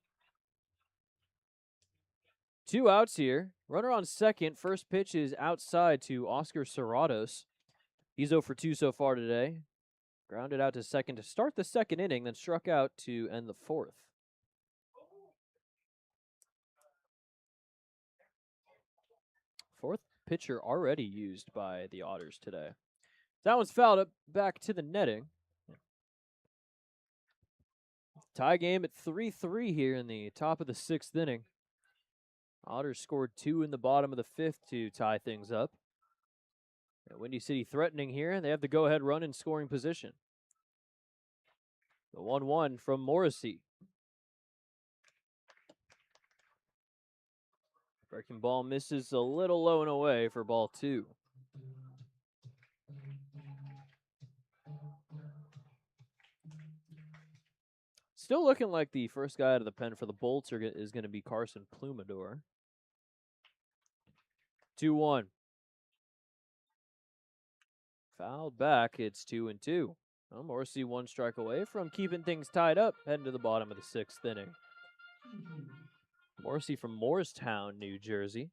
2 outs here. Runner on second. First pitch is outside to Oscar Serratos. He's 0 for 2 so far today. Grounded out to second to start the second inning, then struck out to end the fourth. Fourth pitcher already used by the Otters today. That one's fouled up back to the netting. Tie game at 3-3 here in the top of the 6th inning. Otters scored 2 in the bottom of the 5th to tie things up. Windy City threatening here. They have the go-ahead run in scoring position. The 1-1 from Morrissey. Breaking ball misses a little low and away for ball 2. Still looking like the first guy out of the pen for the Bolts is going to be Carson Plumador. 2-1. Fouled back. It's 2-2. Well, Morrissey 1 strike away from keeping things tied up, heading to the bottom of the 6th inning. Morrissey from Morristown, New Jersey.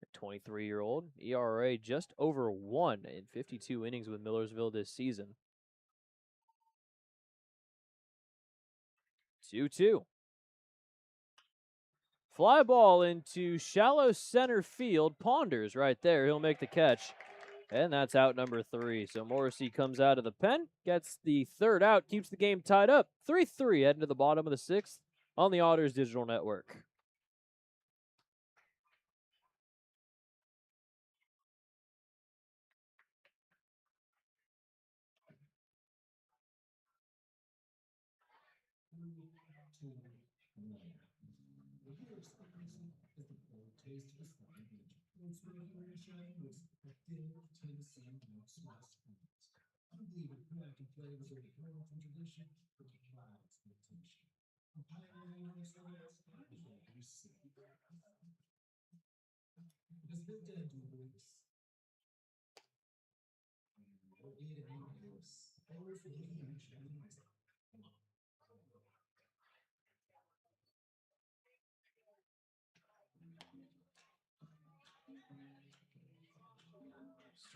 A 23-year-old. ERA just over 1 in 52 innings with Millersville this season. 2-2. Fly ball into shallow center field. Ponders right there. He'll make the catch. And that's out number 3. So Morrissey comes out of the pen, gets the 3rd out, keeps the game tied up. 3-3 heading to the bottom of the 6th on the Otters Digital Network.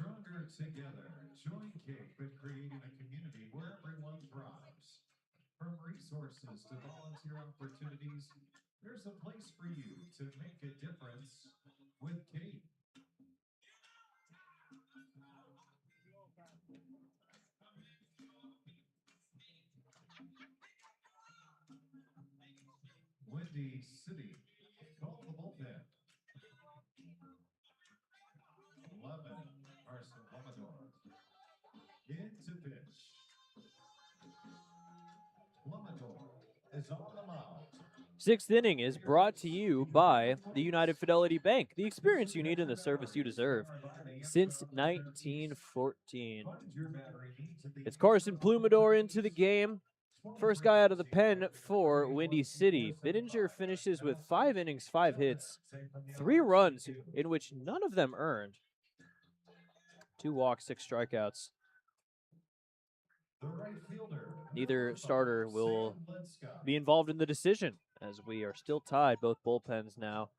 Stronger together. Join Cape in creating a community where everyone thrives. From resources to volunteer opportunities, there's a place for you to make a difference with Cape. Windy City. Call the bullpen. 11. Carson Plummador. Into pitch. Plummador is on the mound. 6th inning is brought to you by the United Fidelity Bank. The experience you need and the service you deserve since 1914. It's Carson Plumador into the game. First guy out of the pen for Windy City. Bittinger finishes with 5 innings, 5 hits, 3 runs, in which none of them earned. 2 walks, 6 strikeouts. The right fielder. Neither starter will be involved in the decision, as we are still tied, both bullpens now.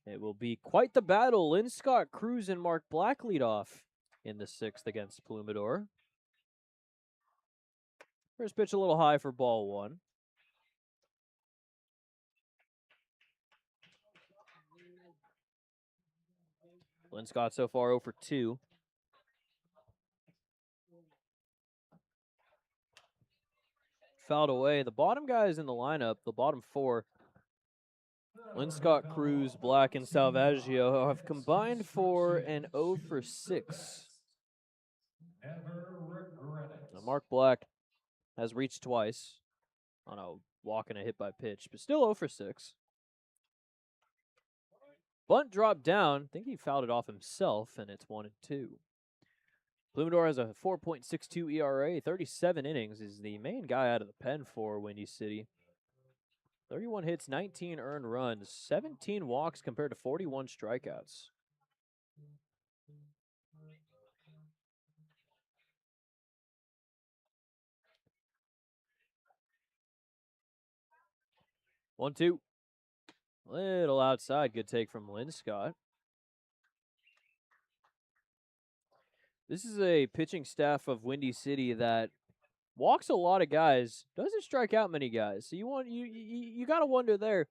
It will be quite the battle. Lynn Scott, Cruz, and Mark Black lead off in the 6th against Plumador. First pitch a little high for ball 1. Lynn Scott so far 0 for 2. Fouled away. The bottom guys in the lineup, the bottom 4, Lynn Scott, Cruz, Black, and Salvaggio, have combined for an 0 for 6. Never regret it. Now Mark Black has reached twice on a walk and a hit by pitch, but still 0 for 6. Bunt dropped down. I think he fouled it off himself, and it's 1-2. Plumidor has a 4.62 ERA, 37 innings, is the main guy out of the pen for Windy City. 31 hits, 19 earned runs, 17 walks compared to 41 strikeouts. One, two. Little outside. Good take from Lynn Scott. This is a pitching staff of Windy City that walks a lot of guys, doesn't strike out many guys. So you got to wonder there,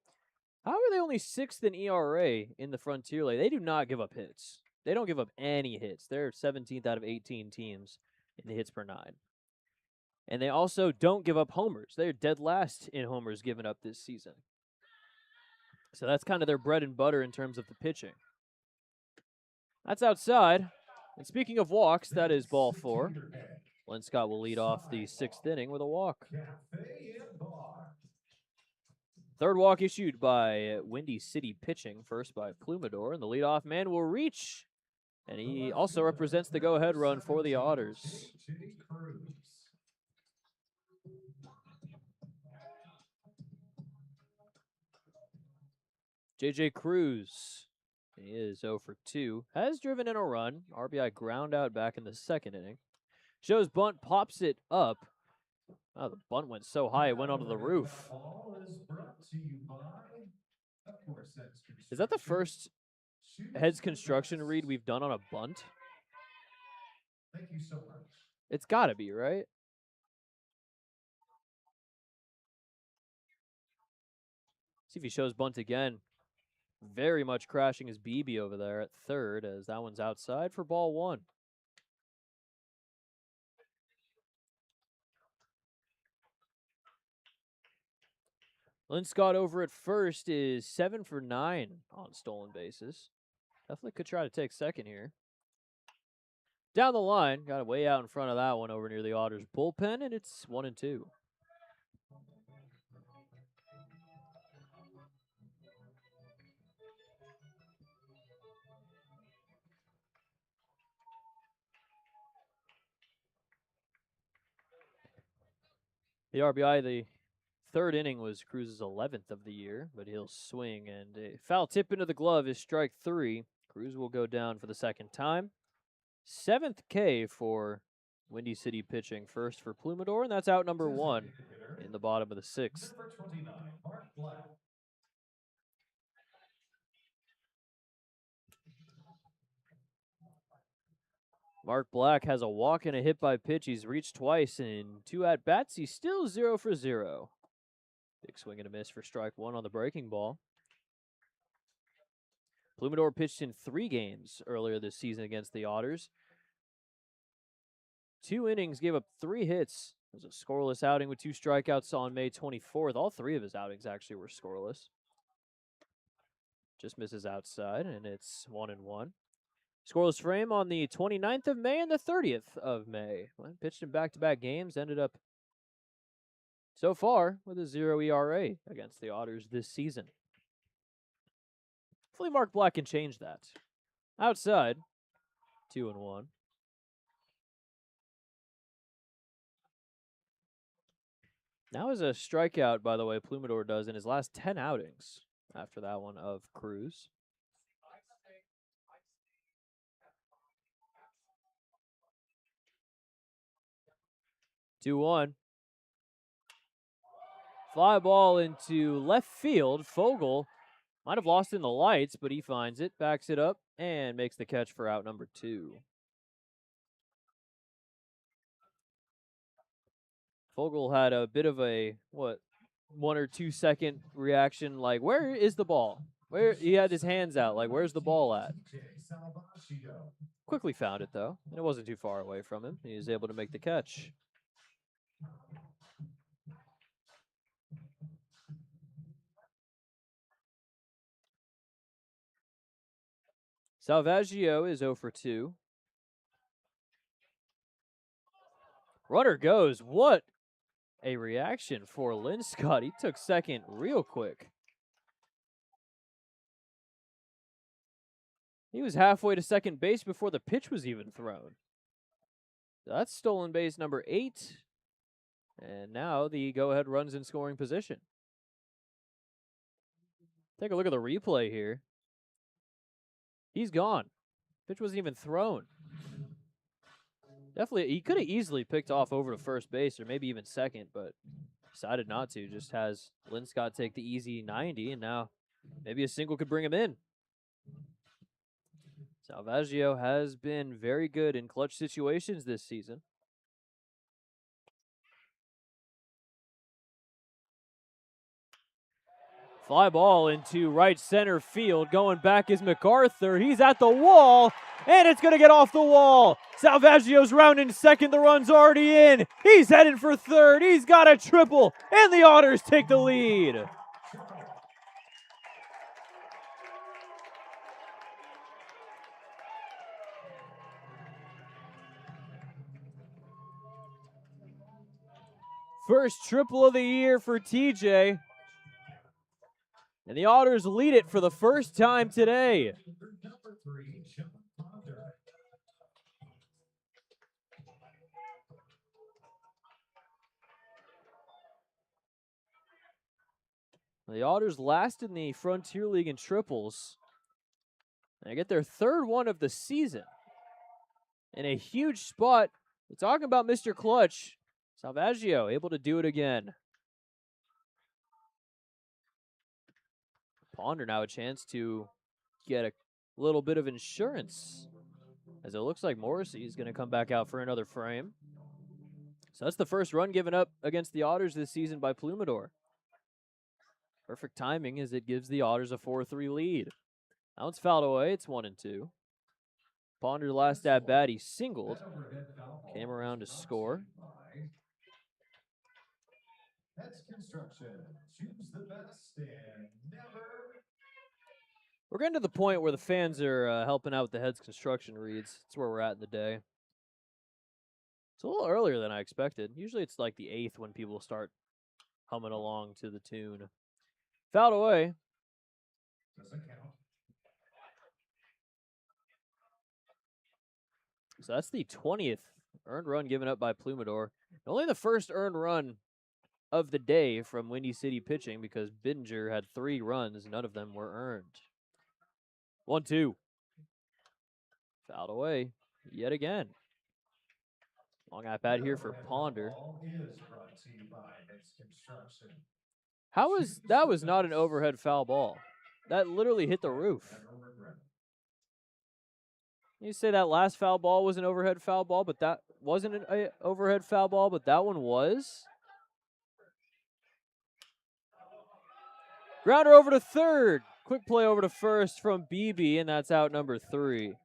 how are they only 6th in ERA in the Frontier League? They do not give up hits. They don't give up any hits. They're 17th out of 18 teams in the hits per 9. And they also don't give up homers. They're dead last in homers given up this season. So that's kind of their bread and butter in terms of the pitching. That's outside. And speaking of walks, that is ball 4. Lynn Scott will lead off the 6th inning with a walk. Third walk issued by Windy City pitching, first by Plumidor, and the leadoff man will reach. And he also represents the go-ahead run for the Otters. J.J. Cruz, he is 0 for 2, has driven in a run. RBI ground out back in the 2nd inning. Shows bunt, pops it up. Oh, the bunt went so high it went onto the roof. Is that the first Heads Construction read we've done on a bunt? Thank you so much. It's got to be, right? See if he shows bunt again. Very much crashing his BB over there at 3rd as that one's outside for ball 1. Lynn Scott over at first is 7 for 9 on stolen bases. Definitely could try to take second here. Down the line, got it way out in front of that one over near the Otters bullpen, and it's 1-2. The RBI, the 3rd inning was Cruz's 11th of the year, but he'll swing, and a foul tip into the glove is strike 3. Cruz will go down for the 2nd time. 7th K for Windy City pitching, first for Plumidor, and that's out number 1 in the bottom of the 6th. Number 29, Mark Black. Mark Black has a walk and a hit by pitch. He's reached twice in 2 at-bats. He's still 0 for 0. Big swing and a miss for strike 1 on the breaking ball. Plumidor pitched in 3 games earlier this season against the Otters. 2 innings, gave up 3 hits. It was a scoreless outing with 2 strikeouts on May 24th. All 3 of his outings actually were scoreless. Just misses outside, and it's 1-1. Scoreless frame on the 29th of May and the 30th of May. Well, pitched in back-to-back games, ended up so far with a 0 ERA against the Otters this season. Hopefully Mark Black can change that. Outside, 2-1. Now is a strikeout, by the way, Plumidor does in his last 10 outings after that one of Cruz. 2-1. Fly ball into left field. Fogel might have lost in the lights, but he finds it, backs it up, and makes the catch for out number 2. Fogel had a bit of a, 1 or 2 second reaction, like, where is the ball? Where he had his hands out, like, where's the ball at? Quickly found it, though, and it wasn't too far away from him. He was able to make the catch. Salvaggio is 0 for 2. Runner goes. What a reaction for Lynn Scott. He took second real quick. He was halfway to second base before the pitch was even thrown. That's stolen base number 8. And now the go-ahead runs in scoring position. Take a look at the replay here. He's gone. Pitch wasn't even thrown. Definitely, he could have easily picked off over to first base or maybe even second, but decided not to. Just has Linscott take the easy 90, and now maybe a single could bring him in. Salvaggio has been very good in clutch situations this season. Fly ball into right center field. Going back is MacArthur. He's at the wall, and it's going to get off the wall. Salvaggio's rounding second. The run's already in. He's heading for third. He's got a triple, and the Otters take the lead. First triple of the year for TJ. And the Otters lead it for the first time today. Number 3, John Ponder. The Otters last in the Frontier League in triples. And they get their third one of the season. In a huge spot. We're talking about Mr. Clutch. Salvaggio able to do it again. Ponder now a chance to get a little bit of insurance, as it looks like Morrissey is going to come back out for another frame. So that's the first run given up against the Otters this season by Plumador. Perfect timing as it gives the Otters a 4-3 lead. Now it's fouled away. It's 1-2. Ponder last at bat, he singled. Came around to score. That's construction. Choose the best and never. We're getting to the point where the fans are helping out with the Heads construction reads. That's where we're at in the day. It's a little earlier than I expected. Usually it's like the 8th when people start humming along to the tune. Fouled away. Doesn't count. So that's the 20th earned run given up by Plumador. Only the first earned run of the day from Windy City pitching, because Bittinger had 3 runs. None of them were earned. 1-2. Fouled away yet again. Long at bat here for Ponder. Is brought to you by Heads Construction. That was not an overhead foul ball. That literally hit the roof. Never regret. You say that last foul ball was an overhead foul ball, but that wasn't an overhead foul ball, but that one was. Grounder over to third. Quick play over to first from BB, and that's out number 3.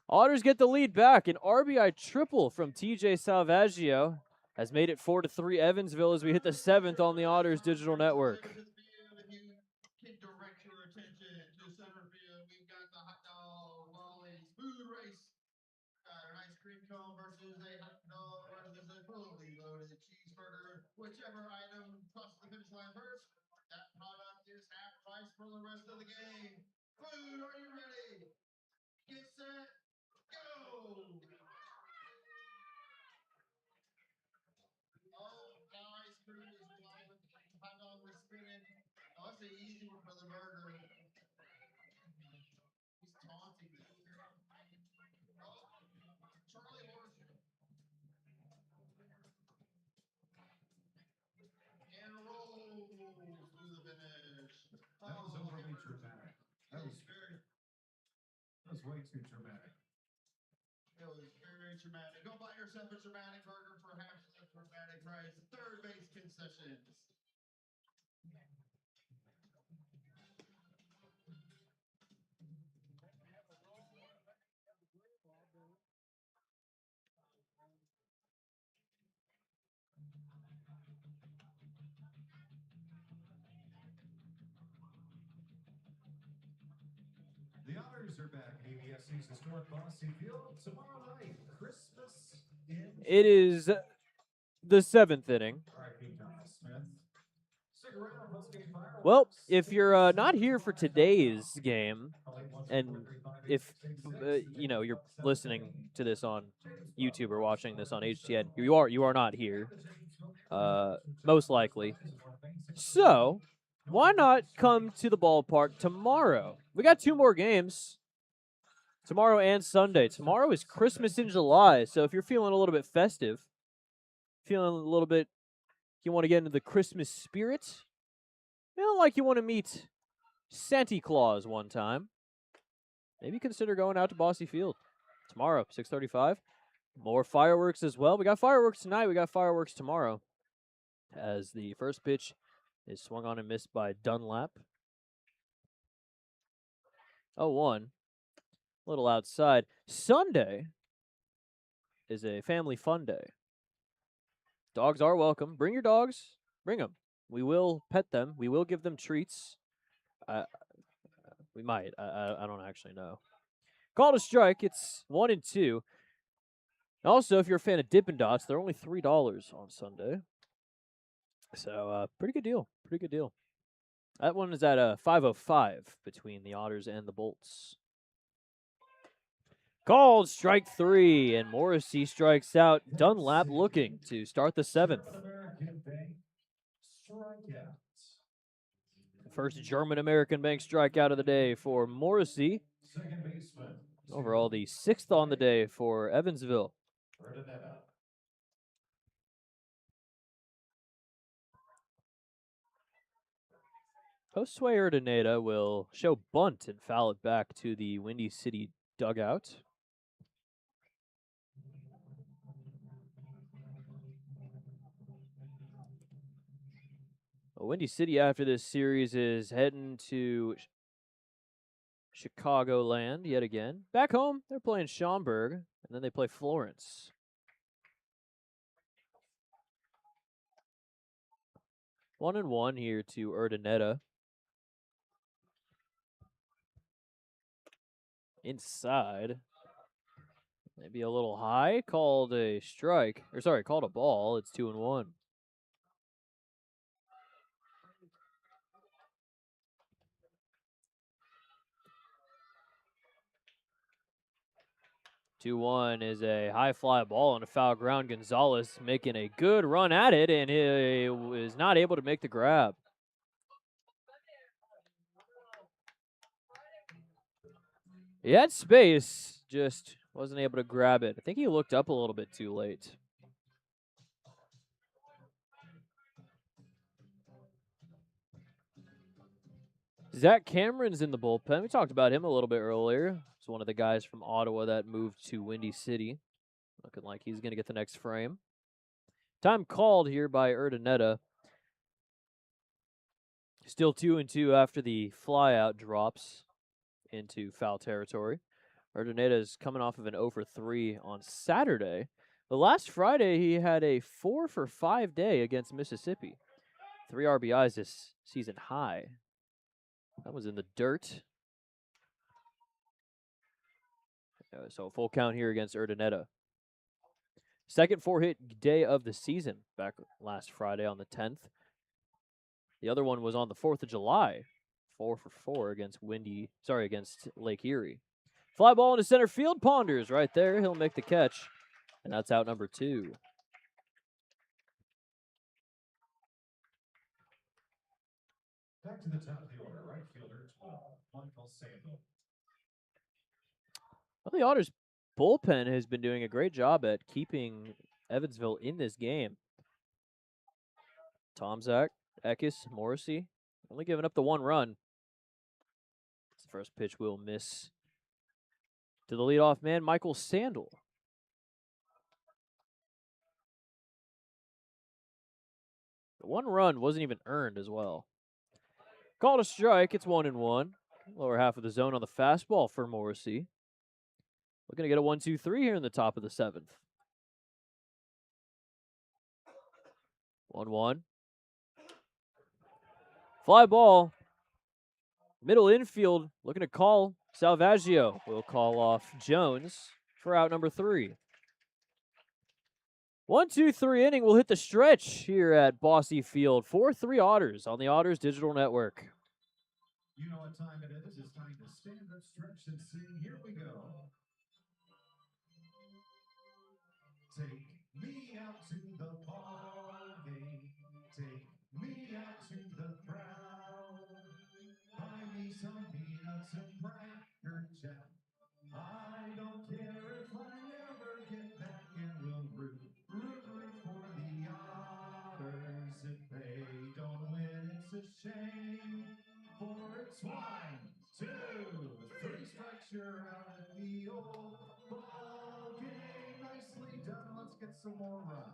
Otters get the lead back. An RBI triple from TJ Salvaggio has made it 4-3 Evansville as we hit the 7th on the Otters digital network. Can direct your attention to center field. We've got the hot dog, lollies, food race. An ice cream cone versus a hot dog versus a fully loaded cheeseburger. Whichever item crosses the finish line first, that product is half price for the rest of the game. Food, are you ready? Get set, go! Oh, now ice cream is flying. Hot dog is spinning. Oh, that's an easy one for the burger. He's taunting me. Oh, Charlie Horse. And rolls to the finish. That was overly dramatic. That was way too dramatic. It was very traumatic. Go buy yourself a traumatic burger for half the traumatic price. Third base concessions. The Otters are back at EVSC's historic Bossy Field tomorrow night. Christmas in. It is the 7th inning. R.I.P. Thomas Smith. Well, if you're not here for today's game, and if you know you're listening to this on YouTube or watching this on HTN, you are not here, most likely. So why not come to the ballpark tomorrow? We got 2 more games. Tomorrow and Sunday. Tomorrow is Christmas in July, so if you're feeling a little bit festive, feeling a little bit, you want to get into the Christmas spirit, feeling like you want to meet Santa Claus one time, maybe consider going out to Bossy Field tomorrow, 6:35. More fireworks as well. We got fireworks tonight. We got fireworks tomorrow, as the first pitch is swung on and missed by Dunlap. 0-1. A little outside. Sunday is a family fun day. Dogs are welcome. Bring your dogs. Bring them. We will pet them. We will give them treats. We might. I don't actually know. Call to strike. It's 1-2. Also, if you're a fan of Dippin' Dots, they're only $3 on Sunday. So, pretty good deal. Pretty good deal. That one is at 5:05 between the Otters and the Bolts. Called strike 3, and Morrissey strikes out. Dunlap looking to start the 7th. First German-American Bank strikeout of the day for Morrissey. Overall, the 6th on the day for Evansville. Josue Urdaneta will show bunt and foul it back to the Windy City dugout. Well, Windy City after this series is heading to Chicagoland yet again. Back home, they're playing Schaumburg, and then they play Florence. 1-1 here to Urdaneta. Inside. Maybe a little high. Called a strike. Or sorry, called a ball. It's 2-1. Two-one is a high fly ball on a foul ground. Gonzalez making a good run at it, and he is not able to make the grab. He had space, just wasn't able to grab it. I think he looked up a little bit too late. Zach Cameron's in the bullpen. We talked about him a little bit earlier. He's one of the guys from Ottawa that moved to Windy City. Looking like he's going to get the next frame. Time called here by Urdaneta. Still 2-2 after the flyout drops into foul territory. Urdaneta is coming off of an 0-for-3 on Saturday. But last Friday, he had a 4-for-5 day against Mississippi. 3 RBIs this season high. That was in the dirt. So full count here against Urdaneta. Second 4-hit day of the season back last Friday on the 10th. The other one was on the 4th of July. 4-for-4 against Lake Erie. Fly ball into center field. Ponders right there. He'll make the catch. And that's out number 2. Back to the top of the order, right fielder 12, Michael Sandel. Well, the Otters bullpen has been doing a great job at keeping Evansville in this game. Tomzak, Eckes, Morrissey, only giving up the 1 run. The first pitch will miss to the leadoff man, Michael Sandel. The 1 run wasn't even earned as well. Called a strike. It's 1-1. Lower half of the zone on the fastball for Morrissey. Looking to get a 1-2-3 here in the top of the 7th. 1-1. Fly ball. Middle infield looking to call. Salvaggio will call off Jones for out number 3. 1-2-3 inning will hit the stretch here at Bossy Field. 4-3 Otters on the Otters Digital Network. You know what time it is. It's time to stand up, stretch, and sing. Here we go. Take me out to the ball game. Take me out to the crowd. Buy me some peanuts and cracker jack. I don't care if I never get back, and we'll root for the Otters. If they don't win, it's a shame. For it's 1, 2, 3 strikes, you're out at the old ball game. Nicely done. Let's get some more runs.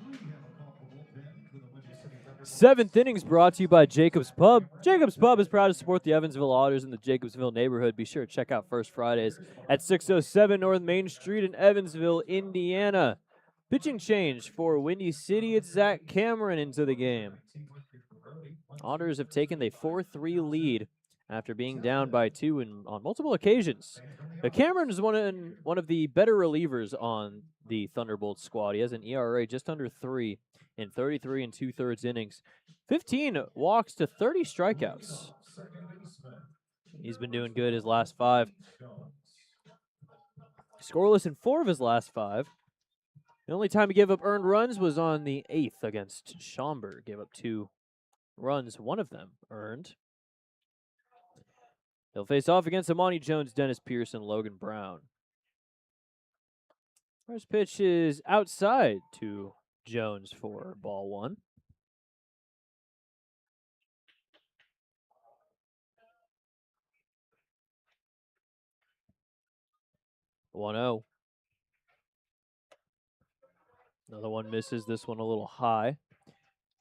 We have a call for bullpen for the Windy City Thunderbolts. 7th inning's brought to you by Jacob's Pub. Jacob's Pub is proud to support the Evansville Otters in the Jacobsville neighborhood. Be sure to check out First Fridays at 607 North Main Street in Evansville, Indiana. Pitching change for Windy City. It's Zach Cameron into the game. Otters have taken the 4-3 lead after being down by 2 on multiple occasions. Cameron is one of the better relievers on the Thunderbolts squad. He has an ERA just under 3 in 33 and 2/3 innings. 15 walks to 30 strikeouts. He's been doing good his last 5. Scoreless in 4 of his last 5. The only time he gave up earned runs was on the 8th against Schaumburg. Gave up 2 runs, one of them earned. They'll face off against Amani Jones, Dennis Pierce, and Logan Brown. First pitch is outside to Jones for ball 1. One-0. Another one misses. This one a little high.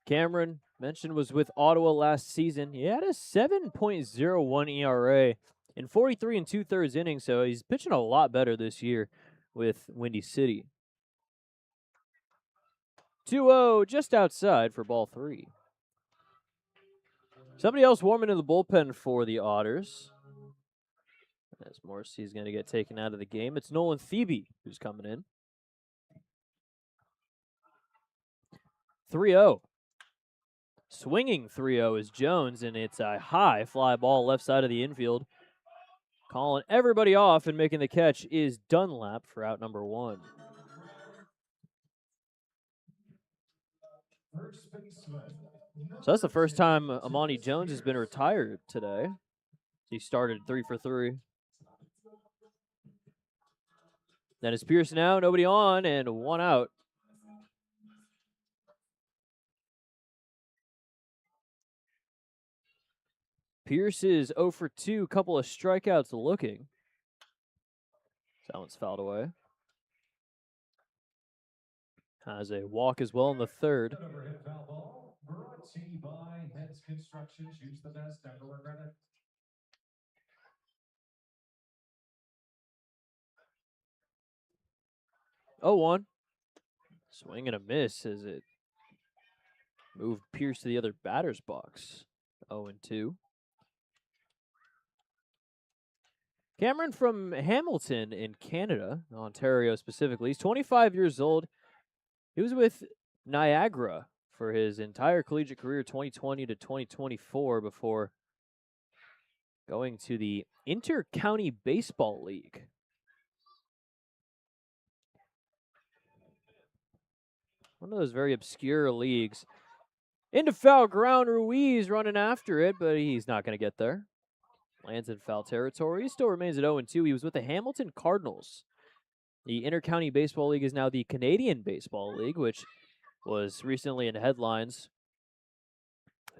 Cameron, mentioned, was with Ottawa last season. He had a 7.01 ERA in 43 and 2/3 innings, so he's pitching a lot better this year with Windy City. 2-0, just outside for ball 3. Somebody else warming in the bullpen for the Otters. As Morrissey's going to get taken out of the game. It's Nolan Thebe who's coming in. 3-0. Swinging 3-0 is Jones, and it's a high fly ball left side of the infield. Calling everybody off and making the catch is Dunlap for out number 1. So that's the first time Amani Jones has been retired today. He started 3 for 3. Dennis Pierce now, nobody on, and 1 out. Pierce is 0 for 2, couple of strikeouts looking. That one's fouled away. Has a walk as well in the 3rd. Overhead foul ball brought to you by Heads Construction. Choose the best, never regret it. Oh, 1. Swing and a miss as it moved Pierce to the other batter's box. 0-2. Cameron from Hamilton in Canada, Ontario specifically. He's 25 years old. He was with Niagara for his entire collegiate career, 2020 to 2024, before going to the Inter-County Baseball League. One of those very obscure leagues. Into foul ground, Ruiz running after it, but he's not going to get there. Lands in foul territory. He still remains at 0-2. He was with the Hamilton Cardinals. The Inter-County Baseball League is now the Canadian Baseball League, which was recently in headlines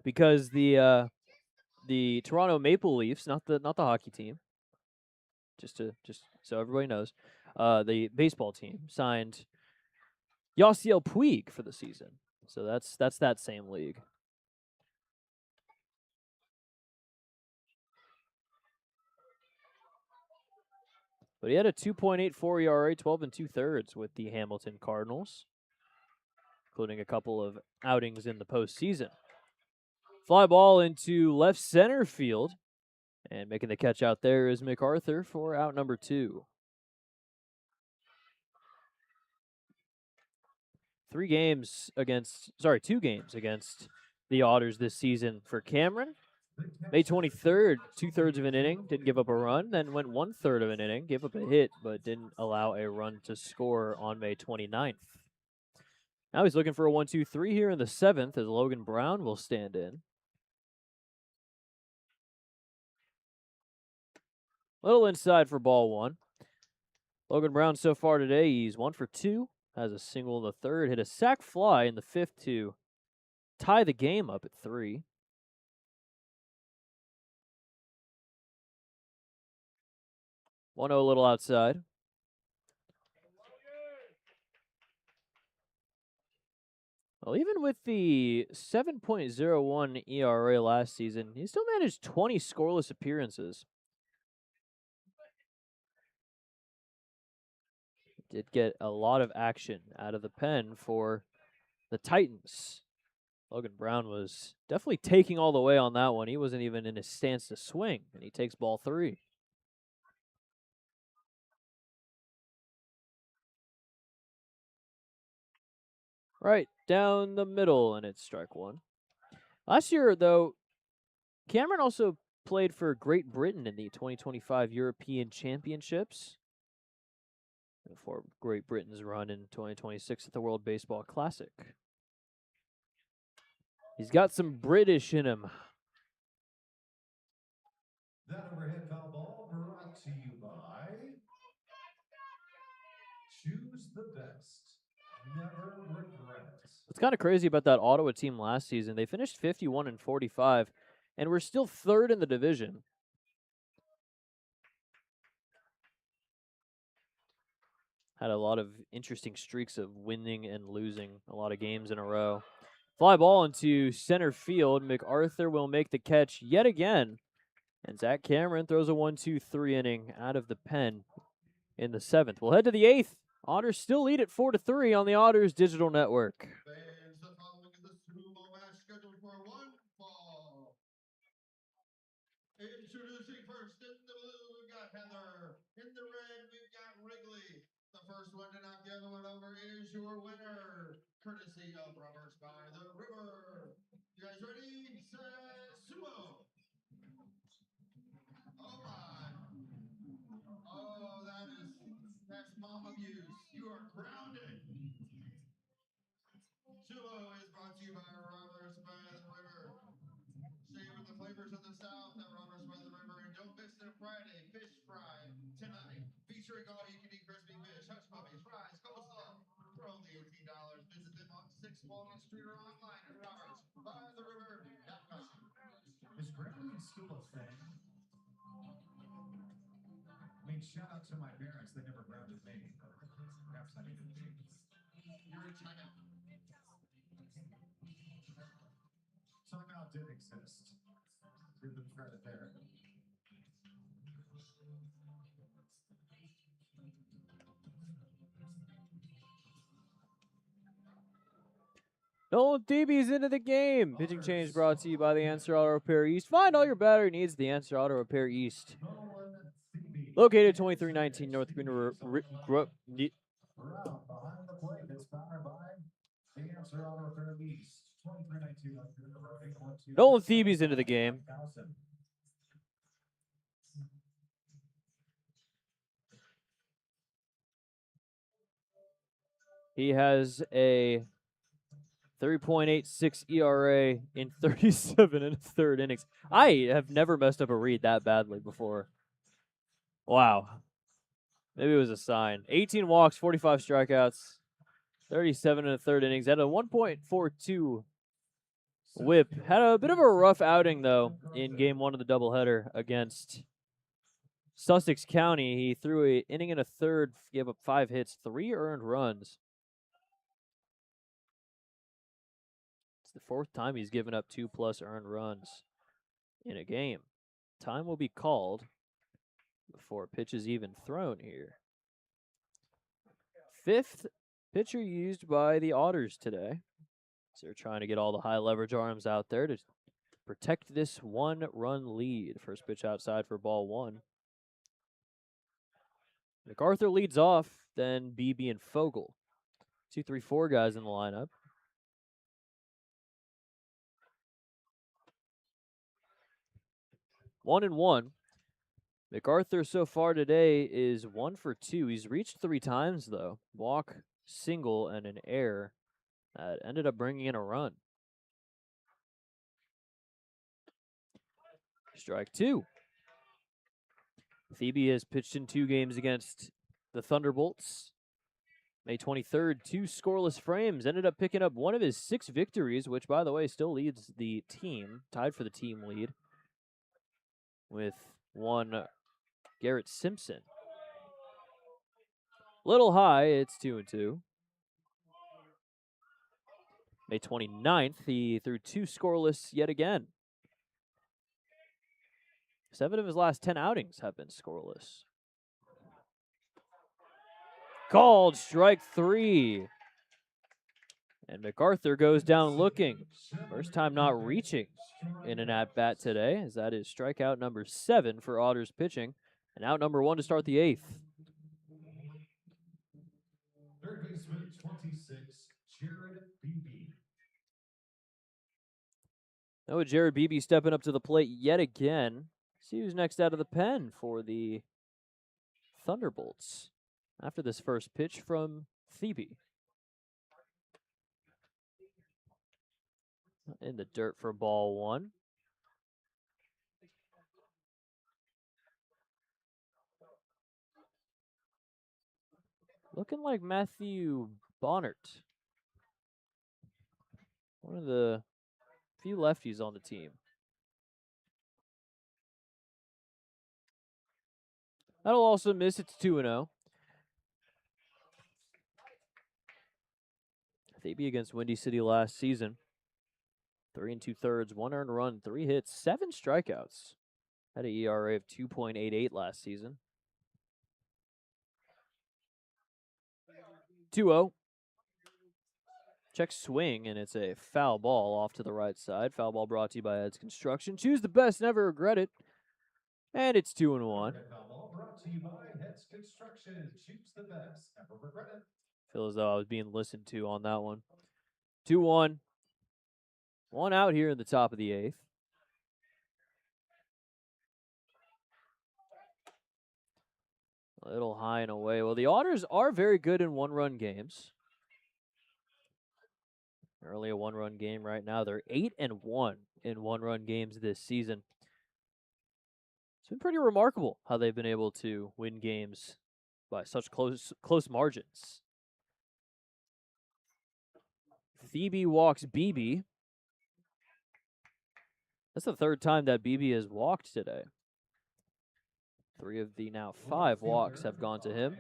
because the Toronto Maple Leafs, not the hockey team, just so everybody knows, the baseball team signed Yasiel Puig for the season. So that's that same league. But he had a 2.84 ERA, 12 2/3 with the Hamilton Cardinals, including a couple of outings in the postseason. Fly ball into left center field, and making the catch out there is MacArthur for out number 2. 2 games against the Otters this season for Cameron. May 23rd, 2/3 of an inning, didn't give up a run, then went 1/3 of an inning, gave up a hit, but didn't allow a run to score on May 29th. Now he's looking for a 1-2-3 here in the 7th as Logan Brown will stand in. Little inside for ball 1. Logan Brown so far today, he's 1 for 2, has a single in the 3rd, hit a sac fly in the 5th to tie the game up at 3. 1-0 a little outside. Well, even with the 7.01 ERA last season, he still managed 20 scoreless appearances. Did get a lot of action out of the pen for the Titans. Logan Brown was definitely taking all the way on that one. He wasn't even in his stance to swing, and he takes ball 3. Right down the middle, and it's strike 1. Last year, though, Cameron also played for Great Britain in the 2025 European Championships before Great Britain's run in 2026 at the World Baseball Classic. He's got some British in him. That overhead foul ball brought to you by Choose the Best. Never regret. What's kind of crazy about that Ottawa team last season, they finished 51-45, and we're still 3rd in the division. Had a lot of interesting streaks of winning and losing a lot of games in a row. Fly ball into center field. MacArthur will make the catch yet again. And Zach Cameron throws a 1-2-3 inning out of the pen in the 7th. We'll head to the 8th. Otters still lead at 4-3 on the Otters Digital Network. Fans, the following is a sumo match scheduled for 1 fall. Introducing first in the blue, we've got Heather. In the red, we've got Wrigley. The first one to knock the other one over is your winner, courtesy of Rubbers by the River. You guys ready? Set, sumo. Oh my. Oh, that's mom abuse. You are grounded. Sumo is brought to you by Rubbers by the River. Stay with the flavors of the South at Rubbers by the River, and don't miss their Friday fish fry tonight, featuring all you can eat crispy fish, hush puppies, fries, coleslaw for only $18. Visit them on 6 Walnut Street or online at rubbersbytheriver.com. Is grounding still a thing? I mean, shout out to my parents. They never grounded me. Perhaps I need to be. You're in China. Timeout did exist. Give them credit there. Nolan Thebe's into the game. Pitching change brought to you by the Answer Auto Repair East. Find all your battery needs at the Answer Auto Repair East. Located 2319 North Green Route behind the plate is powered by the Answer Auto Repair East. 2319. Nolan Thebe's into the game. He has a 3.86 ERA in 37 1/3 innings. I have never messed up a read that badly before. Wow. Maybe it was a sign. 18 walks, 45 strikeouts. 37 and a third innings. Had a 1.42 whip. Had a bit of a rough outing, though, in game one of the doubleheader against Sussex County. He threw an inning and a third, gave up 5 hits, 3 earned runs. It's the 4th time he's given up 2+ earned runs in a game. Time will be called before a pitch is even thrown here. 5th pitcher used by the Otters today. So they're trying to get all the high leverage arms out there to protect this 1-run lead. First pitch outside for ball 1. MacArthur leads off, then BB and Fogel. 2, 3, 4 guys in the lineup. One and one. MacArthur so far today is 1 for 2. He's reached 3 times, though. Walk, single, and an error that ended up bringing in a run. Strike 2. Thebe has pitched in 2 games against the Thunderbolts. May 23rd, 2 scoreless frames. Ended up picking up one of his 6 victories, which, by the way, still leads the team. Tied for the team lead with one Garrett Simpson. Little high, it's 2-2. May 29th, he threw 2 scoreless yet again. 7 of his last 10 outings have been scoreless. Called strike 3. And MacArthur goes down looking. First time not reaching in an at-bat today, as that is strikeout number 7 for Otters pitching. And out number 1 to start the 8th. Third baseman, 26, Jared Beebe. Now with Jared Beebe stepping up to the plate yet again. See who's next out of the pen for the Thunderbolts after this first pitch from Thebe. In the dirt for ball 1. Looking like Matthew Bonnert. One of the few lefties on the team. That'll also miss. It's 2-0. Thebe against Windy City last season. 3 2/3, 1 earned run, 3 hits, 7 strikeouts. Had an ERA of 2.88 last season. 2-0. Check swing, and it's a foul ball off to the right side. Foul ball brought to you by Ed's Construction. Choose the best, never regret it. And it's 2-1. Foul ball brought to you by Heads Construction. Choose the best, never regret it. Feel as though I was being listened to on that one. 2-1. 1 out here in the top of the 8th. A little high and away. Well, the Otters are very good in 1-run games. Early a 1-run game right now. They're 8-1 in 1-run games this season. It's been pretty remarkable how they've been able to win games by such close margins. Thebe walks BB. That's the 3rd time that BB has walked today. 3 of the now 5 walks have gone to him.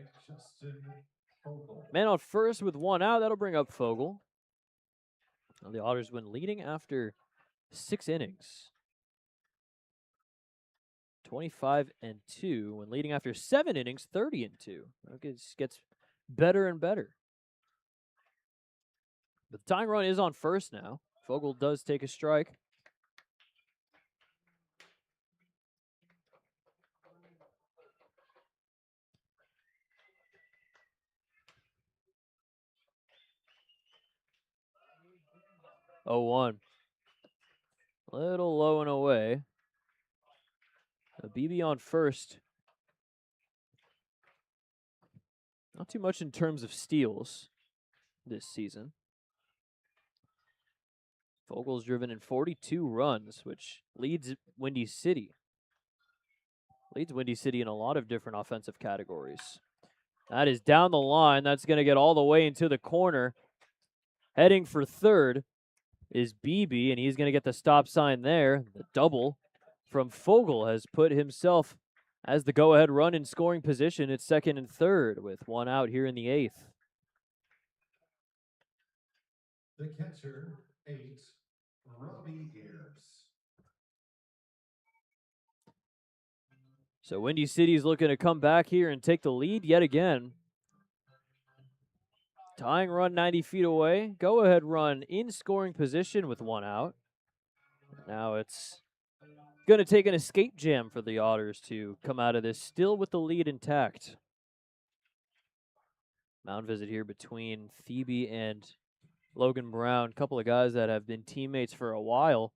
Man on first with 1 out. That'll bring up Fogel. Now the Otters win leading after 6 innings. 25-2. When leading after 7 innings, 30-2. It gets better and better. But the tying run is on first now. Fogel does take a strike. Oh, 1. Little low and away. BB on first. Not too much in terms of steals this season. Fogel's driven in 42 runs, which leads Windy City. Leads Windy City in a lot of different offensive categories. That is down the line. That's going to get all the way into the corner. Heading for third is BB, and he's going to get the stop sign there. The double from Fogel has put himself as the go-ahead run in scoring position at second and third with one out here in the eighth. The catcher, 8, Robbie Ears. So Windy City's looking to come back here and take the lead yet again. Tying run 90 feet away. Go-ahead run in scoring position with one out. Now it's going to take an escape jam for the Otters to come out of this still with the lead intact. Mound visit here between Phoebe and Logan Brown, a couple of guys that have been teammates for a while.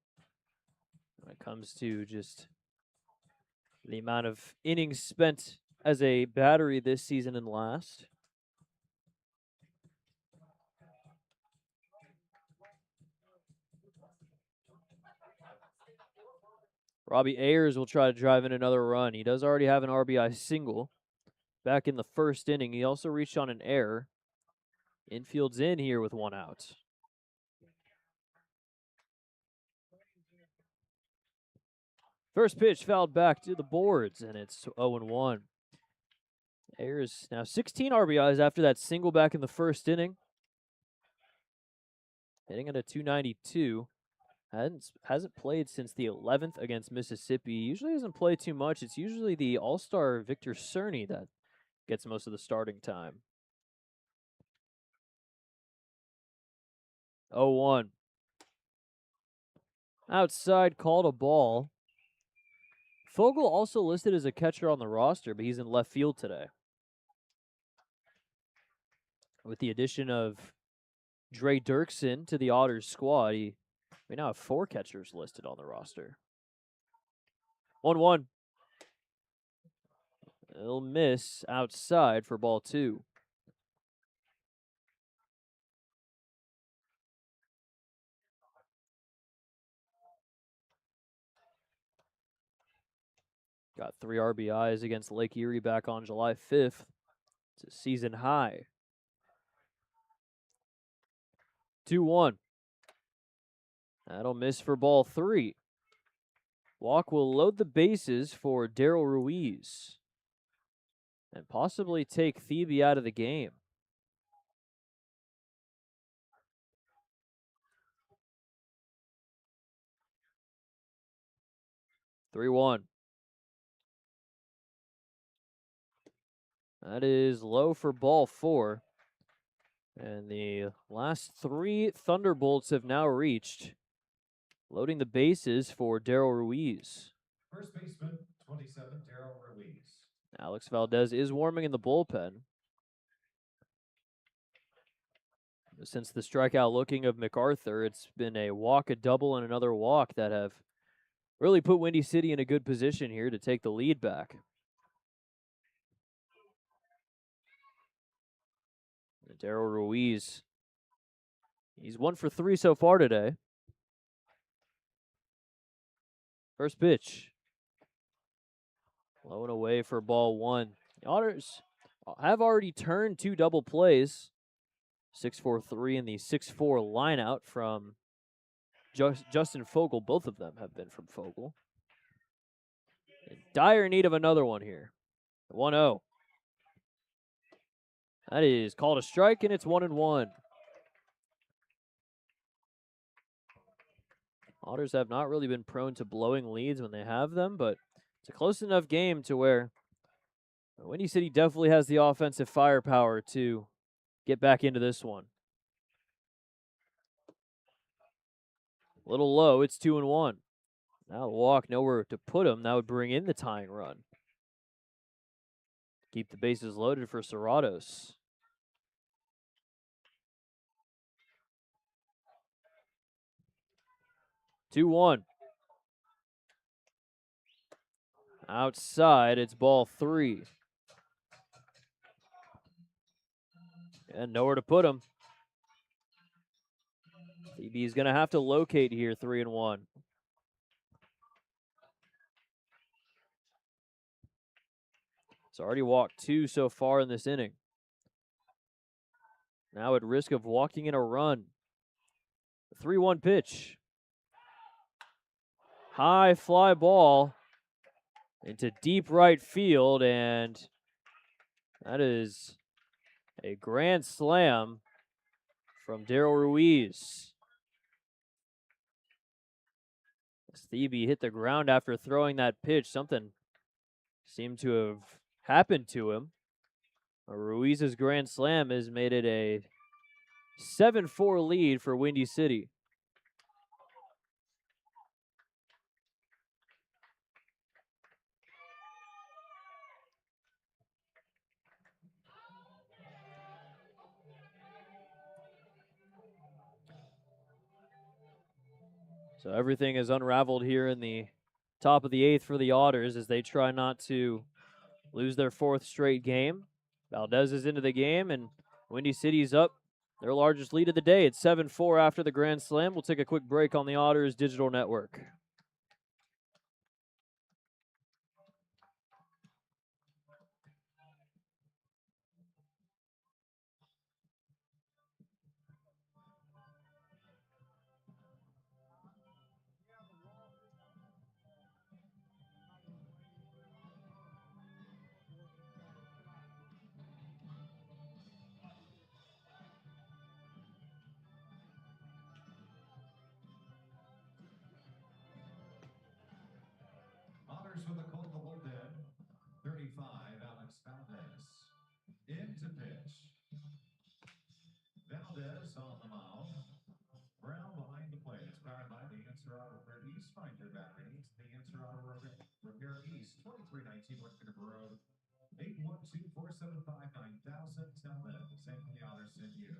When it comes to just the amount of innings spent as a battery this season and last. Robbie Ayers will try to drive in another run. He does already have an RBI single back in the first inning. He also reached on an error. Infield's in here with one out. First pitch fouled back to the boards, and it's 0-1. Ayers now 16 RBIs after that single back in the first inning. Hitting at a 292. Hasn't played since the 11th against Mississippi. Usually doesn't play too much. It's usually the all-star Victor Cerny that gets most of the starting time. 0-1. Outside, called a ball. Fogel also listed as a catcher on the roster, but he's in left field today. With the addition of Dre Dirksen to the Otters squad, we now have 4 catchers listed on the roster. 1-1. He'll miss outside for ball 2. Got 3 RBIs against Lake Erie back on July 5th. It's a season high. 2-1. That'll miss for ball 3. Walk will load the bases for Daryl Ruiz and possibly take Phoebe out of the game. Three-one. That is low for ball 4. And the last 3 Thunderbolts have now reached. Loading the bases for Daryl Ruiz. First baseman, 27, Daryl Ruiz. Alex Valdez is warming in the bullpen. Since the strikeout looking of MacArthur, it's been a walk, a double, and another walk that have really put Windy City in a good position here to take the lead back. Daryl Ruiz, he's 1 for 3 so far today. First pitch. Low and away for ball 1. The Otters have already turned 2 double plays. 6-4-3 and the 6-4 line out from Justin Fogel. Both of them have been from Fogel. In dire need of another one here. 1-0. That is called a strike, and it's 1-1. Otters have not really been prone to blowing leads when they have them, but it's a close enough game to where Windy City definitely has the offensive firepower to get back into this one. A little low, it's 2-1. Now the walk, nowhere to put him. That would bring in the tying run. Keep the bases loaded for Serratos. Two-one. Outside, it's ball 3. And nowhere to put him. Phoebe's going to have to locate here, 3-1. It's already walked 2 so far in this inning. Now at risk of walking in a run. 3-1 pitch. High fly ball into deep right field, and that is a grand slam from Daryl Ruiz. Stevie hit the ground after throwing that pitch. Something seemed to have happened to him. Ruiz's grand slam has made it a 7-4 lead for Windy City. So everything is unraveled here in the top of the 8th for the Otters as they try not to lose their 4th straight game. Valdez is into the game, and Windy City's up their largest lead of the day. It's 7-4 after the grand slam. We'll take a quick break on the Otters Digital Network. Otters with a call to bullpen. 35, Alex Valdez. Into pitch. Valdez on the mound. Brown behind the plate. It's powered by the Answer Auto Repair East. Find your battery needs the Answer Auto Repair East. 2319 West Peterborough Road. 812-475-9000. Tell them the St. Louis Otters sent you.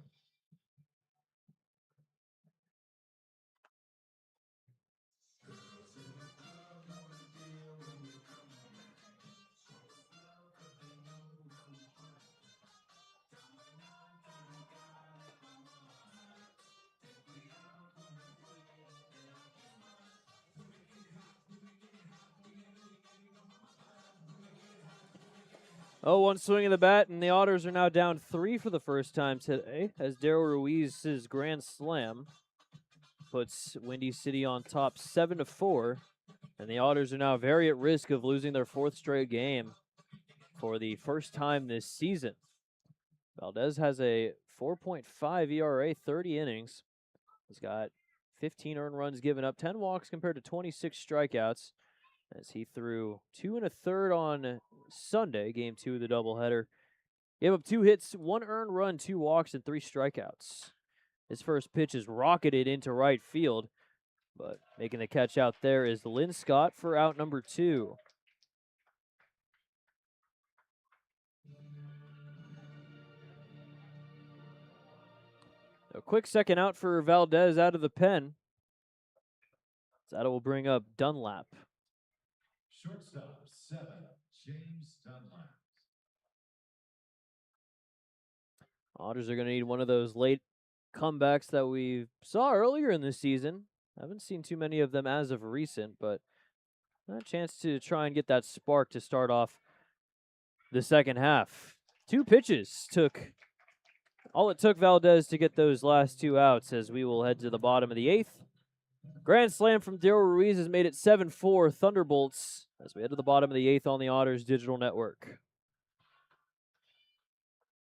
Oh, one swing of the bat, and the Otters are now down 3 for the first time today as Daryl Ruiz's grand slam puts Windy City on top 7-4, and the Otters are now very at risk of losing their 4th straight game for the first time this season. Valdez has a 4.5 ERA, 30 innings. He's got 15 earned runs given up, 10 walks compared to 26 strikeouts, as he threw 2 1/3 on Sunday, game 2 of the doubleheader. Gave up 2 hits, 1 earned run, 2 walks, and 3 strikeouts. His first pitch is rocketed into right field, but making the catch out there is Lynn Scott for out number 2. A quick second out for Valdez out of the pen. That will bring up Dunlap. Shortstop, 7, James Dunlap. Otters are going to need one of those late comebacks that we saw earlier in the season. Haven't seen too many of them as of recent, but a chance to try and get that spark to start off the second half. 2 pitches took all it took Valdez to get those last 2 outs as we will head to the bottom of the 8th. Grand slam from Daryl Ruiz has made it 7-4 Thunderbolts as we head to the bottom of the 8th on the Otters Digital Network.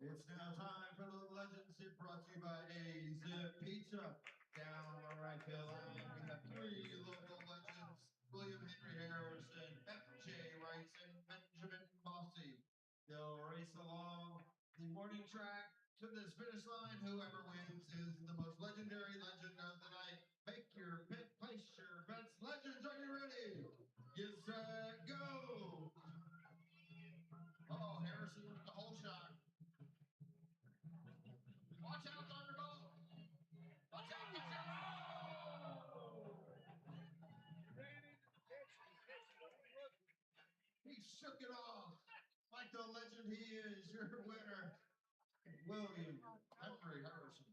It's now time for the Legends Hit brought to you by A-Zip Pizza. Down the right field line, we have 3 local legends, William Henry Harrison, F.J. Rice, and Benjamin Bossy. They'll race along the morning track to this finish line. Whoever wins is the most legendary legend of the night. Make your pick, place your bets. Legends, are you ready? Get set, go! Oh, Harrison with the whole shot. Watch out, Thunderbolt! Watch out, watch out! He shook it off like the legend he is. Your winner, William Henry Harrison.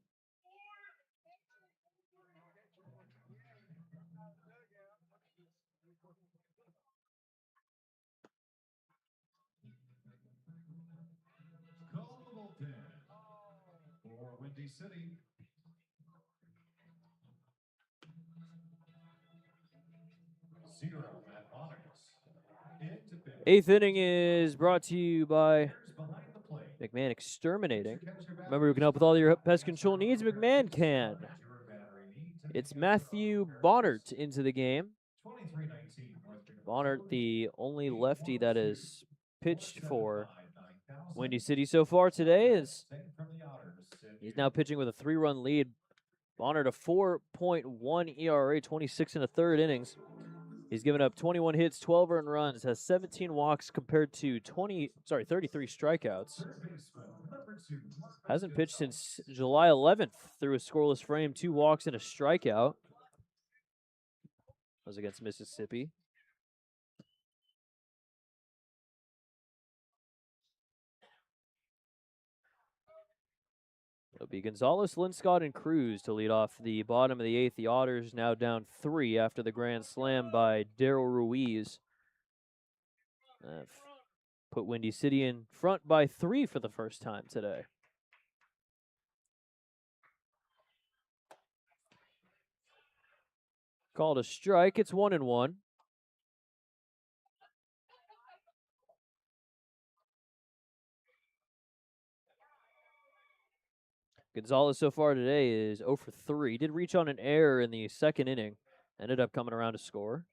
Call the bullpen for Windy City. 0 at Otters. Into pitch. 8th inning is brought to you by Players behind the plate. McMahon Exterminating. Catcher Remember, you can help with all your pest control needs. McMahon can. your battery needs and It's catcher Matthew on Bonnert into the game. 2319 Bonnert, the only lefty that has pitched for 175, Windy City so far today, is Same from the Otters. he's now pitching with a 3-run lead. Bonnert a 4.1 ERA, 26 in the third innings. He's given up 21 hits, 12 earned runs, has 17 walks compared to 33 strikeouts. Third baseman, number 2. Hasn't pitched since July 11th through a scoreless frame, 2 walks and a strikeout. That was against Mississippi. It'll be Gonzalez, Linscott, and Cruz to lead off the bottom of the 8th. The Otters now down 3 after the grand slam by Daryl Ruiz. Put Windy City in front by 3 for the first time today. Called a strike. It's 1-1. Gonzalez so far today is 0 for 3. Did reach on an error in the second inning. Ended up coming around to score.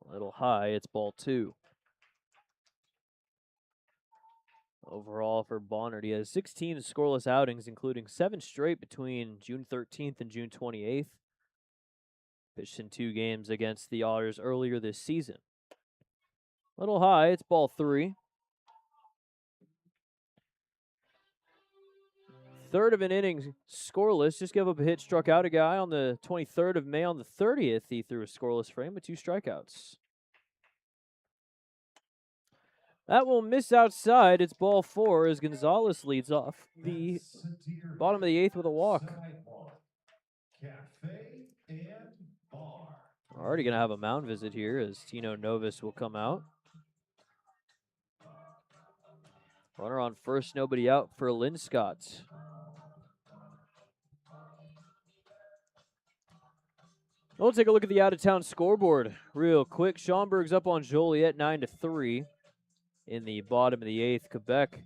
A little high. It's ball 2. Overall for Bonnert, he has 16 scoreless outings, including 7 straight between June 13th and June 28th. Pitched in 2 games against the Otters earlier this season. Little high. It's ball 3. Third of an inning scoreless. Just gave up a hit, struck out a guy on the 23rd of May. On the 30th, he threw a scoreless frame with 2 strikeouts. That will miss outside. It's ball 4 as Gonzalez leads off the bottom of the 8th with a walk. Cafe and bar. Already going to have a mound visit here as Tino Novus will come out. Runner on first, nobody out for Linscott. We'll take a look at the out-of-town scoreboard real quick. Schaumburg's up on Joliet 9-3 in the bottom of the 8th. Quebec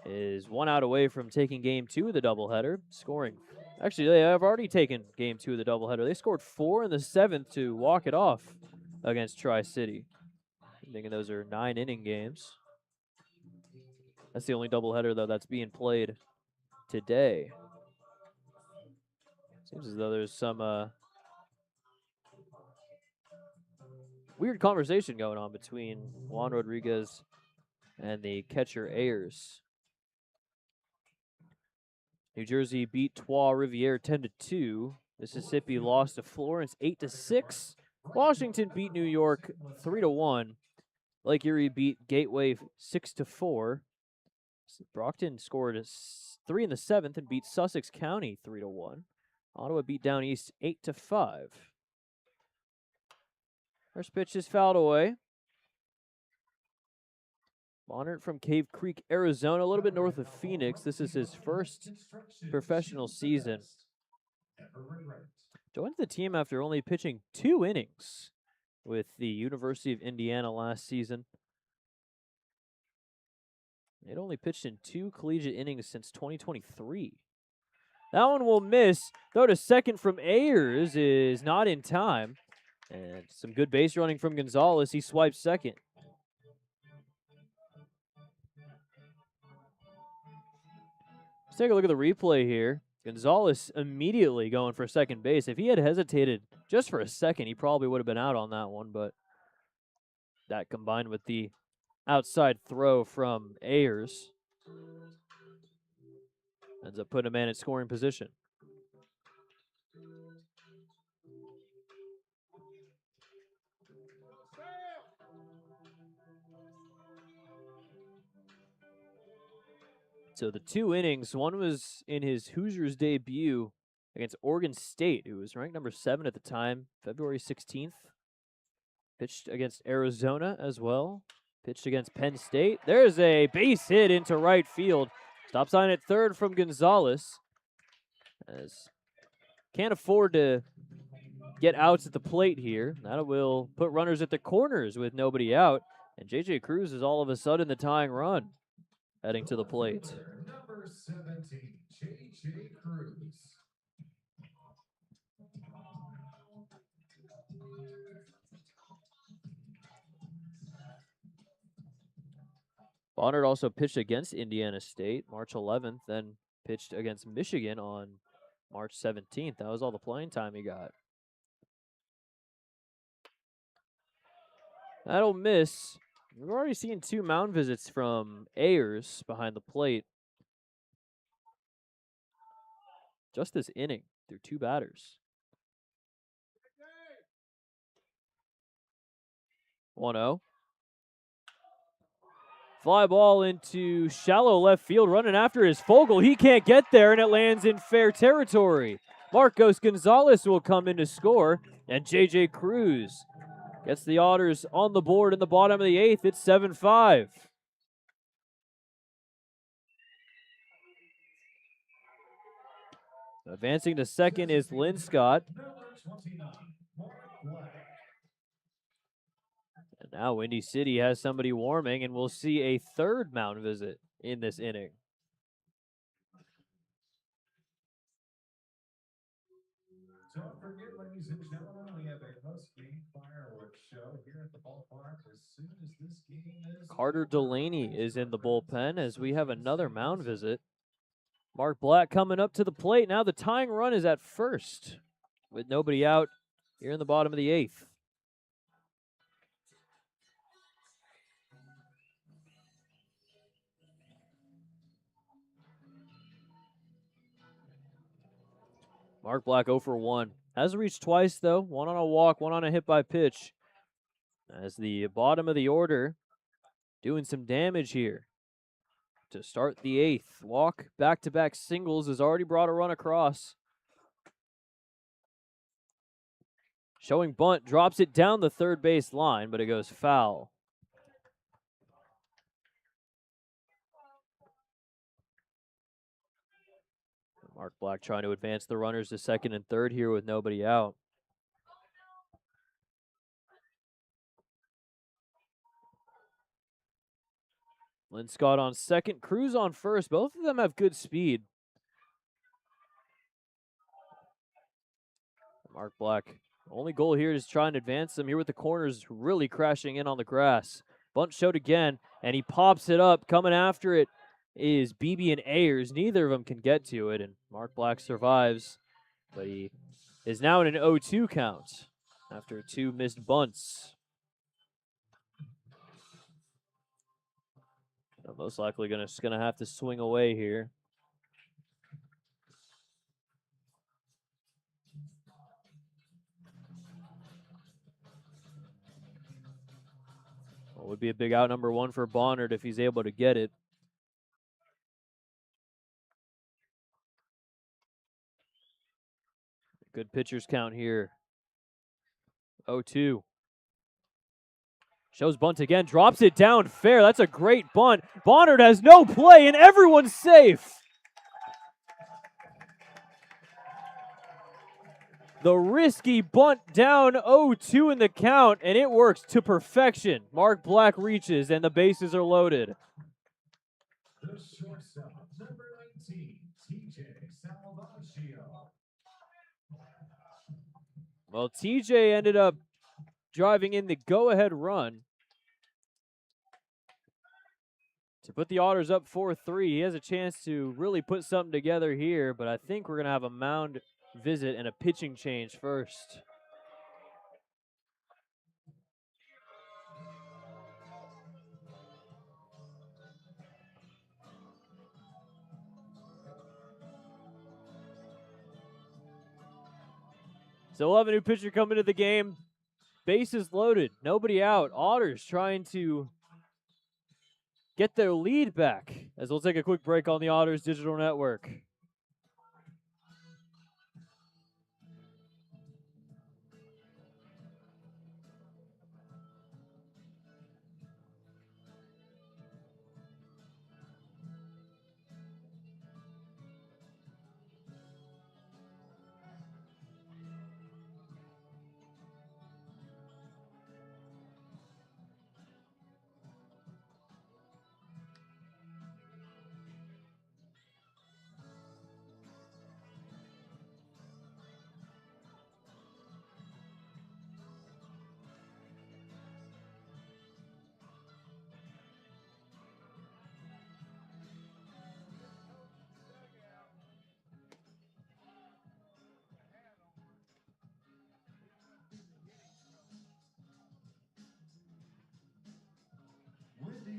is 1 out away from taking game 2 of the doubleheader, scoring. Actually, they have already taken game 2 of the doubleheader. They scored 4 in the 7th to walk it off against Tri-City. I'm thinking those are 9-inning games. That's the only doubleheader, though, that's being played today. Seems as though there's some weird conversation going on between Juan Rodriguez and the catcher Ayers. New Jersey beat Trois-Rivières 10-2. Mississippi lost to Florence 8-6. Washington beat New York 3-1. Lake Erie beat Gateway 6-4. Brockton scored 3 in the 7th and beat Sussex County 3-1. Ottawa beat Down East 8-5. First pitch is fouled away. Bonnert from Cave Creek, Arizona, a little bit north of Phoenix. This is his first professional season. Joined the team after only pitching 2 innings with the University of Indiana last season. They'd only pitched in 2 collegiate innings since 2023. That one will miss. Throw to second from Ayers is not in time. And some good base running from Gonzalez. He swipes second. Let's take a look at the replay here. Gonzalez immediately going for second base. If he had hesitated just for a second, he probably would have been out on that one. But that combined with the outside throw from Ayers ends up putting a man in scoring position. So the 2 innings, one was in his Hoosiers debut against Oregon State, who was ranked number 7 at the time, February 16th. Pitched against Arizona as well. Pitched against Penn State. There's a base hit into right field. Stop sign at third from Gonzalez. As can't afford to get outs at the plate here. That will put runners at the corners with nobody out. And J.J. Cruz is all of a sudden the tying run heading to the plate. Fielder, number 17, J.J. Cruz. Bonner also pitched against Indiana State March 11th, then pitched against Michigan on March 17th. That was all the playing time he got. That'll miss. We've already seen 2 mound visits from Ayers behind the plate. Just this inning through 2 batters. 1-0. Fly ball into shallow left field, running after his Fogel. He can't get there, and it lands in fair territory. Marcos Gonzalez will come in to score, and J.J. Cruz gets the Otters on the board in the bottom of the 8th. It's 7-5. Advancing to second is Linscott. Number 29, Mark Black. And now Windy City has somebody warming, and we'll see a 3rd mound visit in this inning. Don't forget, ladies and gentlemen, we have a post-game fireworks show here at the ballpark as soon as this game is. Carter Delaney is in the bullpen as we have another mound visit. Mark Black coming up to the plate. Now the tying run is at first with nobody out here in the bottom of the 8th. Mark Black 0 for 1. Has reached twice, though. 1 on a walk, 1 on a hit by pitch. As the bottom of the order doing some damage here to start the 8th. Walk, back-to-back singles has already brought a run across. Showing bunt, drops it down the third base line, but it goes foul. Mark Black trying to advance the runners to second and third here with nobody out. Linscott on second, Cruz on first. Both of them have good speed. Mark Black, only goal here is trying to advance them here with the corners really crashing in on the grass. Bunt showed again, and he pops it up. Coming after it is Beebe and Ayers. Neither of them can get to it, and Mark Black survives. But he is now in an 0-2 count after 2 missed bunts. So most likely gonna have to swing away here. Well, would be a big out number 1 for Bonnard if he's able to get it. Good pitchers count here. 0-2. Shows bunt again, drops it down fair. That's a great bunt. Bonnard has no play, and everyone's safe. The risky bunt down 0-2 in the count, and it works to perfection. Mark Black reaches, and the bases are loaded. The shortstop, number 19, TJ Salvaggio. Well, TJ ended up driving in the go-ahead run to put the Otters up 4-3. He has a chance to really put something together here, but I think we're going to have a mound visit and a pitching change first. So we'll have a new pitcher come into the game. Bases loaded, nobody out. Otters trying to get their lead back as we'll take a quick break on the Otters Digital Network.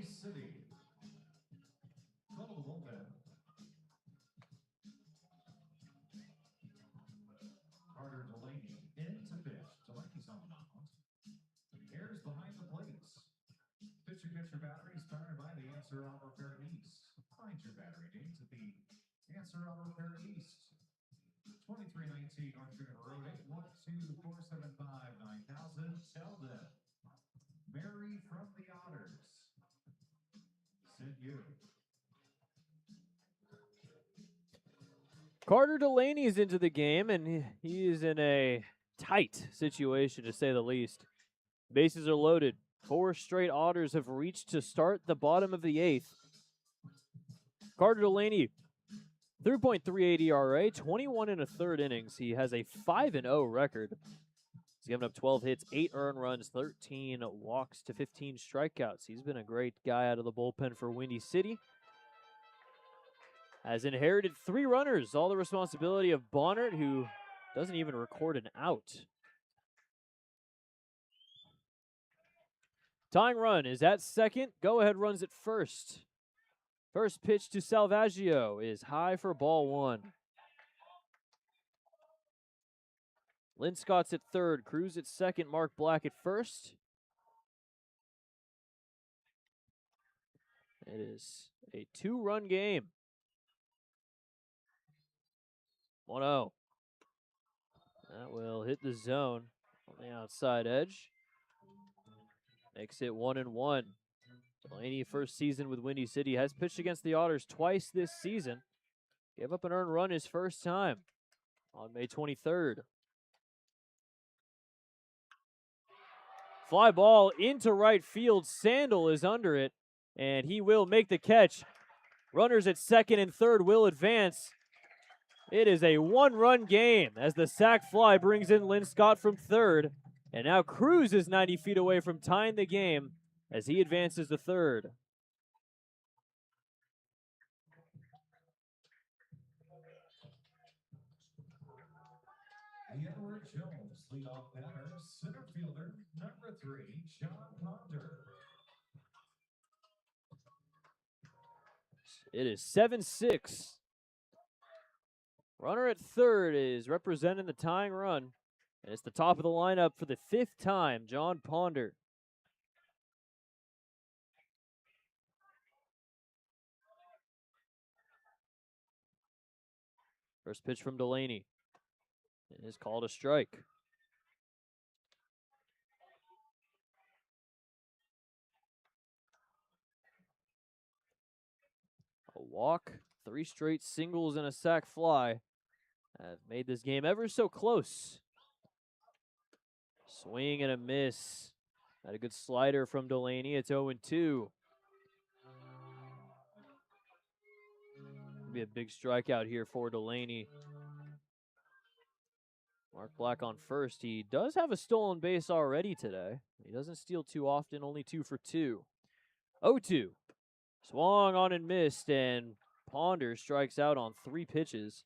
Windy City. Call the bullpen. Carter Delaney into pitch. Delaney's on the mound. Airs behind the plates. Pitcher gets your batteries powered by the Answer Auto Repair East. Find your battery needs at the Answer Auto Repair East. 2319 North River Road, 812-475-9000. Tell them Mary from the Otters sent you. Carter Delaney is into the game, and he is in a tight situation, to say the least. Bases are loaded. 4 straight Otters have reached to start the bottom of the 8th. Carter Delaney, 3.38 ERA, 21 1/3 innings. He has a 5-0 record. He's given up 12 hits, 8 earned runs, 13 walks to 15 strikeouts. He's been a great guy out of the bullpen for Windy City. Has inherited 3 runners, all the responsibility of Bonnert, who doesn't even record an out. Tying run is at second. Go-ahead runs at first. First pitch to Salvaggio is high for ball 1. Lynn Scott's at third. Cruz at second. Mark Black at first. It is a 2-run game. 1-0. That will hit the zone on the outside edge. Makes it 1-1. Delaney, first season with Windy City, has pitched against the Otters twice this season. Gave up an earned run his first time on May 23rd. Fly ball into right field. Sandel is under it, and he will make the catch. Runners at second and third will advance. It is a 1-run game as the sac fly brings in Lynn Scott from third. And now Cruz is 90 feet away from tying the game as he advances to third. Edward Jones, leadoff batter, center fielder, number 3, John Ponder. It is 7-6. Runner at third is representing the tying run. And it's the top of the lineup for the 5th time, John Ponder. First pitch from Delaney. It is called a strike. A walk, 3 straight singles, and a sac fly have made this game ever so close. Swing and a miss. Had a good slider from Delaney. It's 0-2. Be a big strikeout here for Delaney. Mark Black on first. He does have a stolen base already today. He doesn't steal too often, only 2 for 2. 0-2. Swung on and missed, and Ponder strikes out on 3 pitches.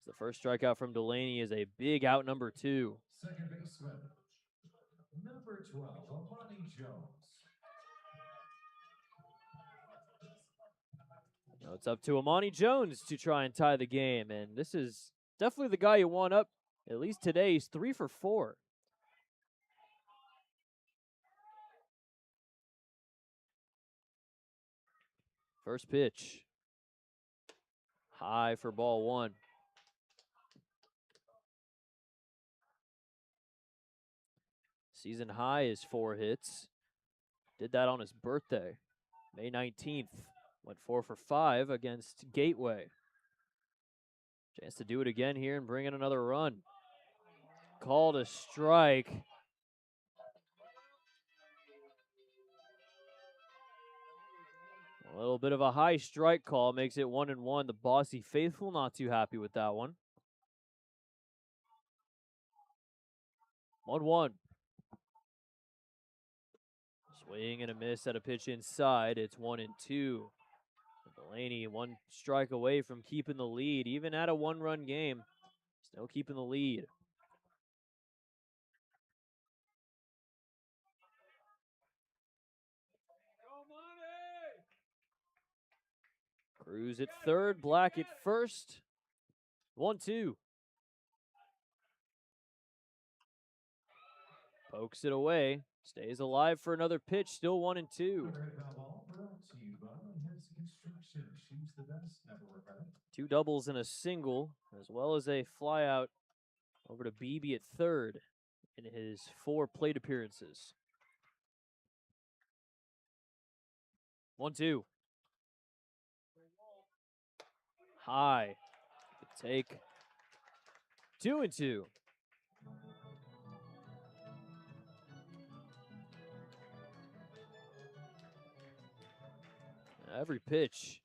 The first strikeout from Delaney is a big out, number 2. Second baseman, number 12, Amani Jones. Now it's up to Amani Jones to try and tie the game, and this is definitely the guy you want up, at least today. He's 3 for 4. First pitch. High for ball 1. Season high is 4 hits. Did that on his birthday, May 19th. Went 4 for 5 against Gateway. Chance to do it again here and bring in another run. Called a strike. A little bit of a high strike call makes it 1-1. The Bossy faithful not too happy with that one. 1-1. Swing and a miss at a pitch inside. It's 1-2. Delaney 1 strike away from keeping the lead. Even at a 1-run game, still keeping the lead. Cruz at third, Black at first. 1-2. Pokes it away. Stays alive for another pitch. Still 1-2. Two doubles and a single, as well as a flyout over to BB at third in his 4 plate appearances. 1-2. High. Good take. 2-2. Every pitch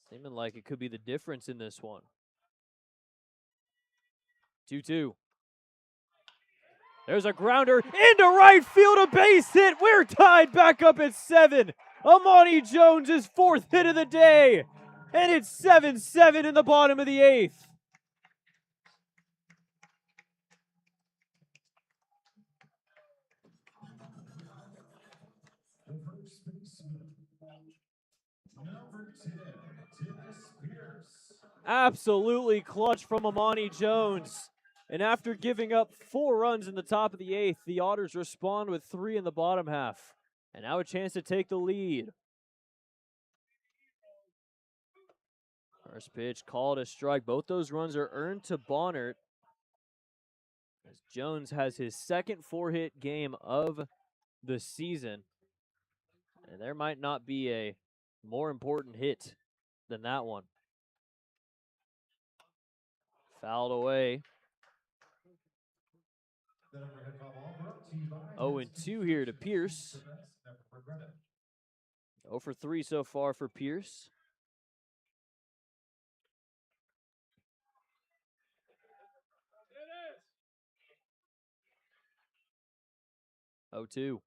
seeming like it could be the difference in this one. 2-2. There's a grounder into right field, a base hit. We're tied back up at 7. Amani Jones' 4th hit of the day. And it's 7-7 in the bottom of the 8th. Number 10, Dennis Pierce. Absolutely clutch from Amani Jones. And after giving up 4 runs in the top of the 8th, the Otters respond with 3 in the bottom half. And now a chance to take the lead. First pitch called a strike. Both those runs are earned to Bonnert, as Jones has his second 4-hit game of the season. And there might not be a more important hit than that one. Fouled away. 0-2 here to Pierce. 0 for 3 so far for Pierce. Oh, 2.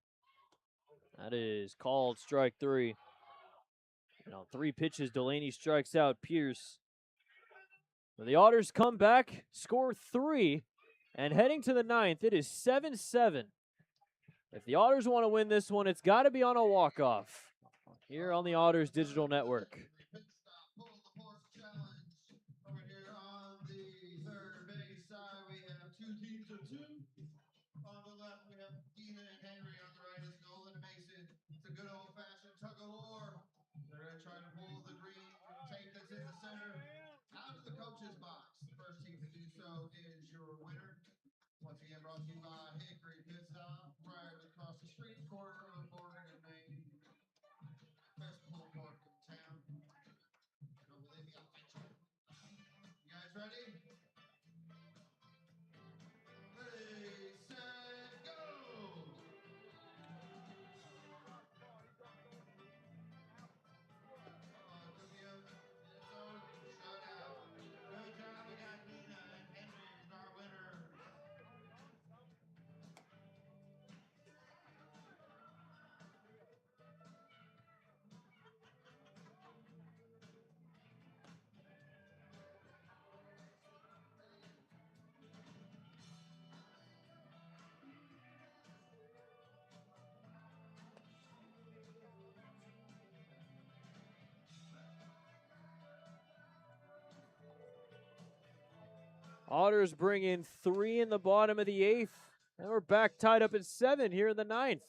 That is called strike 3. And on 3 pitches, Delaney strikes out Pierce. But the Otters come back, score 3, and heading to the 9th, it is 7-7. If the Otters want to win this one, it's got to be on a walk-off here on the Otters Digital Network. Pit stop, pull the force challenge. Over here on the third base side, we have 2 teams of 2. On the left, we have Dina and Henry. On the right is Nolan and Mason. It's a good old-fashioned tug of war. They're going to try to pull the green tape that's in the center out of the coach's box. The first team to do so is your winner. Once again, brought to you by Hickory Pit Stop, right across the street corner of Morgan and Main. Best pull park in town. Don't believe me? I'll get you. You guys ready? Ready, set, go! Took you in the zone, shut out. Good job, we got Nina and Henry as our winners. Otters bring in 3 in the bottom of the 8th. And we're back tied up at 7 here in the 9th.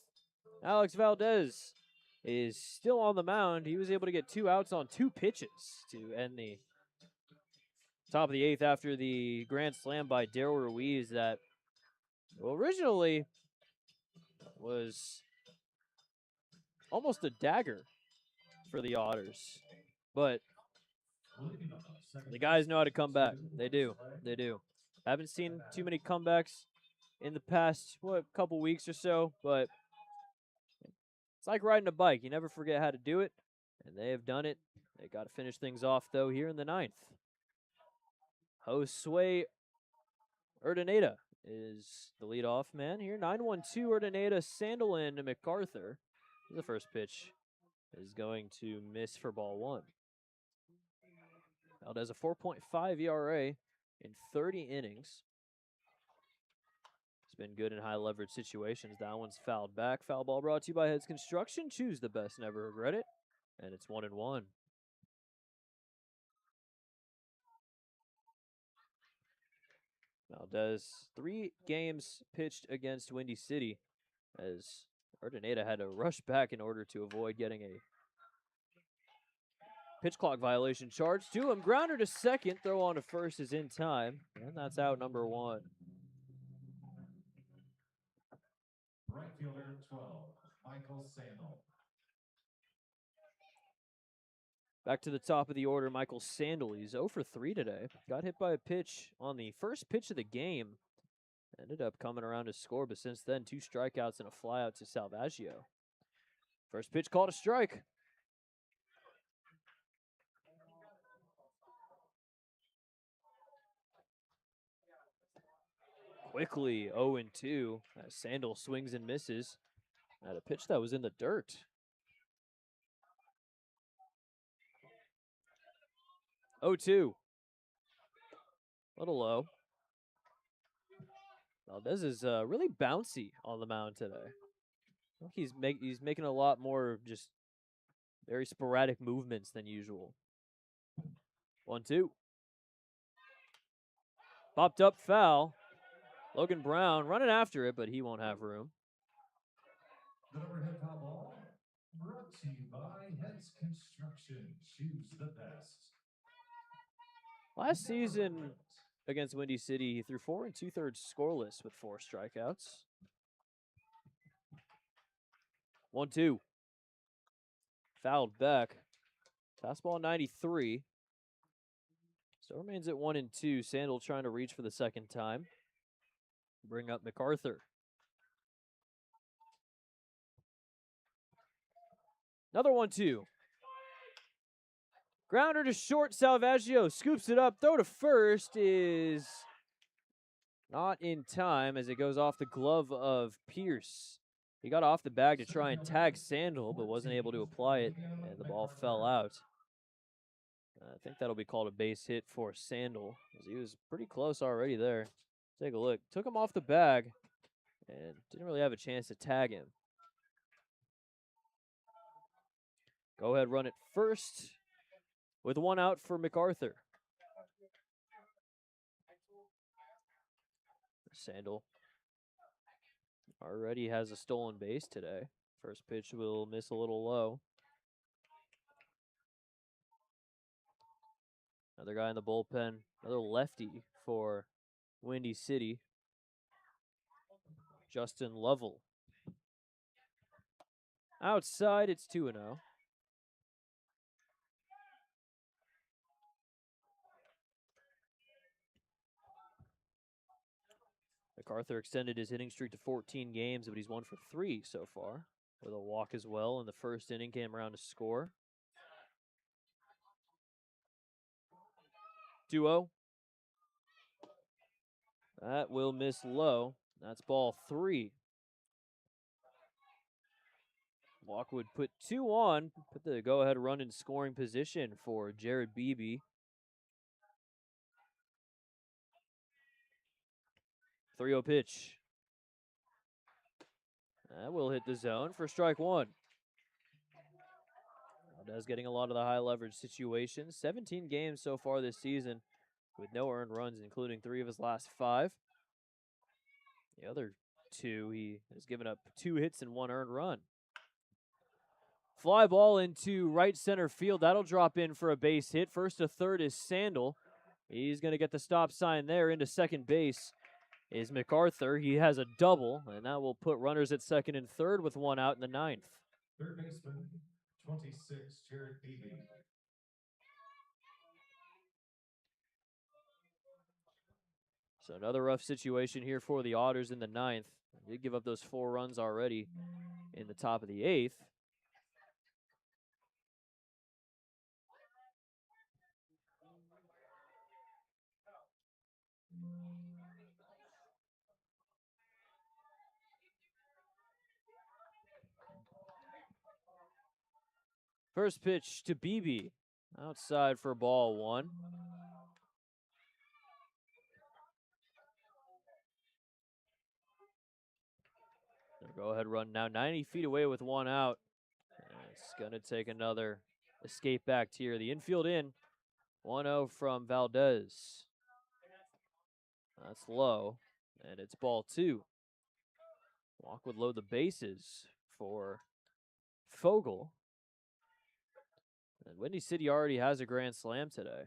Alex Valdez is still on the mound. He was able to get 2 outs on 2 pitches to end the top of the 8th after the grand slam by Daryl Ruiz that originally was almost a dagger for the Otters. But the guys know how to come back. They do. They do. Haven't seen too many comebacks in the past, couple weeks or so, but it's like riding a bike. You never forget how to do it, and they have done it. They got to finish things off, though, here in the 9th. Josue Urdaneta is the leadoff man here. 9-1-2 Urdaneta, Sandelin, MacArthur. The first pitch is going to miss for ball 1. Valdez a 4.5 ERA in 30 innings. It's been good in high leverage situations. That one's fouled back. Foul ball brought to you by Heads Construction. Choose the best, never regret it. And it's 1-1. Valdez, 3 games pitched against Windy City, as Urdaneta had to rush back in order to avoid getting a pitch clock violation charged to him. Grounder to second, throw on to first is in time, and that's out number 1. Right fielder 12, Michael Sandel. Back to the top of the order, Michael Sandel. He's 0 for 3 today. Got hit by a pitch on the first pitch of the game. Ended up coming around to score, but since then, 2 strikeouts and a flyout to Salvaggio. First pitch called a strike. Quickly 0-2 as Sandel swings and misses at a pitch that was in the dirt. 0-2. Little low. Valdez is really bouncy on the mound today. I think he's making a lot more just very sporadic movements than usual. 1-2. Popped up foul. Logan Brown running after it, but he won't have room. The overhead foul ball brought to you by Heads Construction. Choose the best. Last season against Windy City, he threw 4 2/3 scoreless with 4 strikeouts. 1-2. Fouled back. Fastball 93. Still remains at 1-2. Sandel trying to reach for the second time. Bring up MacArthur. Another 1-2. Grounder to short. Salvaggio scoops it up. Throw to first is not in time as it goes off the glove of Pierce. He got off the bag to try and tag Sandel, but wasn't able to apply it, and the ball fell out. I think that'll be called a base hit for Sandel, as he was pretty close already there. Take a look. Took him off the bag and didn't really have a chance to tag him. Go ahead, run it first with 1 out for MacArthur. Sandel already has a stolen base today. First pitch will miss a little low. Another guy in the bullpen, another lefty for Windy City. Justin Lovell. Outside, it's 2-0. MacArthur extended his hitting streak to 14 games, but he's 1 for 3 so far, with a walk as well in the first inning. Came around to score. 2-0. That will miss low. That's ball 3. Walk would put 2 on, put the go-ahead run in scoring position for Jared Beebe. 3-0 pitch. That will hit the zone for strike 1. Valdez getting a lot of the high leverage situations. 17 games so far this season with no earned runs, including 3 of his last 5. The other 2, he has given up 2 hits and 1 earned run. Fly ball into right center field. That'll drop in for a base hit. First to third is Sandel. He's going to get the stop sign there. Into second base is MacArthur. He has a double, and that will put runners at second and third with 1 out in the 9th. Third baseman, 26, Jared Beebe. So another rough situation here for the Otters in the 9th. They did give up those 4 runs already in the top of the 8th. First pitch to Beebe. Outside for ball 1. Go ahead run now 90 feet away with 1 out. And it's going to take another escape back here. The infield in. 1-0 from Valdez. That's low, and it's ball 2. Walk would load the bases for Fogel. And Windy City already has a grand slam today.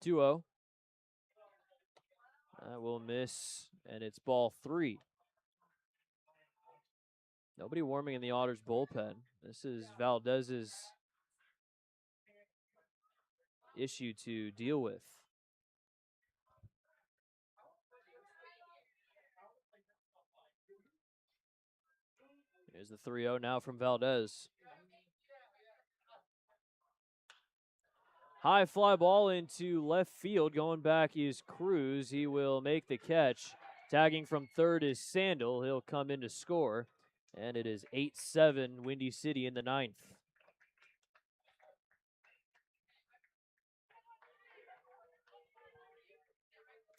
Two-0. That will miss, and it's ball 3. Nobody warming in the Otters bullpen. This is Valdez's issue to deal with. Here's the 3-0 now from Valdez. High fly ball into left field. Going back is Cruz. He will make the catch. Tagging from third is Sandel. He'll come in to score. And it is 8-7 Windy City in the 9th.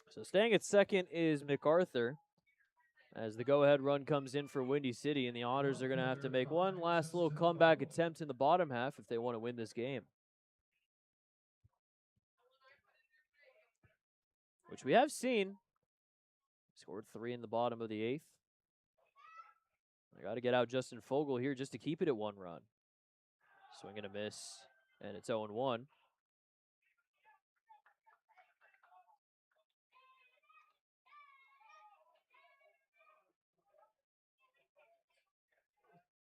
So staying at second is MacArthur as the go-ahead run comes in for Windy City, and the Otters are going to have to make one last little comeback attempt in the bottom half if they want to win this game. Which we have seen. Scored 3 in the bottom of the 8th. I got to get out Justin Fogel here just to keep it at 1 run. Swing and a miss, and it's 0-1.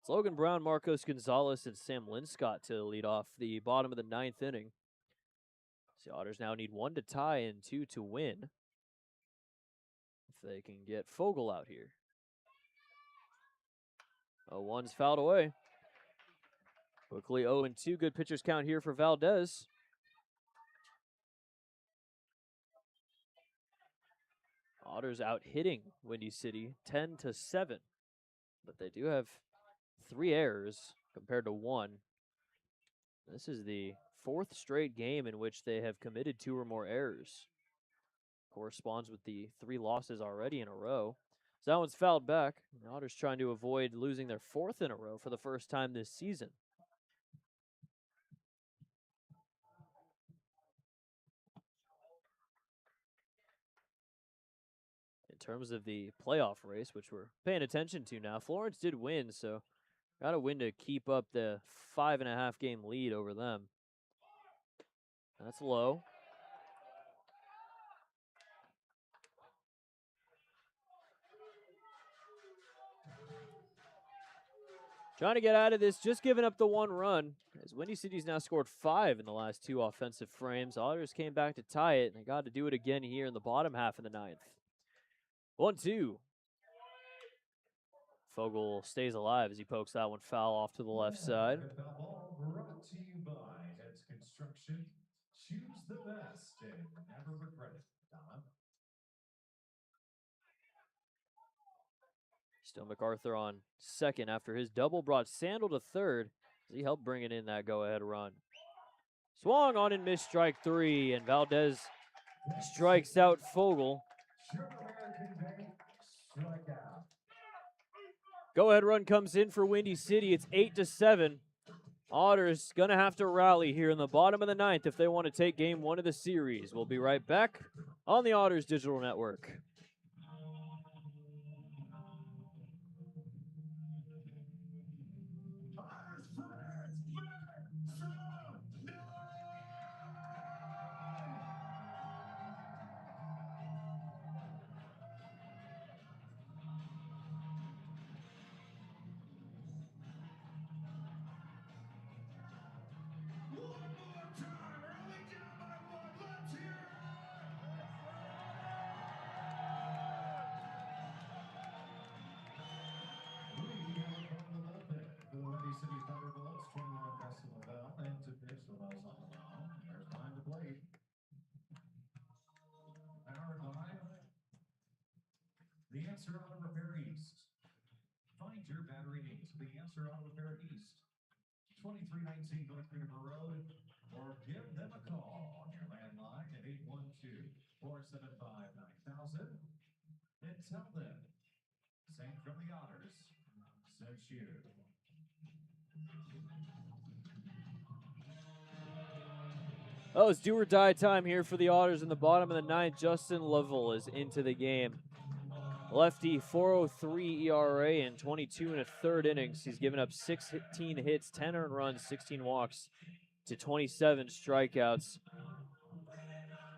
It's Logan Brown, Marcos Gonzalez, and Sam Linscott to lead off the bottom of the 9th inning. So the Otters now need 1 to tie and 2 to win if they can get Fogel out here. 0-1's fouled away. Quickly 0-2. Good pitchers count here for Valdez. Otters out hitting Windy City 10-7. But they do have 3 errors compared to 1. This is the 4th straight game in which they have committed 2 or more errors. Corresponds with the 3 losses already in a row. So that one's fouled back. The Otters trying to avoid losing their 4th in a row for the first time this season. In terms of the playoff race, which we're paying attention to now, Florence did win, so got to win to keep up the 5.5 game lead over them. That's low. Trying to get out of this, just giving up the 1 run. As Windy City's now scored 5 in the last 2 offensive frames. Otters came back to tie it, and they got to do it again here in the bottom half of the 9th. 1-2. Fogel stays alive as he pokes that one foul off to the left side. Ball brought to you by Heads Construction. Choose the best and never regret it. Donna. Still MacArthur on second after his double brought Sandel to third as he helped bring it in that go-ahead run. Swung on and missed strike 3, and Valdez strikes out Fogel. Go-ahead run comes in for Windy City. It's 8-7. Otters going to have to rally here in the bottom of the 9th if they want to take game 1 of the series. We'll be right back on the Otters Digital Network. The Windy City Thunderbolts, 21 Festival Bell, and to pitch the Wells on the mound. There's behind the plate. Powered by The Answer Auto Repair East. Find your battery needs. The Answer Auto Repair East. 2319 North River Road. Or give them a call on your landline at 812-475-9000. And tell them St. from the Otters sent you. Oh, it's do or die time here for the Otters in the bottom of the ninth. Justin Lovell is into the game. Lefty, 4.03 ERA in 22 and a third innings. He's given up 16 hits, 10 earned runs, 16 walks to 27 strikeouts.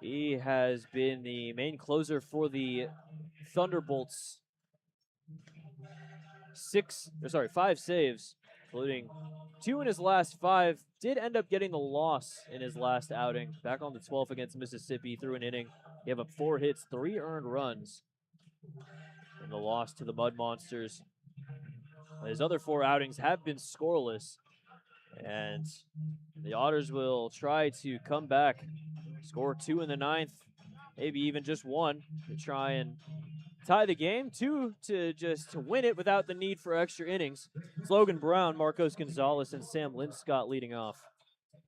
He has been the main closer for the Thunderbolts. 5 saves, including 2 in his last 5. Did end up getting the loss in his last outing. Back on the 12th against Mississippi, through an inning. He gave up 4 hits, 3 earned runs in the loss to the Mud Monsters. His other 4 outings have been scoreless, and the Otters will try to come back, score 2 in the ninth, maybe even just 1 to try and tie the game, 2 to just win it without the need for extra innings. It's Logan Brown, Marcos Gonzalez, and Sam Linscott leading off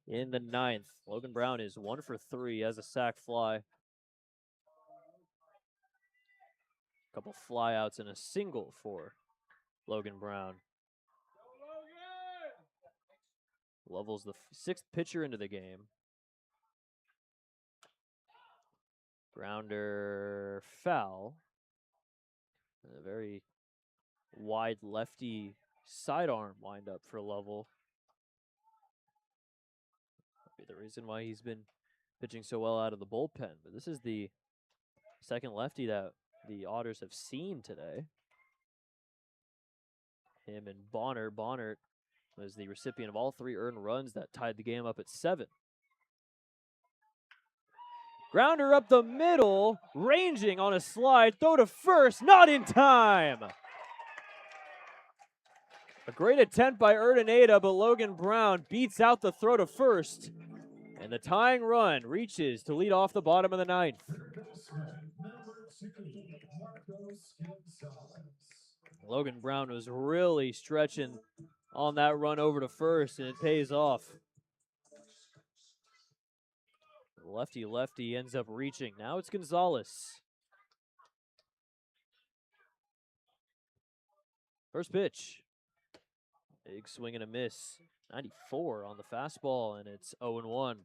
in the ninth. Logan Brown is 1 for 3 as a sac fly. Couple flyouts and a single for Logan Brown. Lovell's the 6th pitcher into the game. Grounder foul. A very wide lefty sidearm windup for Lovell. Be the reason why he's been pitching so well out of the bullpen. But this is the second lefty that the Otters have seen today. Him and Bonner. Bonner was the recipient of all 3 earned runs that tied the game up at 7. Grounder up the middle, ranging on a slide, throw to first, not in time. A great attempt by Urdaneta, but Logan Brown beats out the throw to first. And the tying run reaches to lead off the bottom of the ninth. Logan Brown was really stretching on that run over to first, and it pays off. Lefty ends up reaching. Now it's Gonzalez. First pitch. Big swing and a miss. 94 on the fastball, and it's 0-1.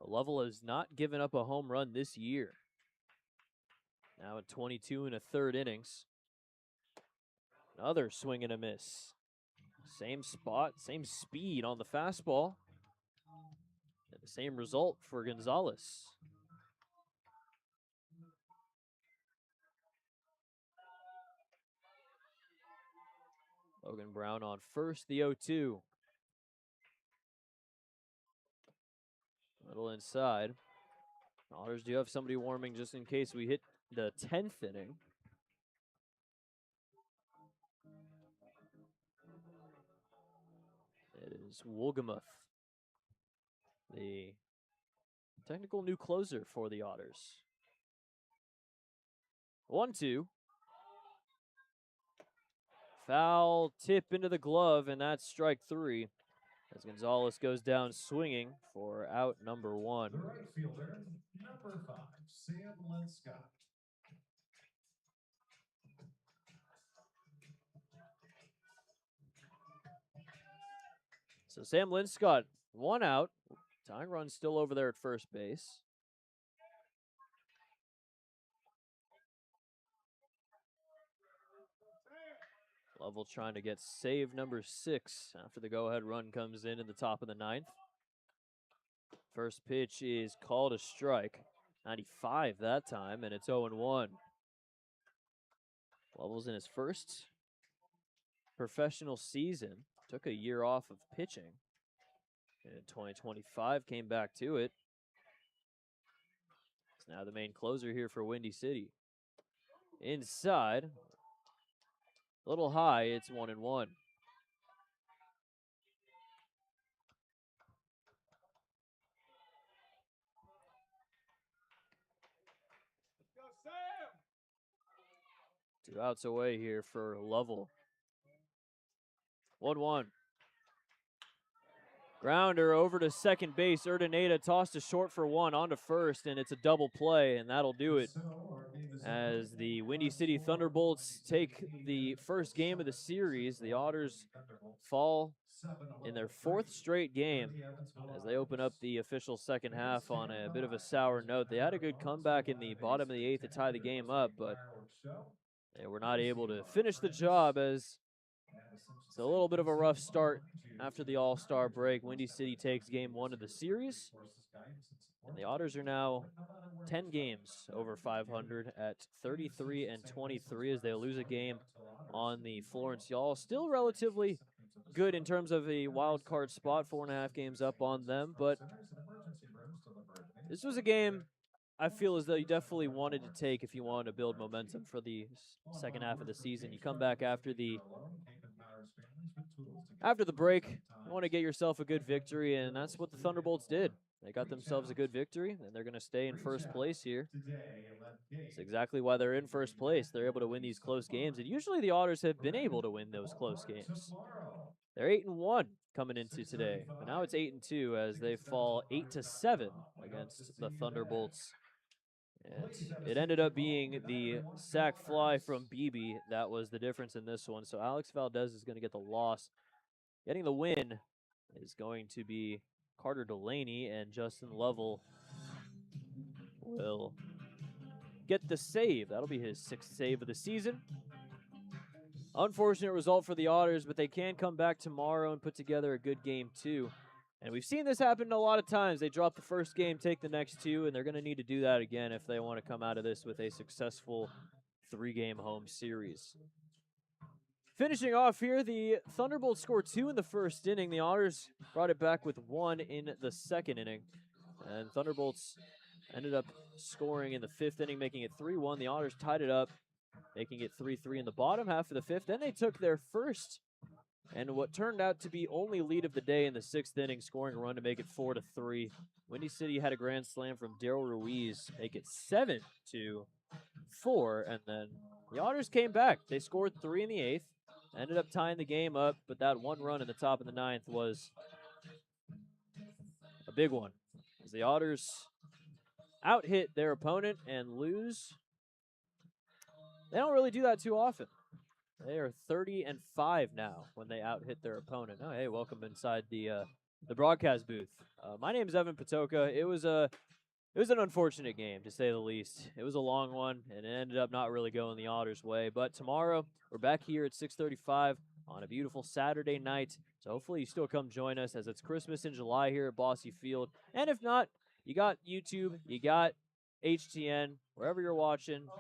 Lovell has not given up a home run this year. Now at 22 and a third innings. Another swing and a miss. Same spot, same speed on the fastball. And the same result for Gonzalez. Logan Brown on first, the 0-2. Little inside. Otters do have somebody warming just in case we hit the 10th inning. It is Wolgamuth, the technical new closer for the Otters. 1-2. Foul tip into the glove, and that's strike 3. As Gonzalez goes down swinging for out number 1. The right fielder, number 5, Sam Linscott. So Sam Linscott, 1 out. Tying run still over there at first base. Lovell trying to get save number 6 after the go-ahead run comes in the top of the ninth. First pitch is called a strike. 95 that time, and it's 0-1. Lovell's in his first professional season. Took a year off of pitching. And in 2025, came back to it. He's now the main closer here for Windy City. Inside, a little high, it's 1-1. Two outs away here for Lovell. 1-1. Grounder over to second base. Urdaneta tossed to short for one, onto first, and it's a double play, and that'll do it as the Windy City Thunderbolts take the first game of the series. The Otters fall in their fourth straight game as they open up the official second half on a bit of a sour note. They had a good comeback in the bottom of the eighth to tie the game up, but they were not able to finish the job as it's a little bit of a rough start after the All-Star break. Windy City takes game one of the series, and the Otters are now 10 games over 500 at 33 and 23 as they lose a game on the Florence Y'all. Still relatively good in terms of a wild card spot, 4.5 games up on them, but this was a game I feel as though you definitely wanted to take if you wanted to build momentum for the second half of the season. You come back after the break, you want to get yourself a good victory, and that's what the Thunderbolts did. They got themselves a good victory, and they're going to stay in first place here. That's exactly why they're in first place. They're able to win these close games, and usually the Otters have been able to win those close games. They're 8-1 coming into today, but now it's 8-2 as they fall 8-7 against the Thunderbolts. And it ended up being the sac fly from Beebe that was the difference in this one. So Alex Valdez is going to get the loss. Getting the win is going to be Carter Delaney, and Justin Lovell will get the save. That'll be his 6th save of the season. Unfortunate result for the Otters, but they can come back tomorrow and put together a good game too. And we've seen this happen a lot of times. They drop the first game, take the next two, and they're going to need to do that again if they want to come out of this with a successful 3-game home series. Finishing off here, the Thunderbolts scored 2 in the first inning. The Otters brought it back with 1 in the second inning. And Thunderbolts ended up scoring in the 5th inning, making it 3-1. The Otters tied it up, making it 3-3 in the bottom half of the 5th. Then they took their first and what turned out to be only lead of the day in the 6th inning, scoring a run to make it 4-3. Windy City had a grand slam from Daryl Ruiz, make it 7-4, and then the Otters came back. They scored 3 in the 8th, ended up tying the game up, but that one run in the top of the 9th was a big one, as the Otters out-hit their opponent and lose. They don't really do that too often. They are 30-5 now when they out-hit their opponent. Oh, hey, welcome inside the broadcast booth. My name is Evan Patoka. It was an unfortunate game, to say the least. It was a long one, and it ended up not really going the Otters' way. But tomorrow, we're back here at 6:35 on a beautiful Saturday night. So hopefully you still come join us, as it's Christmas in July here at Bosse Field. And if not, you got YouTube, you got HTN, wherever you're watching.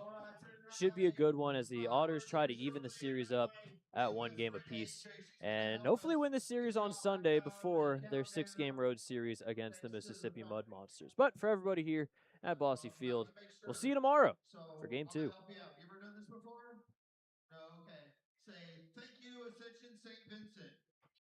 Should be a good one as the Otters try to even the series up at 1 game apiece, and hopefully win the series on Sunday before their 6-game road series against the Mississippi Mud Monsters. But for everybody here at Bosse Field, we'll see you tomorrow for game 2. You ever done this before? No, okay. Say, thank you, Ascension St. Vincent.